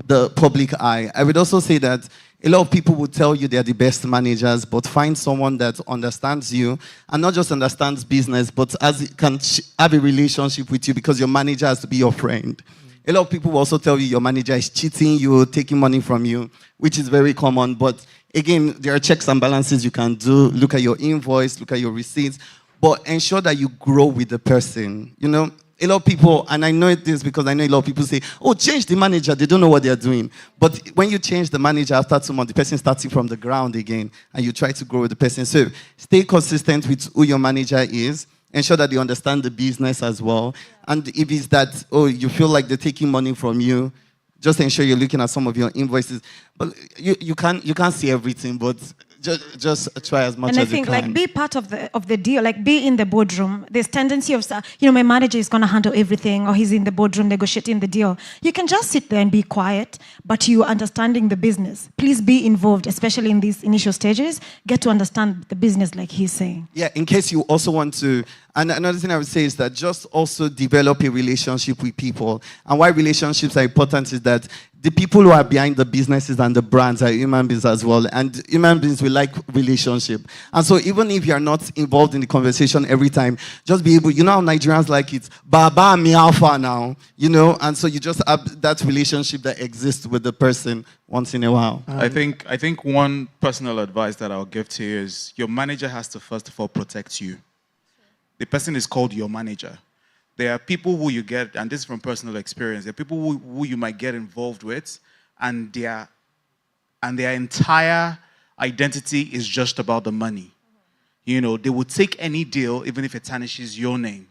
Speaker 3: the public eye. I would also say that a lot of people would tell you they're the best managers, but find someone that understands you and not just understands business, but can have a relationship with you because your manager has to be your friend. A lot of people will also tell you your manager is cheating you, taking money from you, which is very common. But again, there are checks and balances you can do. Look at your invoice, look at your receipts, but ensure that you grow with the person. You know, a lot of people, and I know this because I know a lot of people say, oh, change the manager. They don't know what they're doing. But when you change the manager after 2 months, the person starting from the ground again, and you try to grow with the person. So stay consistent with who your manager is. Ensure that they understand the business as well. And if it's that, oh, you feel like they're taking money from you, just ensure you're looking at some of your invoices. But you can't see everything, but just try as much as you can.
Speaker 9: And I think, like, be part of the deal, like, be in the boardroom. There's tendency of, my manager is going to handle everything, or he's in the boardroom negotiating the deal. You can just sit there and be quiet, but you understanding the business. Please be involved, especially in these initial stages. Get to understand the business, like he's saying.
Speaker 3: Yeah, in case you also want to, and another thing I would say is that just also develop a relationship with people. And why relationships are important is that the people who are behind the businesses and the brands are human beings as well. And human beings will like relationship. And so even if you're not involved in the conversation every time, just be able, you know how Nigerians like it, Baba mi alpha now, you know, and so you just have that relationship that exists with the person once in a while.
Speaker 7: I think one personal advice that I'll give to you is your manager has to first of all protect you. The person is called your manager. There are people who you get, and this is from personal experience, there are people who you might get involved with, and their entire identity is just about the money. You know, they will take any deal, even if it tarnishes your name.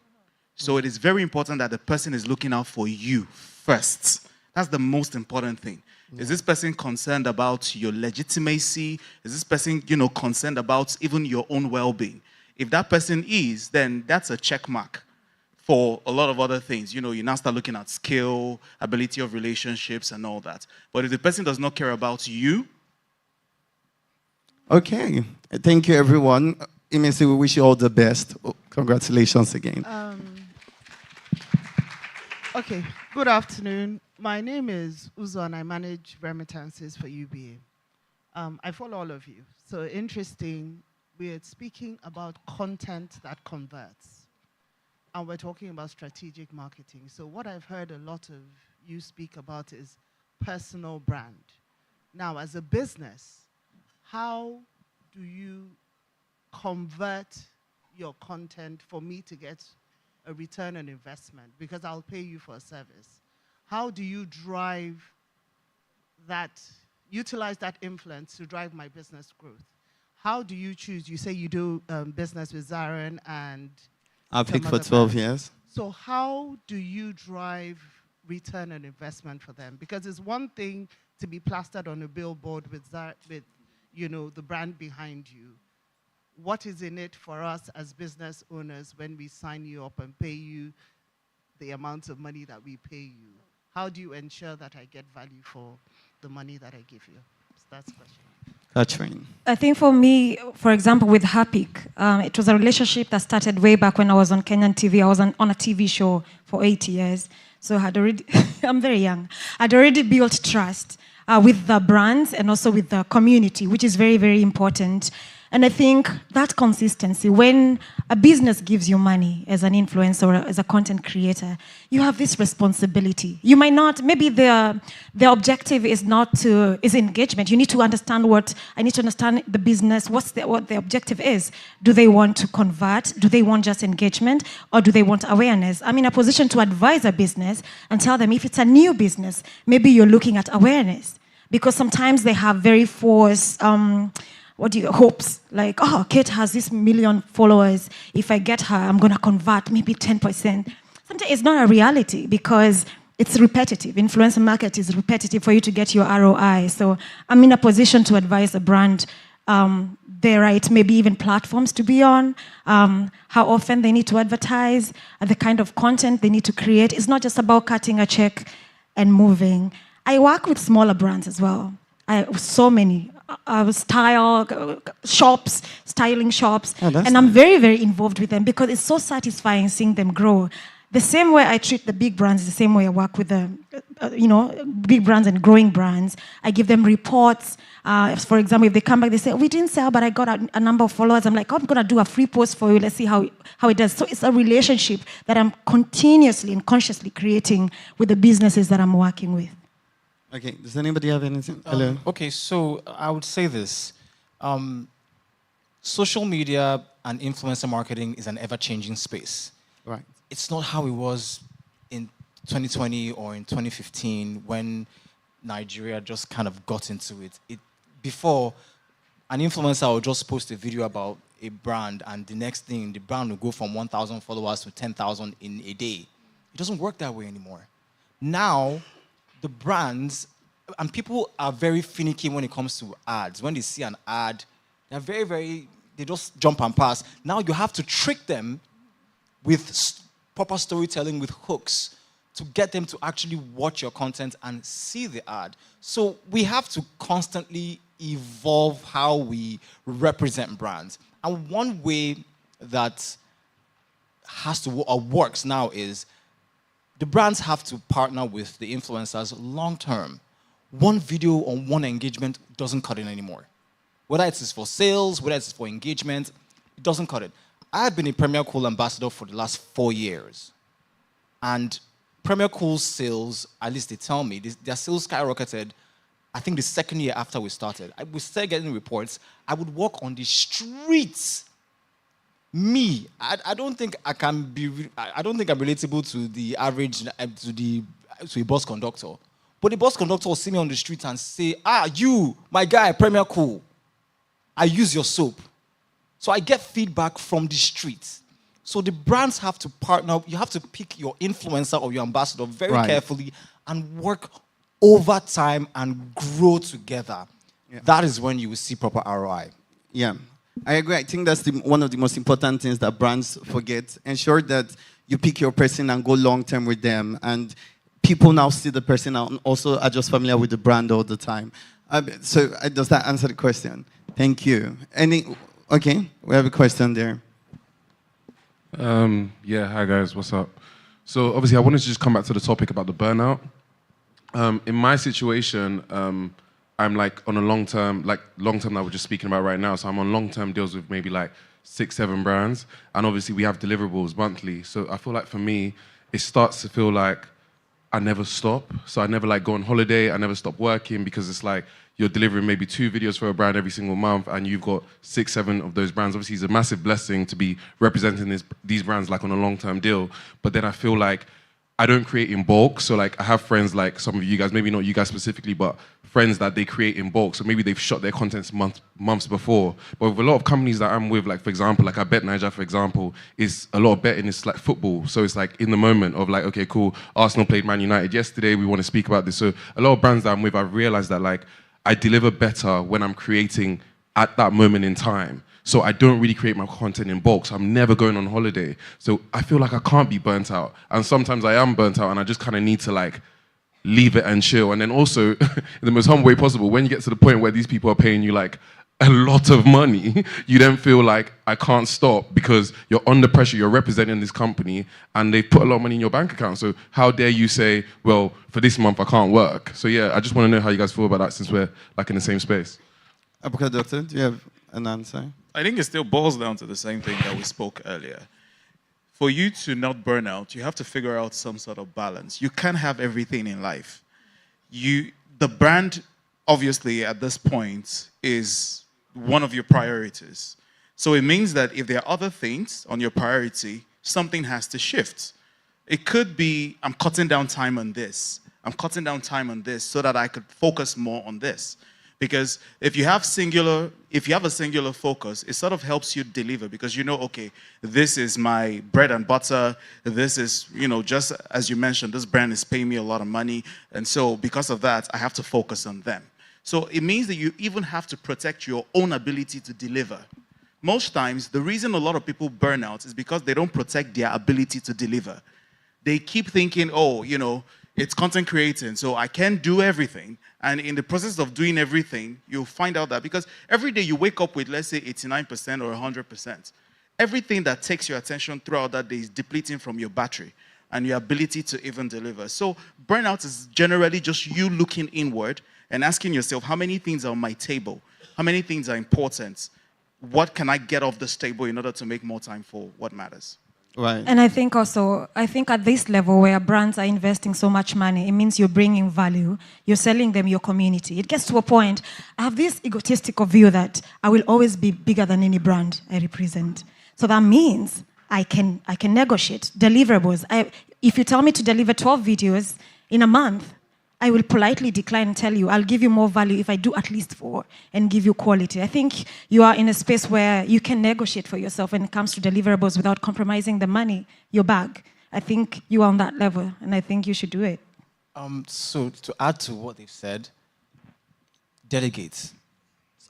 Speaker 7: So it is very important that the person is looking out for you first. That's the most important thing. Is this person concerned about your legitimacy? Is this person, concerned about even your own well-being? If that person is, then that's a check mark for a lot of other things. You now start looking at skill, ability of relationships, and all that. But if the person does not care about you...
Speaker 3: Okay. Thank you, everyone. Imisi, we wish you all the best. Congratulations again.
Speaker 15: Okay. Good afternoon. My name is Uzo, and I manage remittances for UBA. I follow all of you. So interesting, we're speaking about content that converts. And we're talking about strategic marketing. So what I've heard a lot of you speak about is personal brand. Now, as a business, how do you convert your content for me to get a return on investment? Because I'll pay you for a service. How do you drive that, utilize that influence to drive my business growth? How do you choose? You say you do business with Zarin and
Speaker 3: I've picked for 12 years.
Speaker 15: So how do you drive return on investment for them? Because it's one thing to be plastered on a billboard with the brand behind you. What is in it for us as business owners when we sign you up and pay you the amount of money that we pay you? How do you ensure that I get value for the money that I give you? So that's the question.
Speaker 9: I think for me, for example, with Hapik, it was a relationship that started way back when I was on Kenyan TV. I was on a TV show for 8 years. So I had already, I'm very young. I'd already built trust with the brands and also with the community, which is very, very important. And I think that consistency, when a business gives you money as an influencer or as a content creator, you have this responsibility. You might not, maybe the objective is engagement. You need to understand I need to understand the business, what the objective is. Do they want to convert? Do they want just engagement? Or do they want awareness? I'm in a position to advise a business and tell them if it's a new business, maybe you're looking at awareness. Because sometimes they have very false hopes, like, oh, Kate has this 1 million followers. If I get her, I'm going to convert maybe 10%. Sometimes it's not a reality because it's repetitive. Influencer market is repetitive for you to get your ROI. So I'm in a position to advise a brand the right, maybe even platforms to be on, how often they need to advertise, the kind of content they need to create. It's not just about cutting a check and moving. I work with smaller brands as well. So many. Styling shops, and I'm very, very involved with them because it's so satisfying seeing them grow. The same way I treat the big brands, the same way I work with the, big brands and growing brands. I give them reports. For example, if they come back, they say, we didn't sell, but I got a number of followers. I'm like, I'm going to do a free post for you. Let's see how it does. So it's a relationship that I'm continuously and consciously creating with the businesses that I'm working with.
Speaker 3: Okay, does anybody have anything? Hello?
Speaker 11: Okay, so I would say this. Social media and influencer marketing is an ever-changing space.
Speaker 3: Right.
Speaker 11: It's not how it was in 2020 or in 2015 when Nigeria just kind of got into it. Before, an influencer would just post a video about a brand, and the next thing, the brand will go from 1,000 followers to 10,000 in a day. It doesn't work that way anymore. Now, the brands, and people are very finicky when it comes to ads. When they see an ad, they're very, they just jump and pass. Now you have to trick them with proper storytelling, with hooks, to get them to actually watch your content and see the ad. So we have to constantly evolve how we represent brands. And one way that has to or works now is the brands have to partner with the influencers long term. One video or one engagement doesn't cut it anymore. Whether it is for sales, whether it's for engagement, it doesn't cut it. I've been a Premier Cool ambassador for the last 4 years. And Premier Cool's sales, at least they tell me, their sales skyrocketed, I think the second year after we started. We started getting reports. I would walk on the streets. Me, I don't think I can be. I don't think I'm relatable to the average, to a bus conductor. But the bus conductor will see me on the street and say, you, my guy, Premier Cool, I use your soap. So I get feedback from the streets. So the brands have to partner. You have to pick your influencer or your ambassador very carefully and work over time and grow together. Yeah. That is when you will see proper ROI.
Speaker 3: Yeah. I agree. I think that's one of the most important things that brands forget. Ensure that you pick your person and go long-term with them. And people now see the person and also are just familiar with the brand all the time. So does that answer the question? Thank you. Okay, we have a question there.
Speaker 16: Yeah, hi guys, what's up? So obviously I wanted to just come back to the topic about the burnout. In my situation, I'm like on a long-term that we're just speaking about right now. So I'm on long-term deals with maybe like 6-7 brands. And obviously we have deliverables monthly. So I feel like for me, it starts to feel like I never stop. So I never like go on holiday. I never stop working because it's like you're delivering maybe 2 videos for a brand every single month and you've got 6-7 of those brands. Obviously it's a massive blessing to be representing these brands like on a long-term deal. But then I feel like I don't create in bulk. So like I have friends like some of you guys, maybe not you guys specifically, but friends that they create in bulk. So maybe they've shot their contents months before. But with a lot of companies that I'm with, like for example, like I Bet Niger, for example, is a lot of betting is like football. So it's like in the moment of like, okay, cool, Arsenal played Man United yesterday, we want to speak about this. So a lot of brands that I'm with, I've realized that like I deliver better when I'm creating at that moment in time. So I don't really create my content in bulk. So I'm never going on holiday. So I feel like I can't be burnt out. And sometimes I am burnt out and I just kind of need to like leave it and chill. And then also, in the most humble way possible, when you get to the point where these people are paying you like a lot of money, you then feel like I can't stop because you're under pressure, you're representing this company and they've put a lot of money in your bank account. So how dare you say, well, for this month I can't work. So yeah, I just want to know how you guys feel about that since we're like in the same space.
Speaker 3: Abuka Doctor, do you have an answer?
Speaker 7: I think it still boils down to the same thing that we spoke earlier. For you to not burn out, you have to figure out some sort of balance. You can't have everything in life. The brand, obviously, at this point, is one of your priorities. So it means that if there are other things on your priority, something has to shift. It could be, I'm cutting down time on this. I'm cutting down time on this so that I could focus more on this. Because if you have a singular focus, it sort of helps you deliver because you know, okay, this is my bread and butter. This is, just as you mentioned, this brand is paying me a lot of money. And so because of that, I have to focus on them. So it means that you even have to protect your own ability to deliver. Most times, the reason a lot of people burn out is because they don't protect their ability to deliver. They keep thinking, oh, it's content creating, so I can't do everything. And in the process of doing everything, you'll find out that because every day you wake up with, let's say, 89% or 100%, everything that takes your attention throughout that day is depleting from your battery and your ability to even deliver. So burnout is generally just you looking inward and asking yourself, how many things are on my table? How many things are important? What can I get off this table in order to make more time for what matters?
Speaker 3: Right.
Speaker 9: And I think at this level where brands are investing so much money, it means you're bringing value. You're selling them your community. It gets to a point, I have this egotistical view that I will always be bigger than any brand I represent. So that means I can negotiate deliverables. If you tell me to deliver 12 videos in a month, I will politely decline and tell you, I'll give you more value if I do at least 4 and give you quality. I think you are in a space where you can negotiate for yourself when it comes to deliverables without compromising the money, your bag. I think you are on that level, and I think you should do it.
Speaker 11: So to add to what they've said, delegates.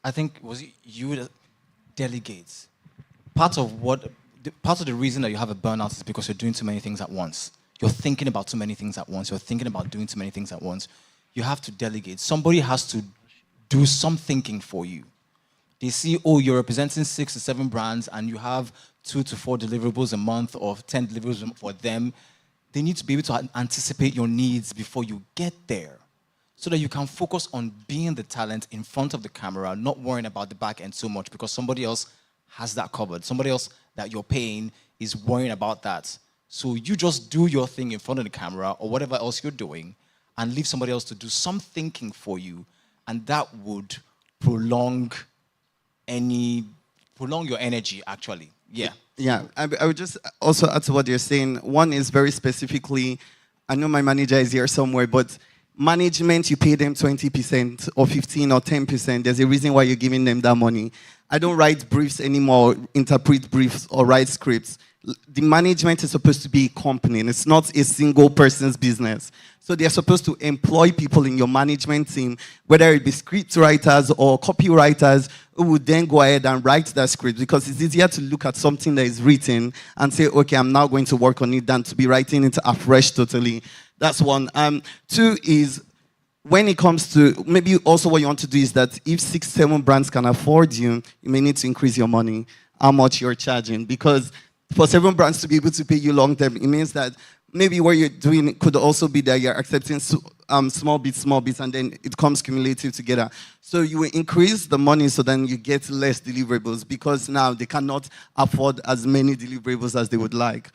Speaker 11: I think, was it you that delegates? Part of the reason that you have a burnout is because you're doing too many things at once. You're thinking about too many things at once. You're thinking about doing too many things at once. You have to delegate. Somebody has to do some thinking for you. They see, oh, you're representing 6 to 7 brands and you have 2 to 4 deliverables a month or 10 deliverables for them. They need to be able to anticipate your needs before you get there so that you can focus on being the talent in front of the camera, not worrying about the back end so much because somebody else has that covered. Somebody else that you're paying is worrying about that. So you just do your thing in front of the camera or whatever else you're doing and leave somebody else to do some thinking for you, and that would prolong your energy, actually. Yeah.
Speaker 3: Yeah, I would just also add to what you're saying. One is very specifically, I know my manager is here somewhere, but management, you pay them 20% or 15 or 10%. There's a reason why you're giving them that money. I don't write briefs anymore, interpret briefs or write scripts. The management is supposed to be a company, and it's not a single person's business. So they're supposed to employ people in your management team, whether it be script writers or copywriters, who would then go ahead and write that script, because it's easier to look at something that is written and say, okay, I'm now going to work on it, than to be writing it afresh totally. That's one. 2 is, when it comes to, maybe also what you want to do is that if 6, 7 brands can afford you, you may need to increase your money, how much you're charging, because for 7 brands to be able to pay you long term, it means that maybe what you're doing could also be that you're accepting small bits, and then it comes cumulative together. So you will increase the money so then you get less deliverables, because now they cannot afford as many deliverables as they would like.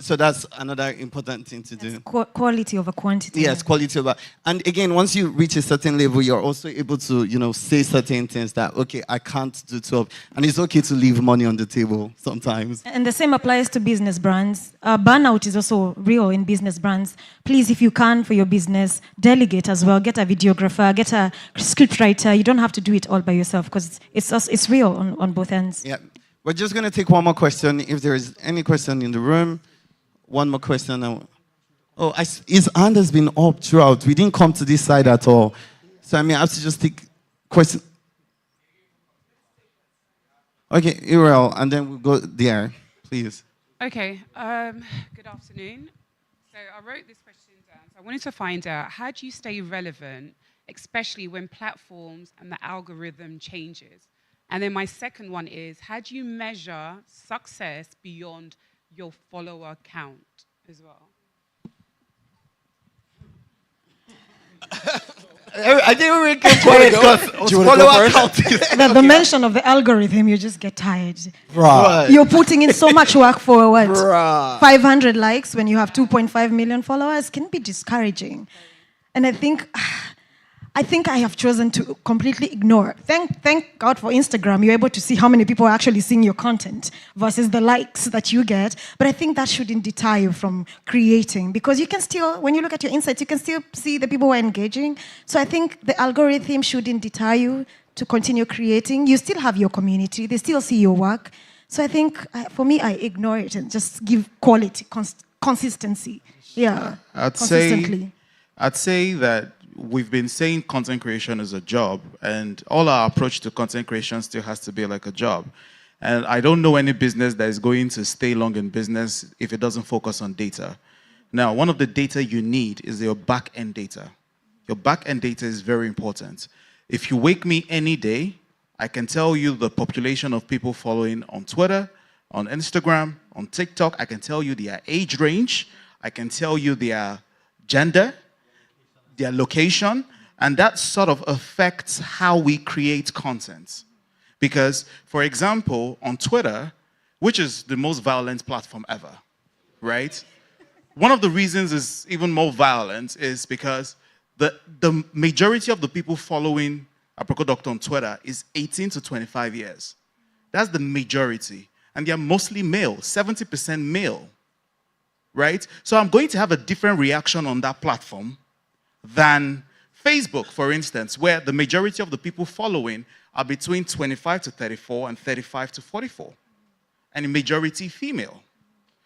Speaker 3: So that's another important thing to do.
Speaker 9: Quality over quantity.
Speaker 3: Yes, quality over. And again, once you reach a certain level, you're also able to, say certain things that, okay, I can't do 12. And it's okay to leave money on the table sometimes.
Speaker 9: And the same applies to business brands. Burnout is also real in business brands. Please, if you can, for your business, delegate as well. Get a videographer, get a script writer. You don't have to do it all by yourself, because it's real on both ends.
Speaker 3: Yeah. We're just going to take one more question. If there is any question in the room, one more question. His hand has been up throughout. We didn't come to this side at all. So I have to just take question. Okay, Uriel, and then we'll go there, please.
Speaker 17: Okay, good afternoon. So I wrote this question down. So I wanted to find out, how do you stay relevant, especially when platforms and the algorithm changes? And then my second one is, how do you measure success beyond your follower count as well?
Speaker 3: I didn't really keep quiet because follower count is...
Speaker 9: The mention of the algorithm, you just get tired.
Speaker 3: Right.
Speaker 9: You're putting in so much work for what?
Speaker 3: Bruh.
Speaker 9: 500 likes when you have 2.5 million followers can be discouraging. And I think I have chosen to completely ignore. Thank God for Instagram. You're able to see how many people are actually seeing your content versus the likes that you get. But I think that shouldn't deter you from creating, because you can still, when you look at your insights, you can still see the people who are engaging. So I think the algorithm shouldn't deter you to continue creating. You still have your community. They still see your work. So I think, for me, I ignore it and just give quality, consistency. Yeah, consistently.
Speaker 7: I'd say that we've been saying content creation is a job, and all our approach to content creation still has to be like a job. And I don't know any business that is going to stay long in business if it doesn't focus on data. Now, one of the data you need is your back-end data. Your back-end data is very important. If you wake me any day, I can tell you the population of people following on Twitter, on Instagram, on TikTok. I can tell you their age range. I can tell you their gender, their location, and that sort of affects how we create content. Because, for example, on Twitter, which is the most violent platform ever, right? One of the reasons it's even more violent is because the majority of the people following Aproko Doctor on Twitter is 18 to 25 years. That's the majority. And they're mostly male, 70% male, right? So I'm going to have a different reaction on that platform than Facebook, for instance, where the majority of the people following are between 25 to 34 and 35 to 44, and a majority female.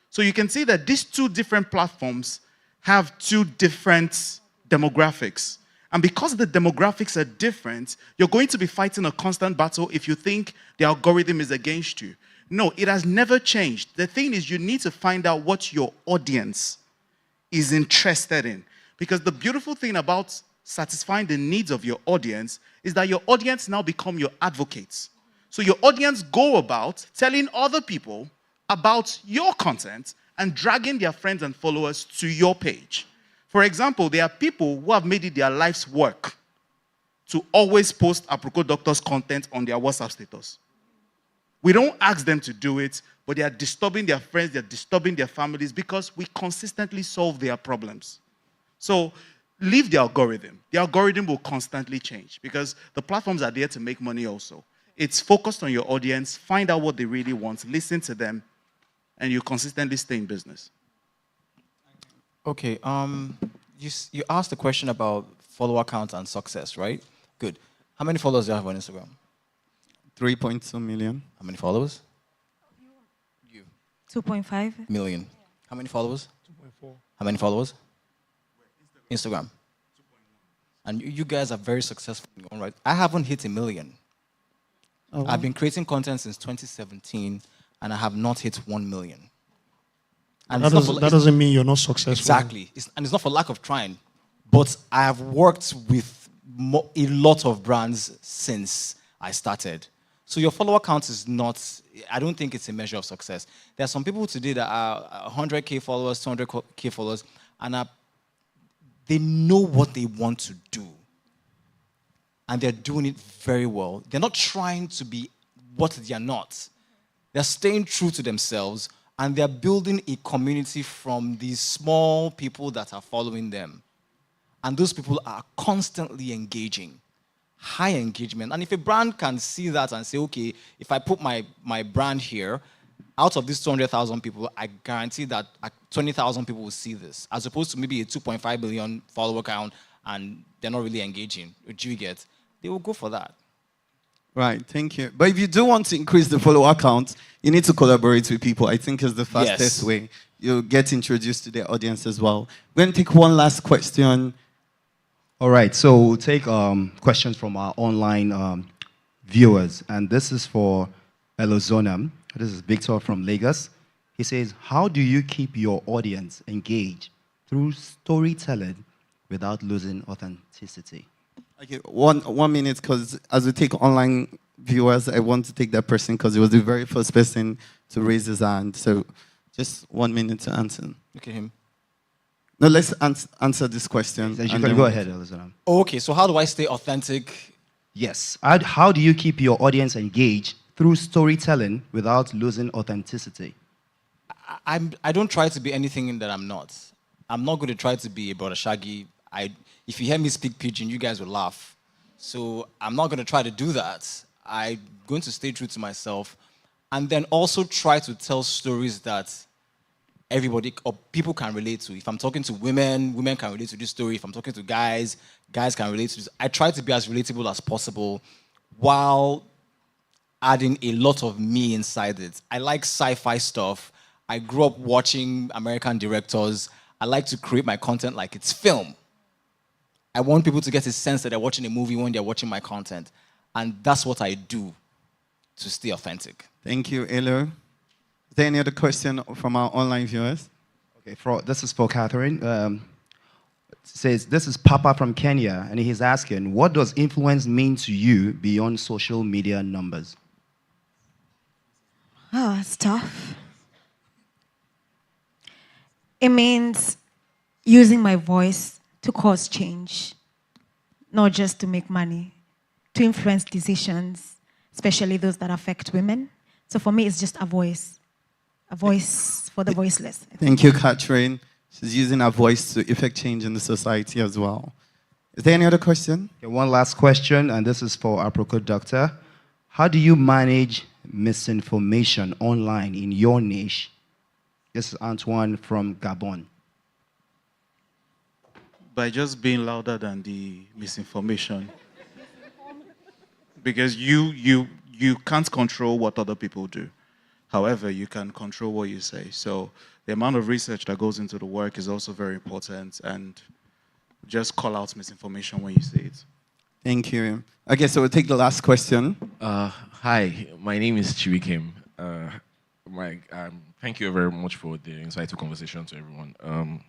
Speaker 7: So you can see that these two different platforms have two different demographics. And because the demographics are different, you're going to be fighting a constant battle if you think the algorithm is against you. No, it has never changed. The thing is, you need to find out what your audience is interested in. Because the beautiful thing about satisfying the needs of your audience is that your audience now become your advocates. So your audience go about telling other people about your content and dragging their friends and followers to your page. For example, there are people who have made it their life's work to always post Aproko Doctor's content on their WhatsApp status. We don't ask them to do it, but they are disturbing their friends, they are disturbing their families because we consistently solve their problems. So leave the algorithm. The algorithm will constantly change because the platforms are there to make money also. It's focused on your audience, find out what they really want, listen to them, and you consistently stay in business.
Speaker 11: Okay, you asked a question about follower count and success, right? Good. How many followers do you have on Instagram?
Speaker 3: 3.2 million.
Speaker 11: How many followers?
Speaker 9: 2.5
Speaker 11: million. How many followers?
Speaker 8: 2.4.
Speaker 11: How many followers? Instagram. And you guys are very successful in your own right. I haven't hit 1 million.
Speaker 3: Oh, wow.
Speaker 11: I've been creating content since 2017, and I have not hit 1 million. And
Speaker 8: that doesn't mean you're not successful.
Speaker 11: Exactly. And it's not for lack of trying. But I have worked with a lot of brands since I started. So your follower count is not, I don't think it's a measure of success. There are some people today that are 100K followers, 200K followers, and they know what they want to do. And they're doing it very well. They're not trying to be what they are not. They're staying true to themselves, and they're building a community from these small people that are following them. And those people are constantly engaging. High engagement. And if a brand can see that and say, okay, if I put my brand here, out of these 200,000 people, I guarantee that 20,000 people will see this, as opposed to maybe a 2.5 billion follower count and they're not really engaging. Do you get? They will go for that.
Speaker 3: Right, thank you. But if you do want to increase the follower count, you need to collaborate with people. I think is the fastest way. You'll get introduced to their audience as well. We're going to take one last question.
Speaker 18: All right, so we'll take questions from our online viewers. And this is for Elozonam. This is Victor from Lagos. He says, how do you keep your audience engaged through storytelling without losing authenticity?
Speaker 3: Okay, one minute, because as we take online viewers, I want to take that person because he was the very first person to raise his hand. So just 1 minute to answer.
Speaker 11: Look at him.
Speaker 3: No, let's answer this question.
Speaker 18: You can go ahead, Elizabeth.
Speaker 11: Okay, so how do I stay authentic?
Speaker 18: Yes. How do you keep your audience engaged through storytelling without losing authenticity?
Speaker 11: I don't try to be anything that I'm not. I'm not going to try to be a Brother Shaggy. If you hear me speak pidgin, you guys will laugh. So I'm not going to try to do that. I'm going to stay true to myself and then also try to tell stories that everybody or people can relate to. If I'm talking to women, women can relate to this story. If I'm talking to guys, guys can relate to this. I try to be as relatable as possible while adding a lot of me inside it. I like sci-fi stuff. I grew up watching American directors. I like to create my content like it's film. I want people to get a sense that they're watching a movie when they're watching my content. And that's what I do to stay authentic.
Speaker 3: Thank you, Elo. Is there any other question from our online viewers?
Speaker 18: Okay, this is for Catherine. It says, this is Papa from Kenya, and he's asking, what does influence mean to you beyond social media numbers?
Speaker 9: Oh, it's tough. It means using my voice to cause change, not just to make money, to influence decisions, especially those that affect women. So for me, it's just a voice for the voiceless.
Speaker 3: Thank you, Catherine. She's using her voice to effect change in the society as well. Is there any other question?
Speaker 18: Okay, one last question, and this is for Aproko Doctor. How do you manage misinformation online in your niche? This is Antoine from Gabon.
Speaker 7: By just being louder than the misinformation. Because you can't control what other people do. However, you can control what you say. So the amount of research that goes into the work is also very important, and just call out misinformation when you see it.
Speaker 3: Thank you. Okay, so we'll take the last question.
Speaker 19: Hi, my name is Chiwi Kim. Thank you very much for the insightful conversation to everyone.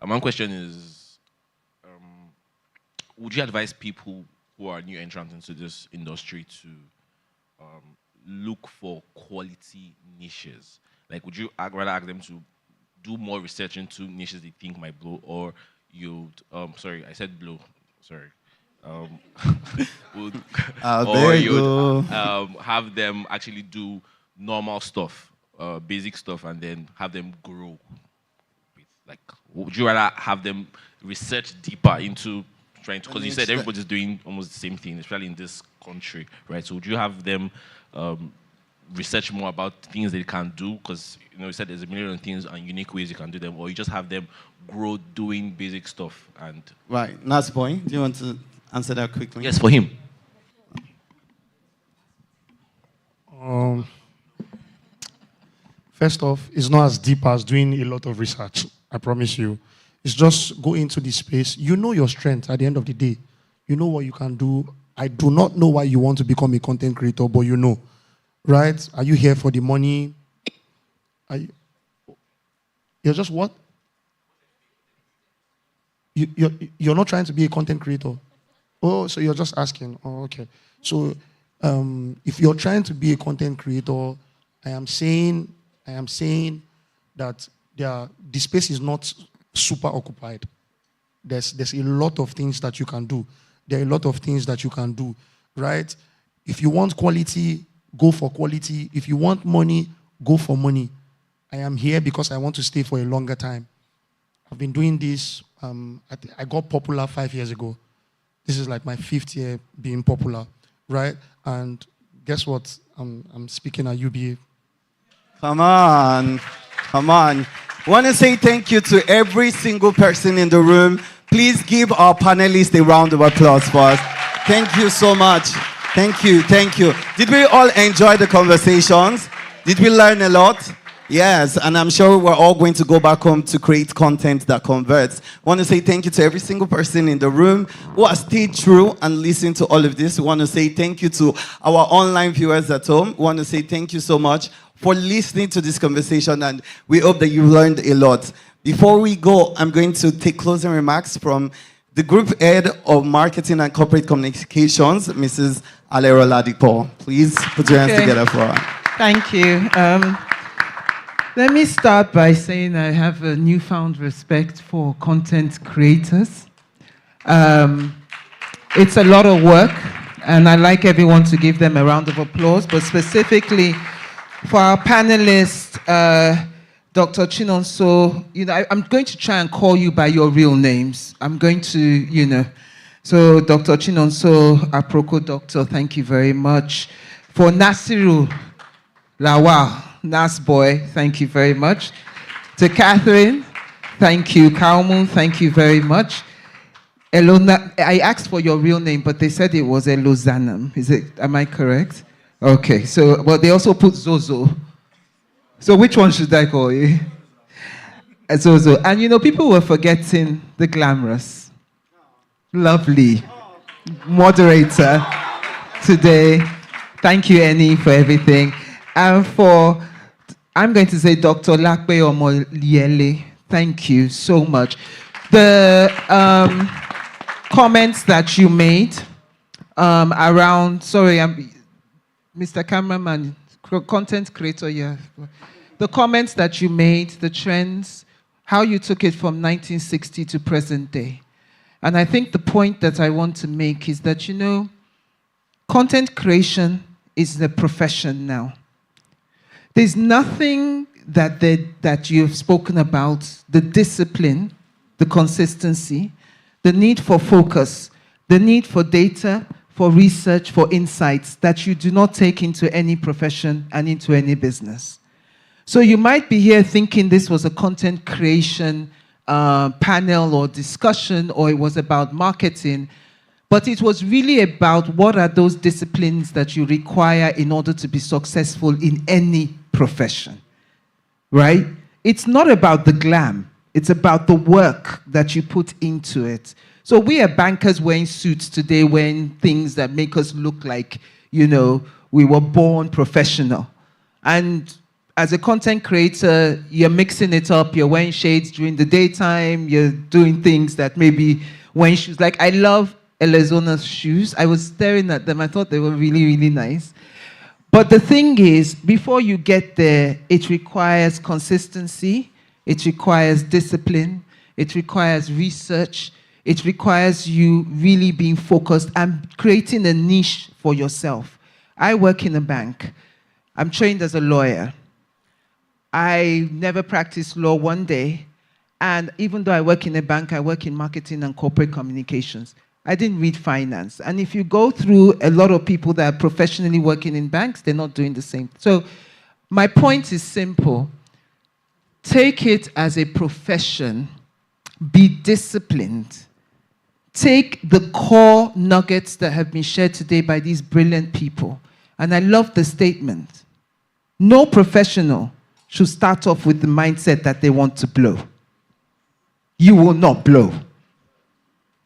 Speaker 19: My question is, would you advise people who are new entrants into this industry to look for quality niches? Like, would you rather ask them to do more research into niches they think might blow, or you'd, sorry, I said blow, sorry. Or you'd have them actually do normal stuff, basic stuff, and then have them grow? Like, would you rather have them research deeper into trying to, because you said everybody's doing almost the same thing, especially in this country, right? So would you have them research more about things they can do? Because you said there's a million things and unique ways you can do them, or you just have them grow doing basic stuff and...
Speaker 3: Right, last point. Do you want to answer that quickly?
Speaker 19: Yes, for him.
Speaker 8: First off, it's not as deep as doing a lot of research, I promise you. It's just go into the space. You know your strength at the end of the day. You know what you can do. I do not know why you want to become a content creator, but you know, right? Are you here for the money? You're just what? You're not trying to be a content creator. Oh, so you're just asking. Oh, okay. So if you're trying to be a content creator, I am saying that the space is not super occupied. There's a lot of things that you can do. There are a lot of things that you can do, right? If you want quality, go for quality. If you want money, go for money. I am here because I want to stay for a longer time. I've been doing this. I got popular 5 years ago. This is like my 5th year being popular, right? And guess what? I'm speaking at UBA.
Speaker 3: Come on. Come on. I want to say thank you to every single person in the room. Please give our panelists a round of applause for us. Thank you so much. Thank you. Thank you. Did we all enjoy the conversations? Did we learn a lot? Yes, and I'm sure we're all going to go back home to create content that converts. I want to say thank you to every single person in the room who has stayed true and listened to all of this. We want to say thank you to our online viewers at home. We want to say thank you so much for listening to this conversation, and we hope that you learned a lot. Before we go, I'm going to take closing remarks from the Group Head of Marketing and Corporate Communications, Mrs. Alero Ladipo. Please put your hands together for her.
Speaker 20: Thank you. Let me start by saying I have a newfound respect for content creators. It's a lot of work, and I'd like everyone to give them a round of applause, but specifically for our panelist, Dr. Chinonso, I'm going to try and call you by your real names. I'm going to, So Dr. Chinonso Aproko, Doctor, thank you very much. For Nasiru Lawal, Nas Boy, thank you very much. To Catherine, thank you. Kaumu, thank you very much. Elona, I asked for your real name, but they said it was Elozanam. Am I correct? Okay, so, but they also put Zozo. So which one should I call you? Zozo. And people were forgetting the glamorous, lovely moderator today. Thank you, Annie, for everything. And I'm going to say Dr. Lakpe Omoliele, thank you so much. The comments that you made around, Mr. Cameraman, content creator, yeah. The comments that you made, the trends, how you took it from 1960 to present day. And I think the point that I want to make is that, content creation is the profession now. There's nothing that you've spoken about, the discipline, the consistency, the need for focus, the need for data, for research, for insights that you do not take into any profession and into any business. So you might be here thinking this was a content creation panel or discussion, or it was about marketing, but it was really about what are those disciplines that you require in order to be successful in any profession, right? It's not about the glam. It's about the work that you put into it. So we are bankers wearing suits today, wearing things that make us look like, we were born professional. And as a content creator, you're mixing it up. You're wearing shades during the daytime. You're doing things that maybe wearing shoes. Like, I love Elezona's shoes. I was staring at them. I thought they were really, really nice. But the thing is, before you get there, it requires consistency. It requires discipline. It requires research. It requires you really being focused and creating a niche for yourself. I work in a bank. I'm trained as a lawyer. I never practiced law one day. And even though I work in a bank, I work in marketing and corporate communications. I didn't read finance. And if you go through a lot of people that are professionally working in banks, they're not doing the same. So my point is simple. Take it as a profession. Be disciplined. Take the core nuggets that have been shared today by these brilliant people. And I love the statement. No professional should start off with the mindset that they want to blow. You will not blow.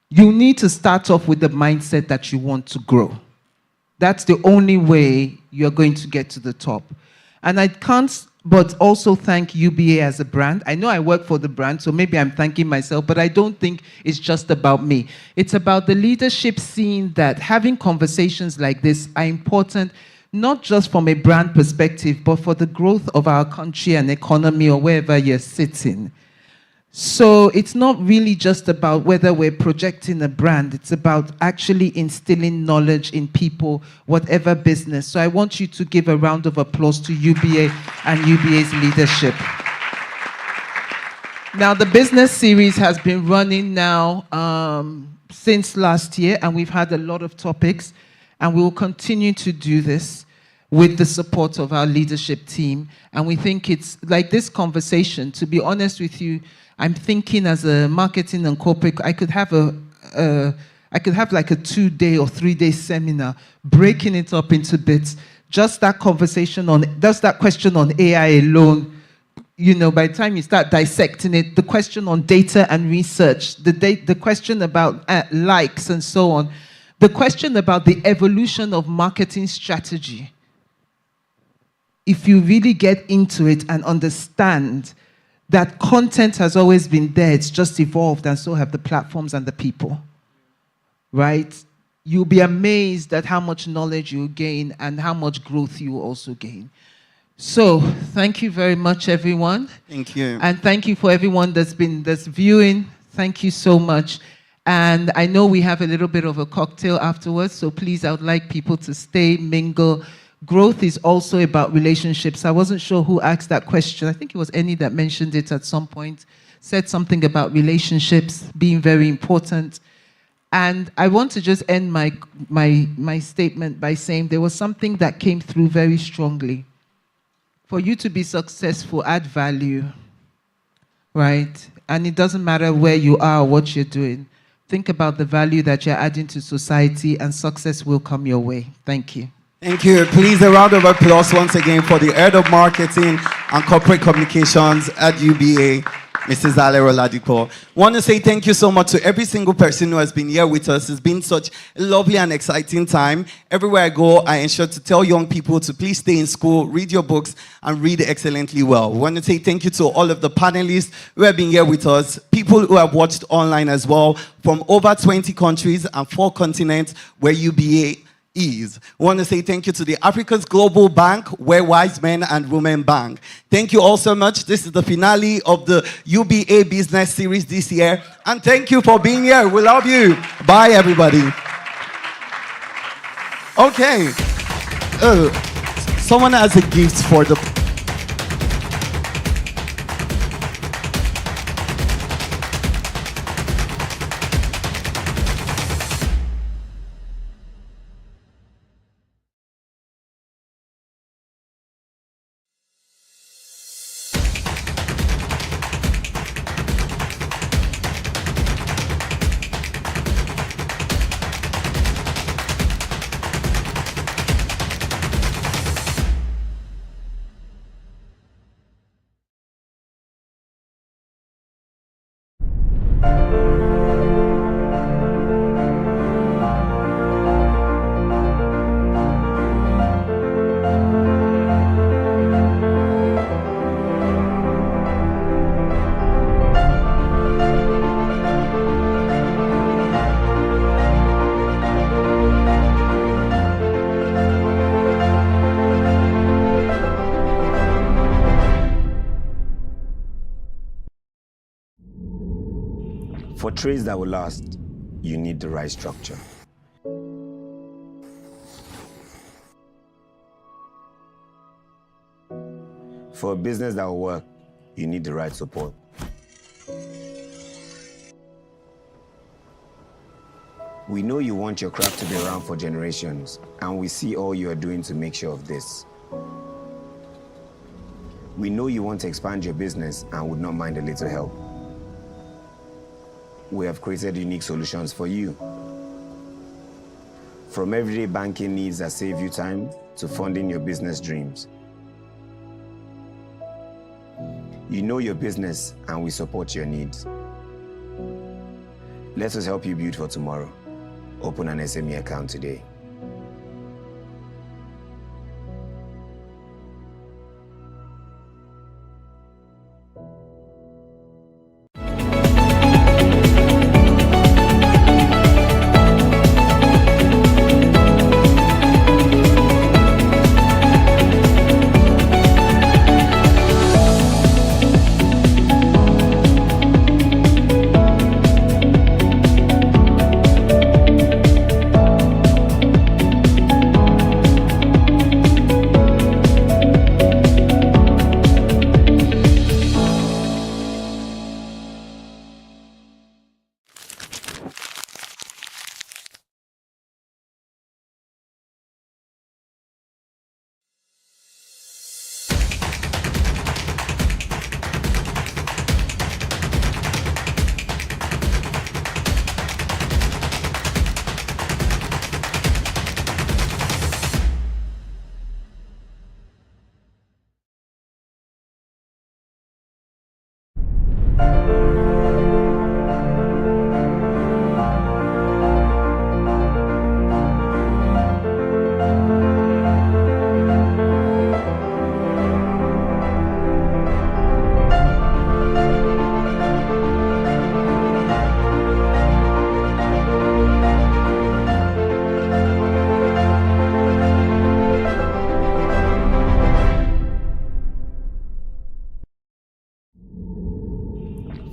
Speaker 20: You need to start off with the mindset that you want to grow. That's the only way you're going to get to the top. And I can't but also thank UBA as a brand. I know I work for the brand, so maybe I'm thanking myself, but I don't think it's just about me. It's about the leadership seeing that having conversations like this are important, not just from a brand perspective, but for the growth of our country and economy or wherever you're sitting. So it's not really just about whether we're projecting a brand. It's about actually instilling knowledge in people, whatever business. So I want you to give a round of applause to UBA and UBA's leadership. Now, the business series has been running now since last year, and we've had a lot of topics, and we will continue to do this with the support of our leadership team. And we think it's like this conversation, to be honest with you, I'm thinking as a marketing and corporate, I could have like a 2-day or 3-day seminar, breaking it up into bits. Just that conversation just that question on AI alone, by the time you start dissecting it, the question on data and research, the question about likes and so on, the question about the evolution of marketing strategy. If you really get into it and understand that content has always been there, it's just evolved, and so have the platforms and the people, right? You'll be amazed at how much knowledge you gain and how much growth you also gain. So, thank you very much, everyone.
Speaker 3: Thank you.
Speaker 20: And thank you for everyone that's viewing. Thank you so much. And I know we have a little bit of a cocktail afterwards, so please, I would like people to stay, mingle. Growth is also about relationships. I wasn't sure who asked that question. I think it was Annie that mentioned it at some point, said something about relationships being very important. And I want to just end my statement by saying there was something that came through very strongly. For you to be successful, add value, right? And it doesn't matter where you are or what you're doing. Think about the value that you're adding to society, and success will come your way. Thank you.
Speaker 3: Thank you. Please, a round of applause once again for the Head of Marketing and Corporate Communications at UBA, Mrs. Alero Ladipo. Want to say thank you so much to every single person who has been here with us. It's been such a lovely and exciting time. Everywhere I go, I ensure to tell young people to please stay in school, read your books, and read excellently well. We want to say thank you to all of the panelists who have been here with us, people who have watched online as well, from over 20 countries and 4 continents where UBA is. We want to say thank you to the Africa's Global Bank, where Wise Men and Women Bank. Thank you all so much. This is the finale of the UBA Business Series this year. And thank you for being here. We love you. Bye, everybody. Okay. Someone has a gift for the...
Speaker 1: For trades that will last, you need the right structure. For a business that will work, you need the right support. We know you want your craft to be around for generations, and we see all you are doing to make sure of this. We know you want to expand your business and would not mind a little help. We have created unique solutions for you. From everyday banking needs that save you time to funding your business dreams. You know your business and we support your needs. Let us help you build for tomorrow. Open an SME account today.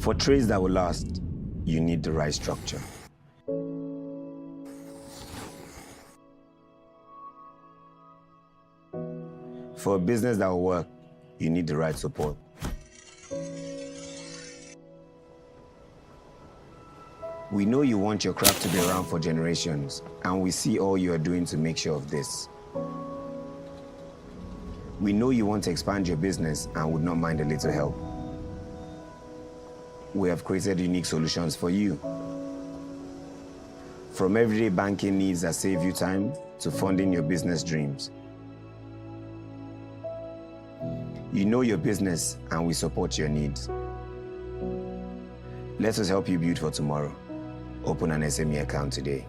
Speaker 1: For trades that will last, you need the right structure. For a business that will work, you need the right support. We know you want your craft to be around for generations, and we see all you are doing to make sure of this. We know you want to expand your business and would not mind a little help. We have created unique solutions for you. From everyday banking needs that save you time to funding your business dreams. You know your business and we support your needs. Let us help you build for tomorrow. Open an SME account today.